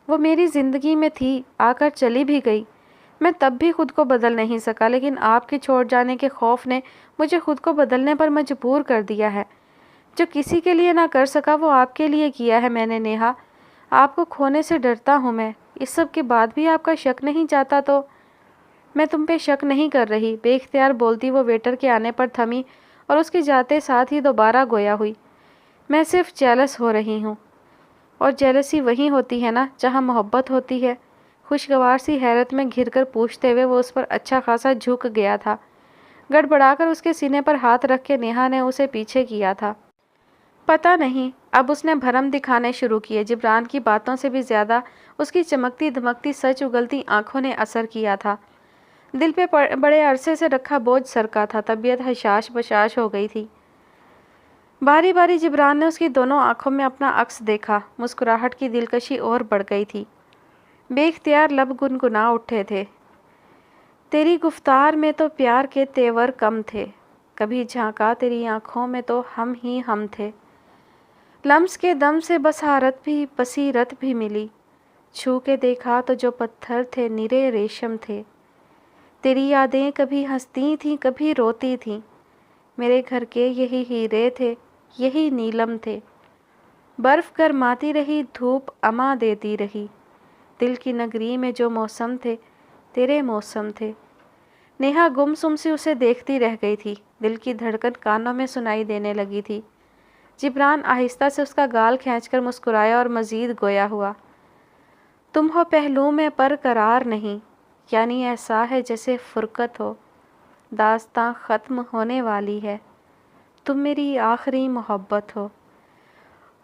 وہ میری زندگی میں تھی، آ کر چلی بھی گئی۔ میں تب بھی خود کو بدل نہیں سکا، لیکن آپ کے چھوڑ جانے کے خوف نے مجھے خود کو بدلنے پر مجبور کر دیا ہے۔ جو کسی کے لیے نہ کر سکا وہ آپ کے لیے کیا ہے میں نے نیہا۔ آپ کو کھونے سے ڈرتا ہوں میں، اس سب کے بعد بھی آپ کا شک نہیں جاتا تو؟ میں تم پہ شک نہیں کر رہی، بے اختیار بولتی وہ ویٹر کے آنے پر تھمی اور اس کے جاتے ساتھ ہی دوبارہ گویا ہوئی۔ میں صرف جیلس ہو رہی ہوں، اور جیلسی وہیں ہوتی ہے نا جہاں محبت ہوتی ہے۔ خوشگوار سی حیرت میں گھر کر پوچھتے ہوئے وہ اس پر اچھا خاصا جھک گیا تھا۔ گڑبڑا کر اس کے سینے پر ہاتھ رکھ کے نیہا نے اسے پیچھے کیا تھا۔ پتہ نہیں، اب اس نے بھرم دکھانے شروع کیے۔ جبران کی باتوں سے بھی زیادہ اس کی چمکتی دھمکتی سچ اگلتی آنکھوں نے اثر کیا تھا۔ دل پہ بڑے عرصے سے رکھا بوجھ سرکا تھا، طبیعت حشاش بشاش ہو گئی تھی۔ باری باری جبران نے اس کی دونوں آنکھوں میں اپنا عکس دیکھا، مسکراہٹ کی دلکشی اور بڑھ گئی تھی۔ بے اختیار لب گنگنا اٹھے تھے، تیری گفتار میں تو پیار کے تیور کم تھے، کبھی جھانکا تیری آنکھوں میں تو ہم ہی ہم تھے، لمس کے دم سے بصارت بھی بصیرت بھی ملی، چھو کے دیکھا تو جو پتھر تھے نرے ریشم تھے، تیری یادیں کبھی ہنستی تھیں کبھی روتی تھیں، میرے گھر کے یہی ہیرے تھے یہی نیلم تھے، برف گرماتی رہی دھوپ اما دیتی رہی، دل کی نگری میں جو موسم تھے تیرے موسم تھے۔ نیہا گمسم سی اسے دیکھتی رہ گئی تھی، دل کی دھڑکن کانوں میں سنائی دینے لگی تھی۔ جبران آہستہ سے اس کا گال کھینچ کر مسکرایا اور مزید گویا ہوا، تم ہو پہلو میں پر قرار نہیں، یعنی ایسا ہے جیسے فرقت ہو، داستاں ختم ہونے والی ہے، تم میری آخری محبت ہو۔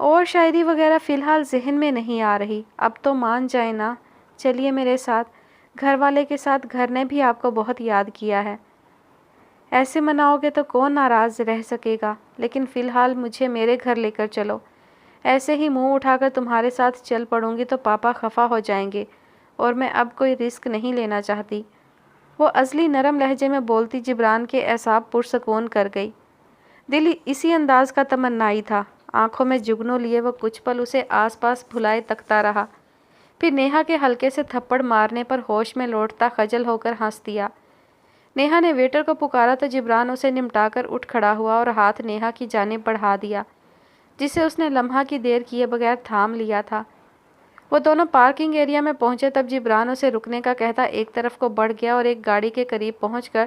اور شاعری وغیرہ فی الحال ذہن میں نہیں آ رہی، اب تو مان جائیں نا، چلیے میرے ساتھ، گھر والے کے ساتھ، گھر نے بھی آپ کو بہت یاد کیا ہے۔ ایسے مناؤ گے تو کون ناراض رہ سکے گا، لیکن فی الحال مجھے میرے گھر لے کر چلو، ایسے ہی منہ اٹھا کر تمہارے ساتھ چل پڑوں گی تو پاپا خفا ہو جائیں گے، اور میں اب کوئی رسک نہیں لینا چاہتی۔ وہ ازلی نرم لہجے میں بولتی جبران کے اعصاب پرسکون کر گئی۔ دل اسی انداز کا تمنائی تھا، آنکھوں میں جگنو لیے وہ کچھ پل اسے آس پاس بھلائے تکتا رہا، پھر نیہا کے ہلکے سے تھپڑ مارنے پر ہوش میں لوٹتا خجل ہو کر ہنس دیا۔ نیہا نے ویٹر کو پکارا تو جبران اسے نمٹا کر اٹھ کھڑا ہوا اور ہاتھ نیہا کی جانب بڑھا دیا، جسے اس نے لمحہ کی دیر کیے بغیر تھام لیا تھا۔ وہ دونوں پارکنگ ایریا میں پہنچے تب جبران اسے رکنے کا کہتا ایک طرف کو بڑھ گیا اور ایک گاڑی کے قریب پہنچ کر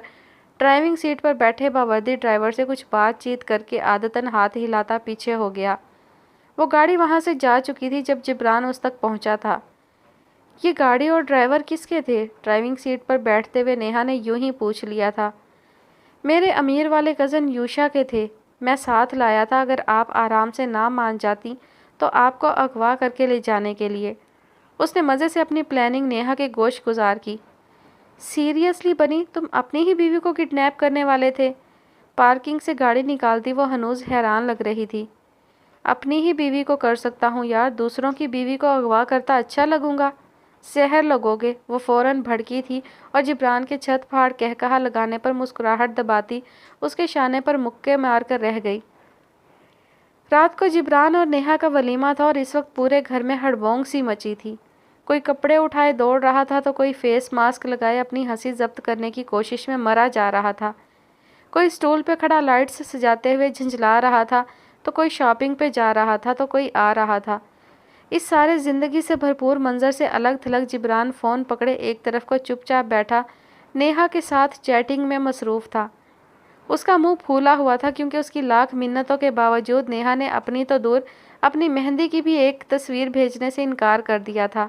ڈرائیونگ سیٹ پر بیٹھے باوردی ڈرائیور سے کچھ بات چیت کر کے عادتاً ہاتھ ہلاتا پیچھے ہو گیا۔ وہ گاڑی وہاں سے جا چکی تھی جب جبران اس تک پہنچا تھا۔ یہ گاڑی اور ڈرائیور کس کے تھے؟ ڈرائیونگ سیٹ پر بیٹھتے ہوئے نیہا نے یوں ہی پوچھ لیا تھا۔ میرے امیر والے کزن یوشا کے تھے، میں ساتھ لایا تھا، اگر آپ آرام سے نہ مان جاتی تو آپ کو اغوا کر کے لے جانے کے لیے۔ اس نے مزے سے اپنی پلاننگ نیہا کے گوش گزار کی۔ سیریسلی بنی، تم اپنی ہی بیوی کو کڈنیپ کرنے والے تھے؟ پارکنگ سے گاڑی نکالتی وہ ہنوز حیران لگ رہی تھی۔ اپنی ہی بیوی کو کر سکتا ہوں یار، دوسروں کی بیوی کو اغوا کرتا اچھا لگوں گا؟ زہر لگو گے۔ وہ فوراً بھڑکی تھی اور جبران کے چھت پھاڑ کہکہا لگانے پر مسکراہٹ دباتی اس کے شانے پر مکے مار کر رہ گئی۔ رات کو جبران اور نیہا کا ولیمہ تھا اور اس وقت پورے گھر میں ہڑبونگ سی مچی تھی۔ کوئی کپڑے اٹھائے دوڑ رہا تھا تو کوئی فیس ماسک لگائے اپنی ہنسی ضبط کرنے کی کوشش میں مرا جا رہا تھا، کوئی اسٹول پہ کھڑا لائٹس سجاتے ہوئے جھنجھلا رہا تھا تو کوئی شاپنگ پہ جا رہا تھا تو کوئی آ رہا تھا۔ اس سارے زندگی سے بھرپور منظر سے الگ تھلگ جبران فون پکڑے ایک طرف کو چپ چاپ بیٹھا نیہا کے ساتھ چیٹنگ میں مصروف تھا۔ اس کا منہ پھولا ہوا تھا کیونکہ اس کی لاکھ منتوں کے باوجود نیہا نے اپنی تو دور اپنی مہندی کی بھی ایک تصویر بھیجنے سے انکار کر دیا تھا۔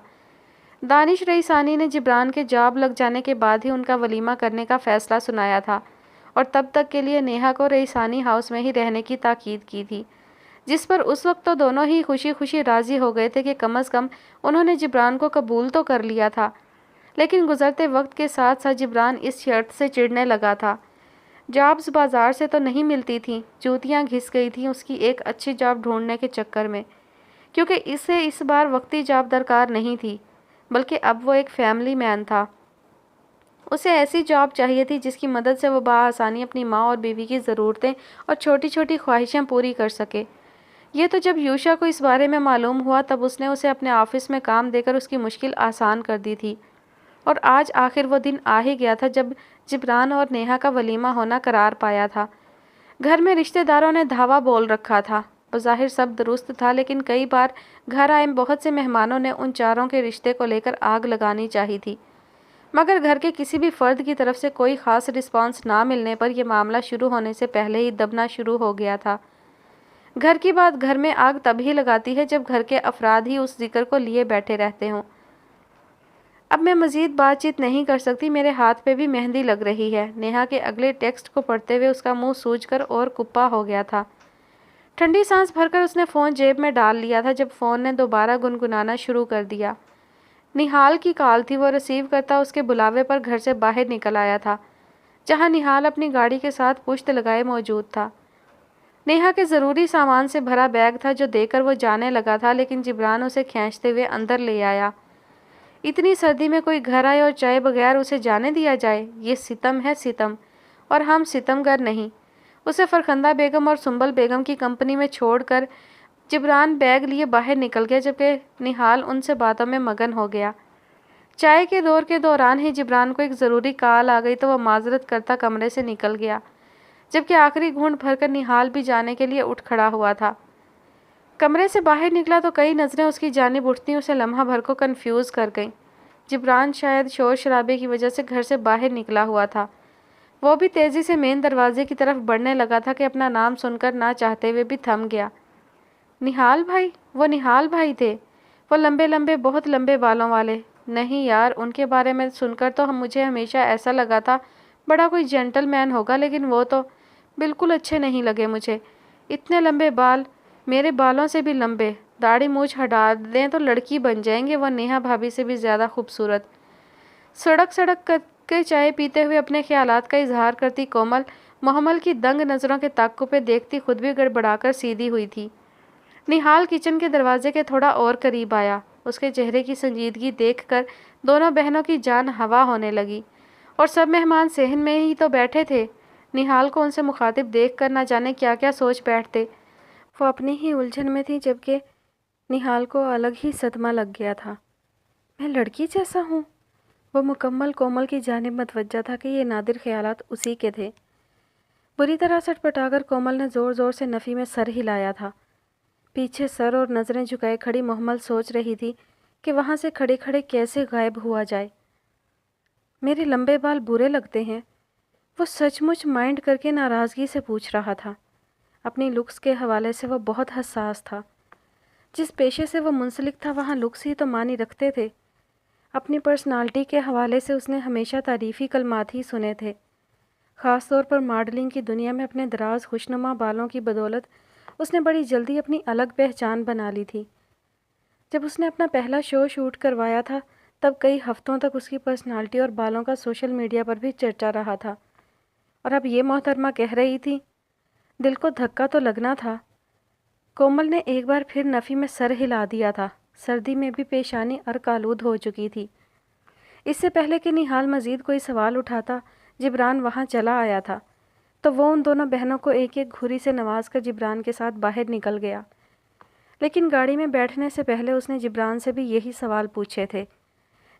دانش رئیسانی نے جبران کے جاب لگ جانے کے بعد ہی ان کا ولیمہ کرنے کا فیصلہ سنایا تھا اور تب تک کے لیے نیہا کو رئیسانی ہاؤس میں ہی رہنے کی تاکید کی تھی، جس پر اس وقت تو دونوں ہی خوشی خوشی راضی ہو گئے تھے کہ کم از کم انہوں نے جبران کو قبول تو کر لیا تھا۔ لیکن گزرتے وقت کے ساتھ ساتھ جبران اس شرط سے چڑھنے لگا تھا۔ جابز بازار سے تو نہیں ملتی تھیں، جوتیاں گھس گئی تھیں اس کی ایک اچھی جاب ڈھونڈنے کے چکر میں، کیونکہ اسے اس بار وقتی جاب درکار نہیں تھی، بلکہ اب وہ ایک فیملی مین تھا۔ اسے ایسی جاب چاہیے تھی جس کی مدد سے وہ بآسانی اپنی ماں اور بیوی کی ضرورتیں اور چھوٹی چھوٹی خواہشیں پوری کر سکے۔ یہ تو جب یوشا کو اس بارے میں معلوم ہوا تب اس نے اسے اپنے آفس میں کام دے کر اس کی مشکل آسان کر دی تھی، اور آج آخر وہ دن آ ہی گیا تھا جب جبران اور نیہا کا ولیمہ ہونا قرار پایا تھا۔ گھر میں رشتہ داروں نے دھاوا بول رکھا تھا، بظاہر سب درست تھا، لیکن کئی بار گھر آئے بہت سے مہمانوں نے ان چاروں کے رشتے کو لے کر آگ لگانی چاہی تھی، مگر گھر کے کسی بھی فرد کی طرف سے کوئی خاص رسپانس نہ ملنے پر یہ معاملہ شروع ہونے سے پہلے ہی دبنا شروع ہو گیا تھا۔ گھر کی بات گھر میں آگ تب ہی لگاتی ہے جب گھر کے افراد ہی اس ذکر کو لیے بیٹھے رہتے ہوں۔ اب میں مزید بات چیت نہیں کر سکتی، میرے ہاتھ پہ بھی مہندی لگ رہی ہے۔ نیہا کے اگلے ٹیکسٹ کو پڑھتے ہوئے اس کا منہ سوج کر اور کپا ہو گیا تھا۔ ٹھنڈی سانس بھر کر اس نے فون جیب میں ڈال لیا تھا جب فون نے دوبارہ گنگنانا شروع کر دیا۔ نہال کی کال تھی، وہ ریسیو کرتا اس کے بلاوے پر گھر سے باہر نکل آیا تھا، جہاں نہال اپنی گاڑی کے ساتھ پشت لگائے موجود تھا۔ نیہا کے ضروری سامان سے بھرا بیگ تھا جو دے کر وہ جانے لگا تھا، لیکن جبران اسے کھینچتے ہوئے اندر لے آیا۔ اتنی سردی میں کوئی گھر آئے اور چائے بغیر اسے جانے دیا جائے، یہ ستم ہے ستم، اور ہم ستم گر نہیں۔ اسے فرخندہ بیگم اور سنبل بیگم کی کمپنی میں چھوڑ کر جبران بیگ لیے باہر نکل گیا، جبکہ نہال ان سے باتوں میں مگن ہو گیا۔ چائے کے دور کے دوران ہی جبران کو ایک ضروری کال آ گئی تو وہ معذرت کرتا کمرے سے نکل گیا، جبکہ آخری گھونٹ بھر کر نہال بھی جانے کے لیے اٹھ کھڑا ہوا تھا۔ کمرے سے باہر نکلا تو کئی نظریں اس کی جانب اٹھتی اسے لمحہ بھر کو کنفیوز کر گئیں۔ جبران شاید شور شرابے کی وجہ سے گھر سے باہر نکلا ہوا تھا۔ وہ بھی تیزی سے مین دروازے کی طرف بڑھنے لگا تھا کہ اپنا نام سن کر نہ چاہتے ہوئے بھی تھم گیا۔ نہال بھائی؟ وہ نہال بھائی تھے، وہ لمبے لمبے بہت لمبے بالوں والے؟ نہیں یار، ان کے بارے میں سن کر تو مجھے ہمیشہ ایسا لگا تھا بڑا کوئی جینٹل مین ہوگا، لیکن وہ تو بالکل اچھے نہیں لگے مجھے۔ اتنے لمبے بال، میرے بالوں سے بھی لمبے، داڑھی مونچھ ہٹا دیں تو لڑکی بن جائیں گے، وہ نیہا بھابھی سے بھی زیادہ خوبصورت۔ سڑک سڑک کر کے چائے پیتے ہوئے اپنے خیالات کا اظہار کرتی کومل محمل کی دنگ نظروں کے تعقب پہ دیکھتی خود بھی گڑبڑا کر سیدھی ہوئی تھی۔ نہال کچن کے دروازے کے تھوڑا اور قریب آیا۔ اس کے چہرے کی سنجیدگی دیکھ کر دونوں بہنوں کی جان ہوا ہونے لگی، اور سب مہمان صحن میں ہی تو بیٹھے تھے۔ نہال کو ان سے مخاطب دیکھ کر نہ جانے کیا کیا سوچ بیٹھتے۔ وہ اپنی ہی الجھن میں تھی، جبکہ نہال کو الگ ہی صدمہ لگ گیا تھا۔ میں لڑکی جیسا ہوں؟ وہ مکمل کومل کی جانب متوجہ تھا کہ یہ نادر خیالات اسی کے تھے۔ بری طرح سٹپٹا کر کومل نے زور زور سے نفی میں سر ہلایا تھا۔ پیچھے سر اور نظریں جھکائے کھڑی محمل سوچ رہی تھی کہ وہاں سے کھڑے کھڑے کیسے غائب ہوا جائے۔ میرے لمبے بال برے لگتے ہیں؟ وہ سچ مچ مائنڈ کر کے ناراضگی سے پوچھ رہا تھا۔ اپنی لکس کے حوالے سے وہ بہت حساس تھا۔ جس پیشے سے وہ منسلک تھا وہاں لکس ہی تو معنی رکھتے تھے۔ اپنی پرسنالٹی کے حوالے سے اس نے ہمیشہ تعریفی کلمات ہی سنے تھے، خاص طور پر ماڈلنگ کی دنیا میں اپنے دراز خوشنما بالوں کی بدولت اس نے بڑی جلدی اپنی الگ پہچان بنا لی تھی۔ جب اس نے اپنا پہلا شو شوٹ کروایا تھا تب کئی ہفتوں تک اس کی پرسنالٹی اور بالوں کا سوشل میڈیا پر بھی چرچا رہا تھا، اور اب یہ محترمہ کہہ رہی تھی۔ دل کو دھکا تو لگنا تھا۔ کومل نے ایک بار پھر نفی میں سر ہلا دیا تھا۔ سردی میں بھی پیشانی عرق آلود ہو چکی تھی۔ اس سے پہلے کہ نہال مزید کوئی سوال اٹھاتا، جبران وہاں چلا آیا تھا، تو وہ ان دونوں بہنوں کو ایک ایک گھوری سے نواز کر جبران کے ساتھ باہر نکل گیا۔ لیکن گاڑی میں بیٹھنے سے پہلے اس نے جبران سے بھی یہی سوال پوچھے تھے،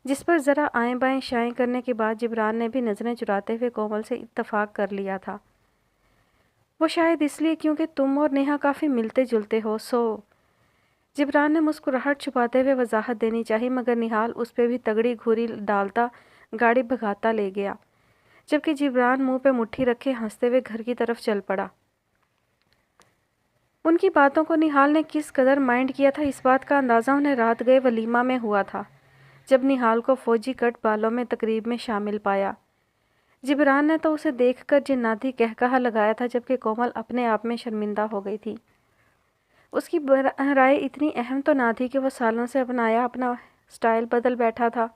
جس پر ذرا آئیں بائیں شائیں کرنے کے بعد جبران نے بھی نظریں چراتے ہوئے کومل سے اتفاق کر لیا تھا۔ وہ شاید اس لیے کیونکہ تم اور نیہا کافی ملتے جلتے ہو، جبران نے مسکراہٹ چھپاتے ہوئے وضاحت دینی چاہی، مگر نہال اس پہ بھی تگڑی گھوری ڈالتا گاڑی بھگاتا لے گیا، جبکہ جبران منہ پہ مٹھی رکھے ہنستے ہوئے گھر کی طرف چل پڑا۔ ان کی باتوں کو نہال نے کس قدر مائنڈ کیا تھا، اس بات کا اندازہ انہیں رات گئے ولیمہ میں ہوا تھا، جب نہال کو فوجی کٹ بالوں میں تقریب میں شامل پایا۔ جبران نے تو اسے دیکھ کر جناتی قہقہہ لگایا تھا، جبکہ کومل اپنے آپ میں شرمندہ ہو گئی تھی۔ اس کی رائے اتنی اہم تو نہ تھی کہ وہ سالوں سے اپنا سٹائل بدل بیٹھا تھا۔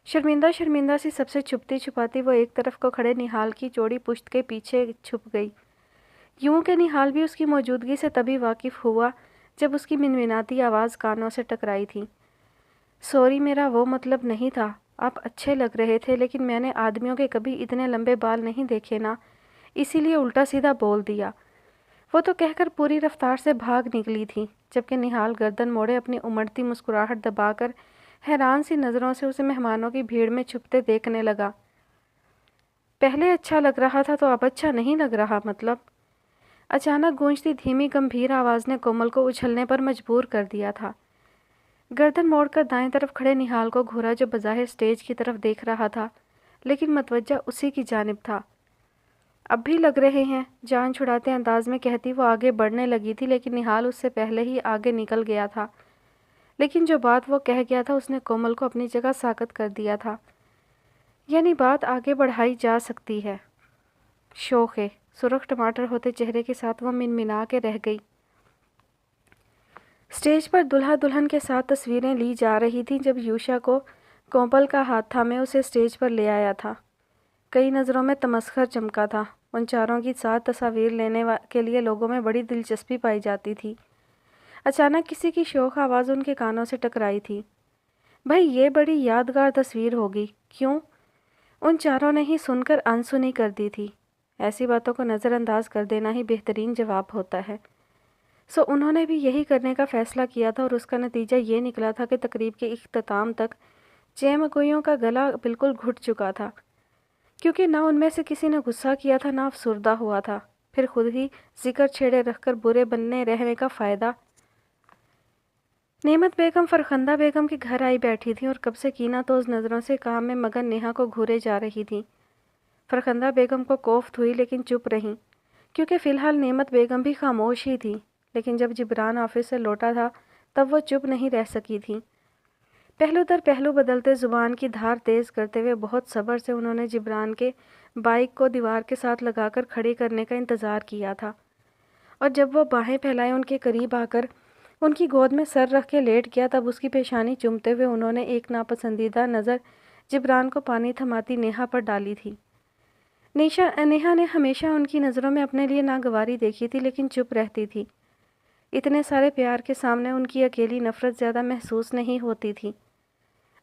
شرمندہ شرمندہ سی سب سے چھپتی چھپاتی وہ ایک طرف کو کھڑے نہال کی چوڑی پشت کے پیچھے چھپ گئی۔ یوں کہ نہال بھی اس کی موجودگی سے تبھی واقف ہوا جب اس کی منمناتی آواز کانوں سے ٹکرائی تھی۔ سوری، میرا وہ مطلب نہیں تھا، آپ اچھے لگ رہے تھے، لیکن میں نے آدمیوں کے کبھی اتنے لمبے بال نہیں دیکھے نا، اسی لیے الٹا سیدھا بول دیا، وہ تو کہہ کر پوری رفتار سے بھاگ نکلی تھی، جبکہ نہال گردن موڑے اپنی امڑتی مسکراہٹ دبا کر حیران سی نظروں سے اسے مہمانوں کی بھیڑ میں چھپتے دیکھنے لگا۔ پہلے اچھا لگ رہا تھا تو اب اچھا نہیں لگ رہا مطلب؟ اچانک گونجتی دھیمی گمبھیر آواز نے کومل کو اچھلنے پر مجبور کر دیا تھا۔ گردن موڑ کر دائیں طرف کھڑے نہال کو گھورا، جو بظاہر سٹیج کی طرف دیکھ رہا تھا لیکن متوجہ اسی کی جانب تھا۔ اب بھی لگ رہے ہیں، جان چھڑاتے انداز میں کہتی وہ آگے بڑھنے لگی تھی، لیکن نہال اس سے پہلے ہی آگے نکل گیا تھا۔ لیکن جو بات وہ کہہ گیا تھا اس نے کومل کو اپنی جگہ ساکت کر دیا تھا، یعنی بات آگے بڑھائی جا سکتی ہے۔ شوخے سرخ ٹماٹر ہوتے چہرے کے ساتھ وہ منمنا کے رہ گئی۔ سٹیج پر دلہا دلہن کے ساتھ تصویریں لی جا رہی تھیں جب یوشا کو کومل کا ہاتھ تھامے اسے سٹیج پر لے آیا تھا۔ کئی نظروں میں تمسخر چمکا تھا۔ ان چاروں کی ساتھ تصاویر لینے کے لیے لوگوں میں بڑی دلچسپی پائی جاتی تھی۔ اچانک کسی کی شوخ آواز ان کے کانوں سے ٹکرائی تھی، بھائی یہ بڑی یادگار تصویر ہوگی، کیوں؟ ان چاروں نے ہی سن کر انسنی کر دی تھی۔ ایسی باتوں کو نظر انداز کر دینا ہی بہترین جواب ہوتا ہے۔ انہوں نے بھی یہی کرنے کا فیصلہ کیا تھا، اور اس کا نتیجہ یہ نکلا تھا کہ تقریب کے اختتام تک چیمکوئیوں کا گلا بالکل گھٹ چکا تھا، کیونکہ نہ ان میں سے کسی نے غصہ کیا تھا نہ افسردہ ہوا تھا۔ پھر خود ہی ذکر چھیڑے رکھ کر برے بننے رہنے کا فائدہ۔ نعمت بیگم فرخندہ بیگم کے گھر آئی بیٹھی تھیں اور کب سے کینہ توز نظروں سے کام میں مگن نیہا کو گھورے جا رہی تھیں۔ فرخندہ بیگم کو کوفت ہوئی لیکن چپ رہیں، کیونکہ فی الحال نعمت بیگم بھی خاموش ہی تھی، لیکن جب جبران آفس سے لوٹا تھا تب وہ چپ نہیں رہ سکی تھیں۔ پہلو در پہلو بدلتے زبان کی دھار تیز کرتے ہوئے بہت صبر سے انہوں نے جبران کے بائک کو دیوار کے ساتھ لگا کر کھڑی کرنے کا انتظار کیا تھا، اور جب وہ باہیں پھیلائے ان کے قریب آ کر ان کی گود میں سر رکھ کے لیٹ گیا، تب اس کی پیشانی چومتے ہوئے انہوں نے ایک ناپسندیدہ نظر جبران کو پانی تھماتی نیہا پر ڈالی تھی۔ نیہا نے ہمیشہ ان کی نظروں میں اپنے لیے ناگواری دیکھی تھی، لیکن چپ رہتی تھی۔ اتنے سارے پیار کے سامنے ان کی اکیلی نفرت زیادہ محسوس نہیں ہوتی تھی۔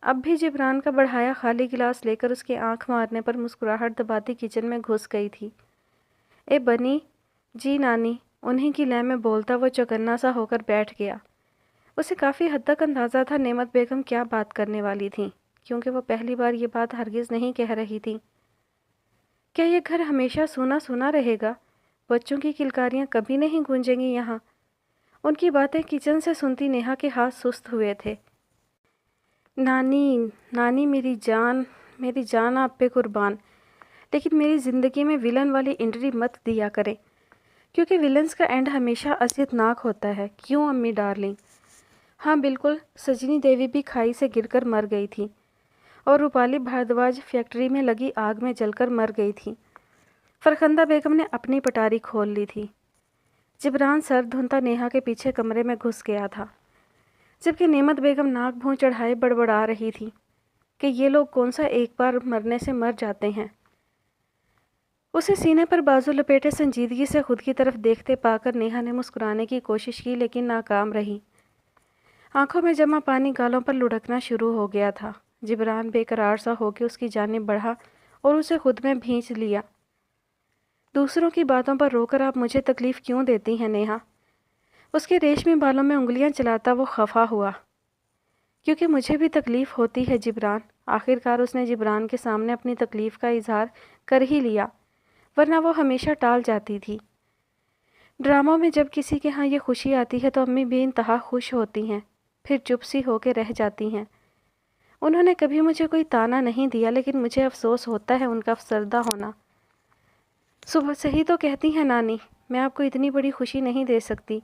اب بھی جبران کا بڑھایا خالی گلاس لے کر اس کے آنکھ مارنے پر مسکراہٹ دباتی کچن میں گھس گئی تھی۔ اے بنی، جی نانی، انہیں کی لے میں بولتا وہ چوکنا سا ہو کر بیٹھ گیا۔ اسے کافی حد تک اندازہ تھا نعمت بیگم کیا بات کرنے والی تھیں، کیونکہ وہ پہلی بار یہ بات ہرگز نہیں کہہ رہی تھی۔ کیا یہ گھر ہمیشہ سونا سونا رہے گا؟ بچوں کی کلکاریاں کبھی نہیں گونجیں گی یہاں؟ ان کی باتیں کچن سے سنتی نیہا کے ہاتھ سست ہوئے تھے۔ نانی، نانی میری جان آپ پہ قربان، لیکن میری زندگی میں ولن والی انٹری مت دیا کریں، کیونکہ ولنز کا اینڈ ہمیشہ اذیت ناک ہوتا ہے، کیوں امی ڈارلنگ؟ ہاں بالکل، سجنی دیوی بھی کھائی سے گر کر مر گئی تھی، اور روپالی بھاردواج فیکٹری میں لگی آگ میں جل کر مر گئی تھی۔ فرخندہ بیگم نے اپنی پٹاری کھول لی تھی۔ جبران سر دھنتا نیہا کے پیچھے کمرے میں گھس گیا تھا، جبکہ نعمت بیگم ناک بھون چڑھائے بڑبڑا رہی تھی کہ یہ لوگ کون سا ایک بار مرنے سے مر جاتے ہیں۔ اسے سینے پر بازو لپیٹے سنجیدگی سے خود کی طرف دیکھتے پا کر نیہا نے مسکرانے کی کوشش کی، لیکن ناکام رہی۔ آنکھوں میں جمع پانی گالوں پر لڑکنا شروع ہو گیا تھا۔ جبران بے قرار سا ہو کے اس کی جانب بڑھا اور اسے خود میں بھینچ لیا۔ دوسروں کی باتوں پر رو کر آپ مجھے تکلیف کیوں دیتی ہیں نیہا؟ اس کے ریشمی بالوں میں انگلیاں چلاتا وہ خفا ہوا۔ کیونکہ مجھے بھی تکلیف ہوتی ہے جبران۔ آخرکار اس نے جبران کے سامنے اپنی تکلیف کا اظہار کر ہی لیا، ورنہ وہ ہمیشہ ٹال جاتی تھی۔ ڈراموں میں جب کسی کے ہاں یہ خوشی آتی ہے تو امی بے انتہا خوش ہوتی ہیں، پھر چپ سی ہو کے رہ جاتی ہیں۔ انہوں نے کبھی مجھے کوئی طعنہ نہیں دیا، لیکن مجھے افسوس ہوتا ہے ان کا افسردہ ہونا۔ صبح صحیح تو کہتی ہیں نانی، میں آپ کو اتنی بڑی خوشی نہیں دے سکتی۔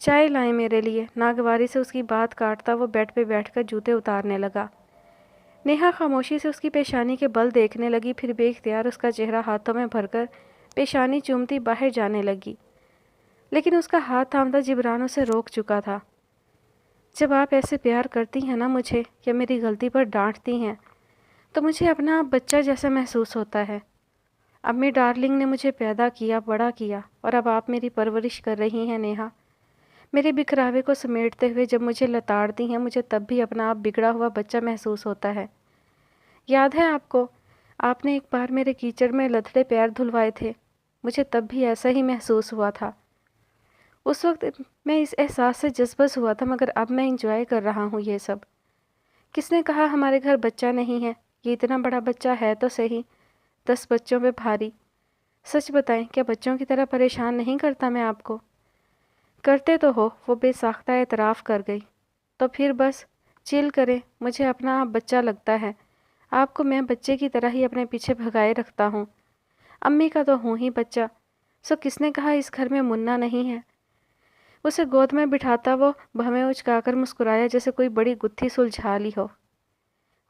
چائے لائیں میرے لیے؟ ناگواری سے اس کی بات کاٹتا وہ بیڈ پہ بیٹھ کر جوتے اتارنے لگا۔ نیہا خاموشی سے اس کی پیشانی کے بل دیکھنے لگی، پھر بے اختیار اس کا چہرہ ہاتھوں میں بھر کر پیشانی چومتی باہر جانے لگی، لیکن اس کا ہاتھ تھامتا جبران اسے روک چکا تھا۔ جب آپ ایسے پیار کرتی ہیں نا مجھے، یا میری غلطی پر ڈانٹتی ہیں، تو مجھے اپنا آپ بچہ جیسا محسوس ہوتا ہے۔ امی ڈارلنگ نے مجھے پیدا کیا، بڑا کیا، اور اب آپ میری پرورش کر رہی ہیں نیہا۔ میرے بکھراوے کو سمیٹتے ہوئے جب مجھے لتاڑتی ہیں، مجھے تب بھی اپنا آپ بگڑا ہوا بچہ محسوس ہوتا ہے۔ یاد ہے آپ کو، آپ نے ایک بار میرے کیچڑ میں لتھڑے پیر دھلوائے تھے، مجھے تب بھی ایسا ہی محسوس ہوا تھا۔ اس وقت میں اس احساس سے جذبس ہوا تھا، مگر اب میں انجوائے کر رہا ہوں یہ سب۔ کس نے کہا ہمارے گھر بچہ نہیں ہے؟ یہ اتنا بڑا بچہ ہے تو صحیح، 10 بچوں پہ بھاری۔ سچ بتائیں، کیا بچوں کی طرح پریشان نہیں کرتا میں آپ کو؟ کرتے تو ہو، وہ بے ساختہ اعتراف کر گئی۔ تو پھر بس چل کریں، مجھے اپنا آپ بچہ لگتا ہے، آپ کو میں بچے کی طرح ہی اپنے پیچھے بھگائے رکھتا ہوں۔ امی کا تو ہوں ہی بچہ، سو کس نے کہا اس گھر میں منا نہیں ہے؟ اسے گود میں بٹھاتا وہ بھویں اچکا کر مسکرایا جیسے کوئی بڑی گتھی سلجھا لی ہو۔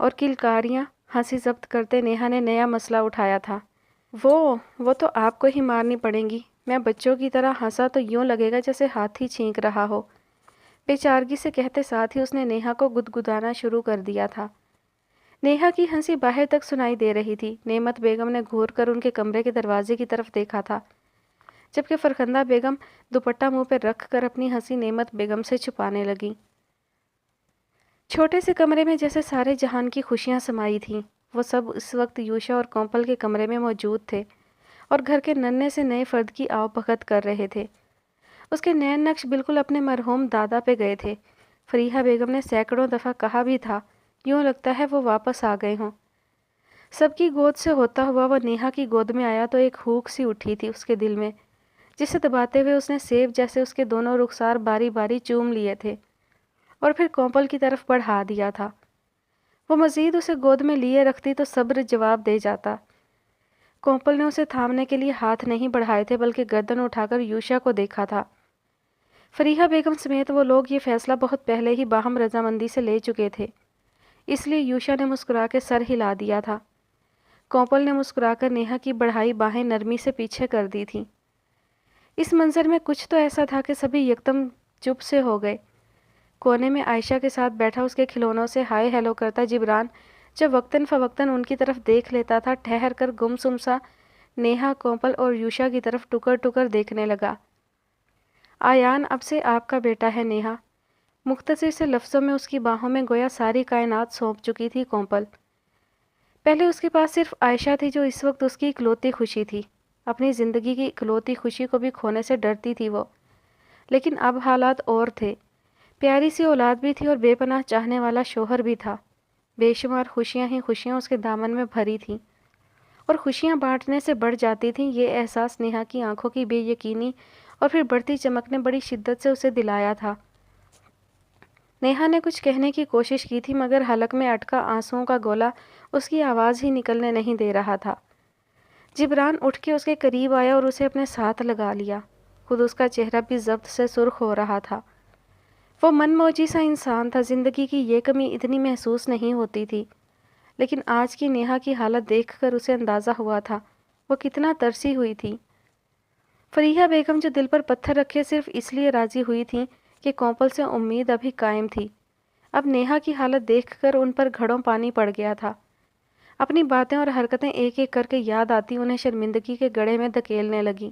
اور کلکاریاں؟ ہنسی ضبط کرتے نیہا نے نیا مسئلہ اٹھایا تھا۔ وہ تو آپ کو ہی مارنی پڑیں گی۔ میں بچوں کی طرح ہنسا تو یوں لگے گا جیسے ہاتھی چھینک رہا ہو۔ بے چارگی سے کہتے ساتھ ہی اس نے نیہا کو گدگدانا شروع کر دیا تھا۔ نیہا کی ہنسی باہر تک سنائی دے رہی تھی۔ نعمت بیگم نے گھور کر ان کے کمرے کے دروازے کی طرف دیکھا تھا، جبکہ فرخندہ بیگم دوپٹہ منہ پہ رکھ کر اپنی ہنسی نعمت بیگم سے چھپانے لگی۔ چھوٹے سے کمرے میں جیسے سارے جہان کی خوشیاں سمائی تھیں۔ وہ سب اس وقت یوشا اور کومپل کے کمرے میں موجود تھے اور گھر کے ننھے سے نئے فرد کی آؤ بھگت کر رہے تھے۔ اس کے نئے نقش بالکل اپنے مرحوم دادا پہ گئے تھے۔ فریحہ بیگم نے سینکڑوں دفعہ کہا بھی تھا، یوں لگتا ہے وہ واپس آ گئے ہوں۔ سب کی گود سے ہوتا ہوا وہ نیہا کی گود میں آیا تو ایک ہوک سی اٹھی تھی اس کے دل میں، جسے دباتے ہوئے اس نے سیب جیسے اس کے دونوں رخسار باری باری چوم لیے تھے اور پھر کومپل کی طرف بڑھا دیا تھا۔ وہ مزید اسے گود میں لیے رکھتی تو صبر جواب دے جاتا۔ کومپل نے اسے تھامنے کے لیے ہاتھ نہیں بڑھائے تھے، بلکہ گردن اٹھا کر یوشا کو دیکھا تھا۔ فریحہ بیگم سمیت وہ لوگ یہ فیصلہ بہت پہلے ہی باہم رضامندی سے لے چکے تھے، اس لیے یوشا نے مسکرا کے سر ہلا دیا تھا۔ کومپل نے مسکرا کر نیہا کی بڑھائی باہیں نرمی سے پیچھے کر دی تھیں۔ اس منظر میں کچھ تو ایسا تھا کہ سبھی یکدم چپ سے ہو گئے۔ کونے میں عائشہ کے ساتھ بیٹھا اس کے کھلونوں سے ہائے ہیلو کرتا جبران جب وقتاً فوقتاً ان کی طرف دیکھ لیتا تھا، ٹھہر کر گمسم سا نیہا، کومل اور یوشا کی طرف ٹکر ٹکر دیکھنے لگا۔ آیان اب سے آپ کا بیٹا ہے نیہا۔ مختصر سے لفظوں میں اس کی باہوں میں گویا ساری کائنات سونپ چکی تھی کومل۔ پہلے اس کے پاس صرف عائشہ تھی جو اس وقت اس کی اکلوتی خوشی تھی۔ اپنی زندگی کی اکلوتی خوشی کو بھی کھونے سے ڈرتی تھی وہ، لیکن اب حالات اور تھے۔ پیاری سی اولاد بھی تھی اور بے پناہ چاہنے والا شوہر بھی تھا۔ بے شمار خوشیاں ہی خوشیاں اس کے دامن میں بھری تھیں، اور خوشیاں بانٹنے سے بڑھ جاتی تھیں۔ یہ احساس نیہا کی آنکھوں کی بے یقینی اور پھر بڑھتی چمک نے بڑی شدت سے اسے دلایا تھا۔ نیہا نے کچھ کہنے کی کوشش کی تھی، مگر حلق میں اٹکا آنسوؤں کا گولا اس کی آواز ہی نکلنے نہیں دے رہا تھا۔ جبران اٹھ کے اس کے قریب آیا اور اسے اپنے ساتھ لگا لیا۔ خود اس کا چہرہ بھی ضبط سے سرخ ہو رہا تھا۔ وہ من موجی سا انسان تھا، زندگی کی یہ کمی اتنی محسوس نہیں ہوتی تھی، لیکن آج کی نیہا کی حالت دیکھ کر اسے اندازہ ہوا تھا وہ کتنا ترسی ہوئی تھی۔ فریحہ بیگم جو دل پر پتھر رکھے صرف اس لیے راضی ہوئی تھیں کہ کومل سے امید ابھی قائم تھی، اب نیہا کی حالت دیکھ کر ان پر گھڑوں پانی پڑ گیا تھا۔ اپنی باتیں اور حرکتیں ایک ایک کر کے یاد آتی انہیں شرمندگی کے گڑھے میں دھکیلنے لگی۔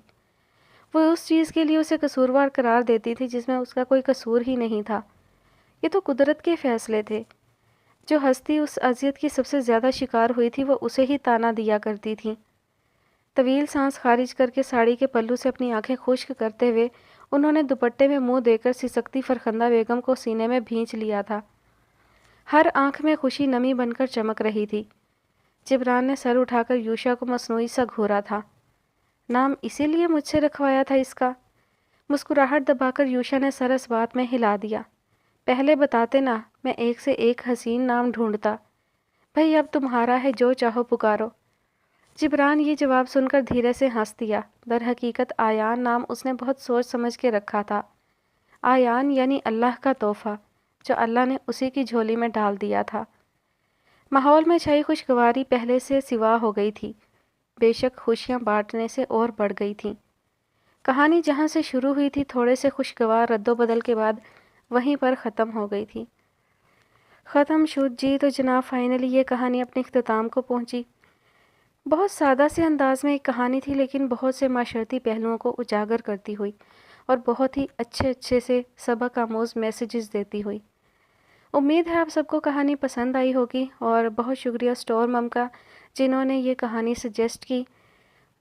وہ اس چیز کے لیے اسے قصوروار قرار دیتی تھی جس میں اس کا کوئی قصور ہی نہیں تھا۔ یہ تو قدرت کے فیصلے تھے۔ جو ہستی اس اذیت کی سب سے زیادہ شکار ہوئی تھی وہ اسے ہی طعنہ دیا کرتی تھی۔ طویل سانس خارج کر کے ساڑی کے پلو سے اپنی آنکھیں خشک کرتے ہوئے انہوں نے دوپٹے میں منہ دے کر سسکتی فرخندہ بیگم کو سینے میں بھینچ لیا تھا۔ ہر آنکھ میں خوشی نمی بن کر چمک رہی تھی۔ جبران نے سر اٹھا کر یوشا کو مصنوعی سا گھورا تھا۔ نام اسی لیے مجھ سے رکھوایا تھا اس کا؟ مسکراہٹ دبا کر یوشا نے سر اس بات میں ہلا دیا۔ پہلے بتاتے نا، میں ایک سے ایک حسین نام ڈھونڈتا۔ بھئی اب تمہارا ہے، جو چاہو پکارو۔ جبران یہ جواب سن کر دھیرے سے ہنس دیا۔ در حقیقت آیان نام اس نے بہت سوچ سمجھ کے رکھا تھا۔ آیان یعنی اللہ کا تحفہ، جو اللہ نے اسی کی جھولی میں ڈال دیا تھا۔ ماحول میں چھائی خوشگواری پہلے سے سوا ہو گئی تھی، بے شک خوشیاں بانٹنے سے اور بڑھ گئی تھیں۔ کہانی جہاں سے شروع ہوئی تھی تھوڑے سے خوشگوار رد و بدل کے بعد وہیں پر ختم ہو گئی تھی۔ ختم شد جی تو جناب فائنلی یہ کہانی اپنے اختتام کو پہنچی۔ بہت سادہ سے انداز میں ایک کہانی تھی، لیکن بہت سے معاشرتی پہلوؤں کو اجاگر کرتی ہوئی اور بہت ہی اچھے سے سبق آموز میسیجز دیتی ہوئی۔ امید ہے آپ سب کو کہانی پسند آئی ہوگی، اور بہت شکریہ اسٹور مم کا جنہوں نے یہ کہانی سجیسٹ کی۔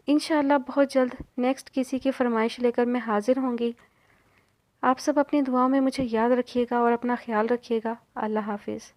انشاءاللہ بہت جلد نیکسٹ کسی کی فرمائش لے کر میں حاضر ہوں گی۔ آپ سب اپنی دعاؤں میں مجھے یاد رکھیے گا اور اپنا خیال رکھیے گا۔ اللہ حافظ۔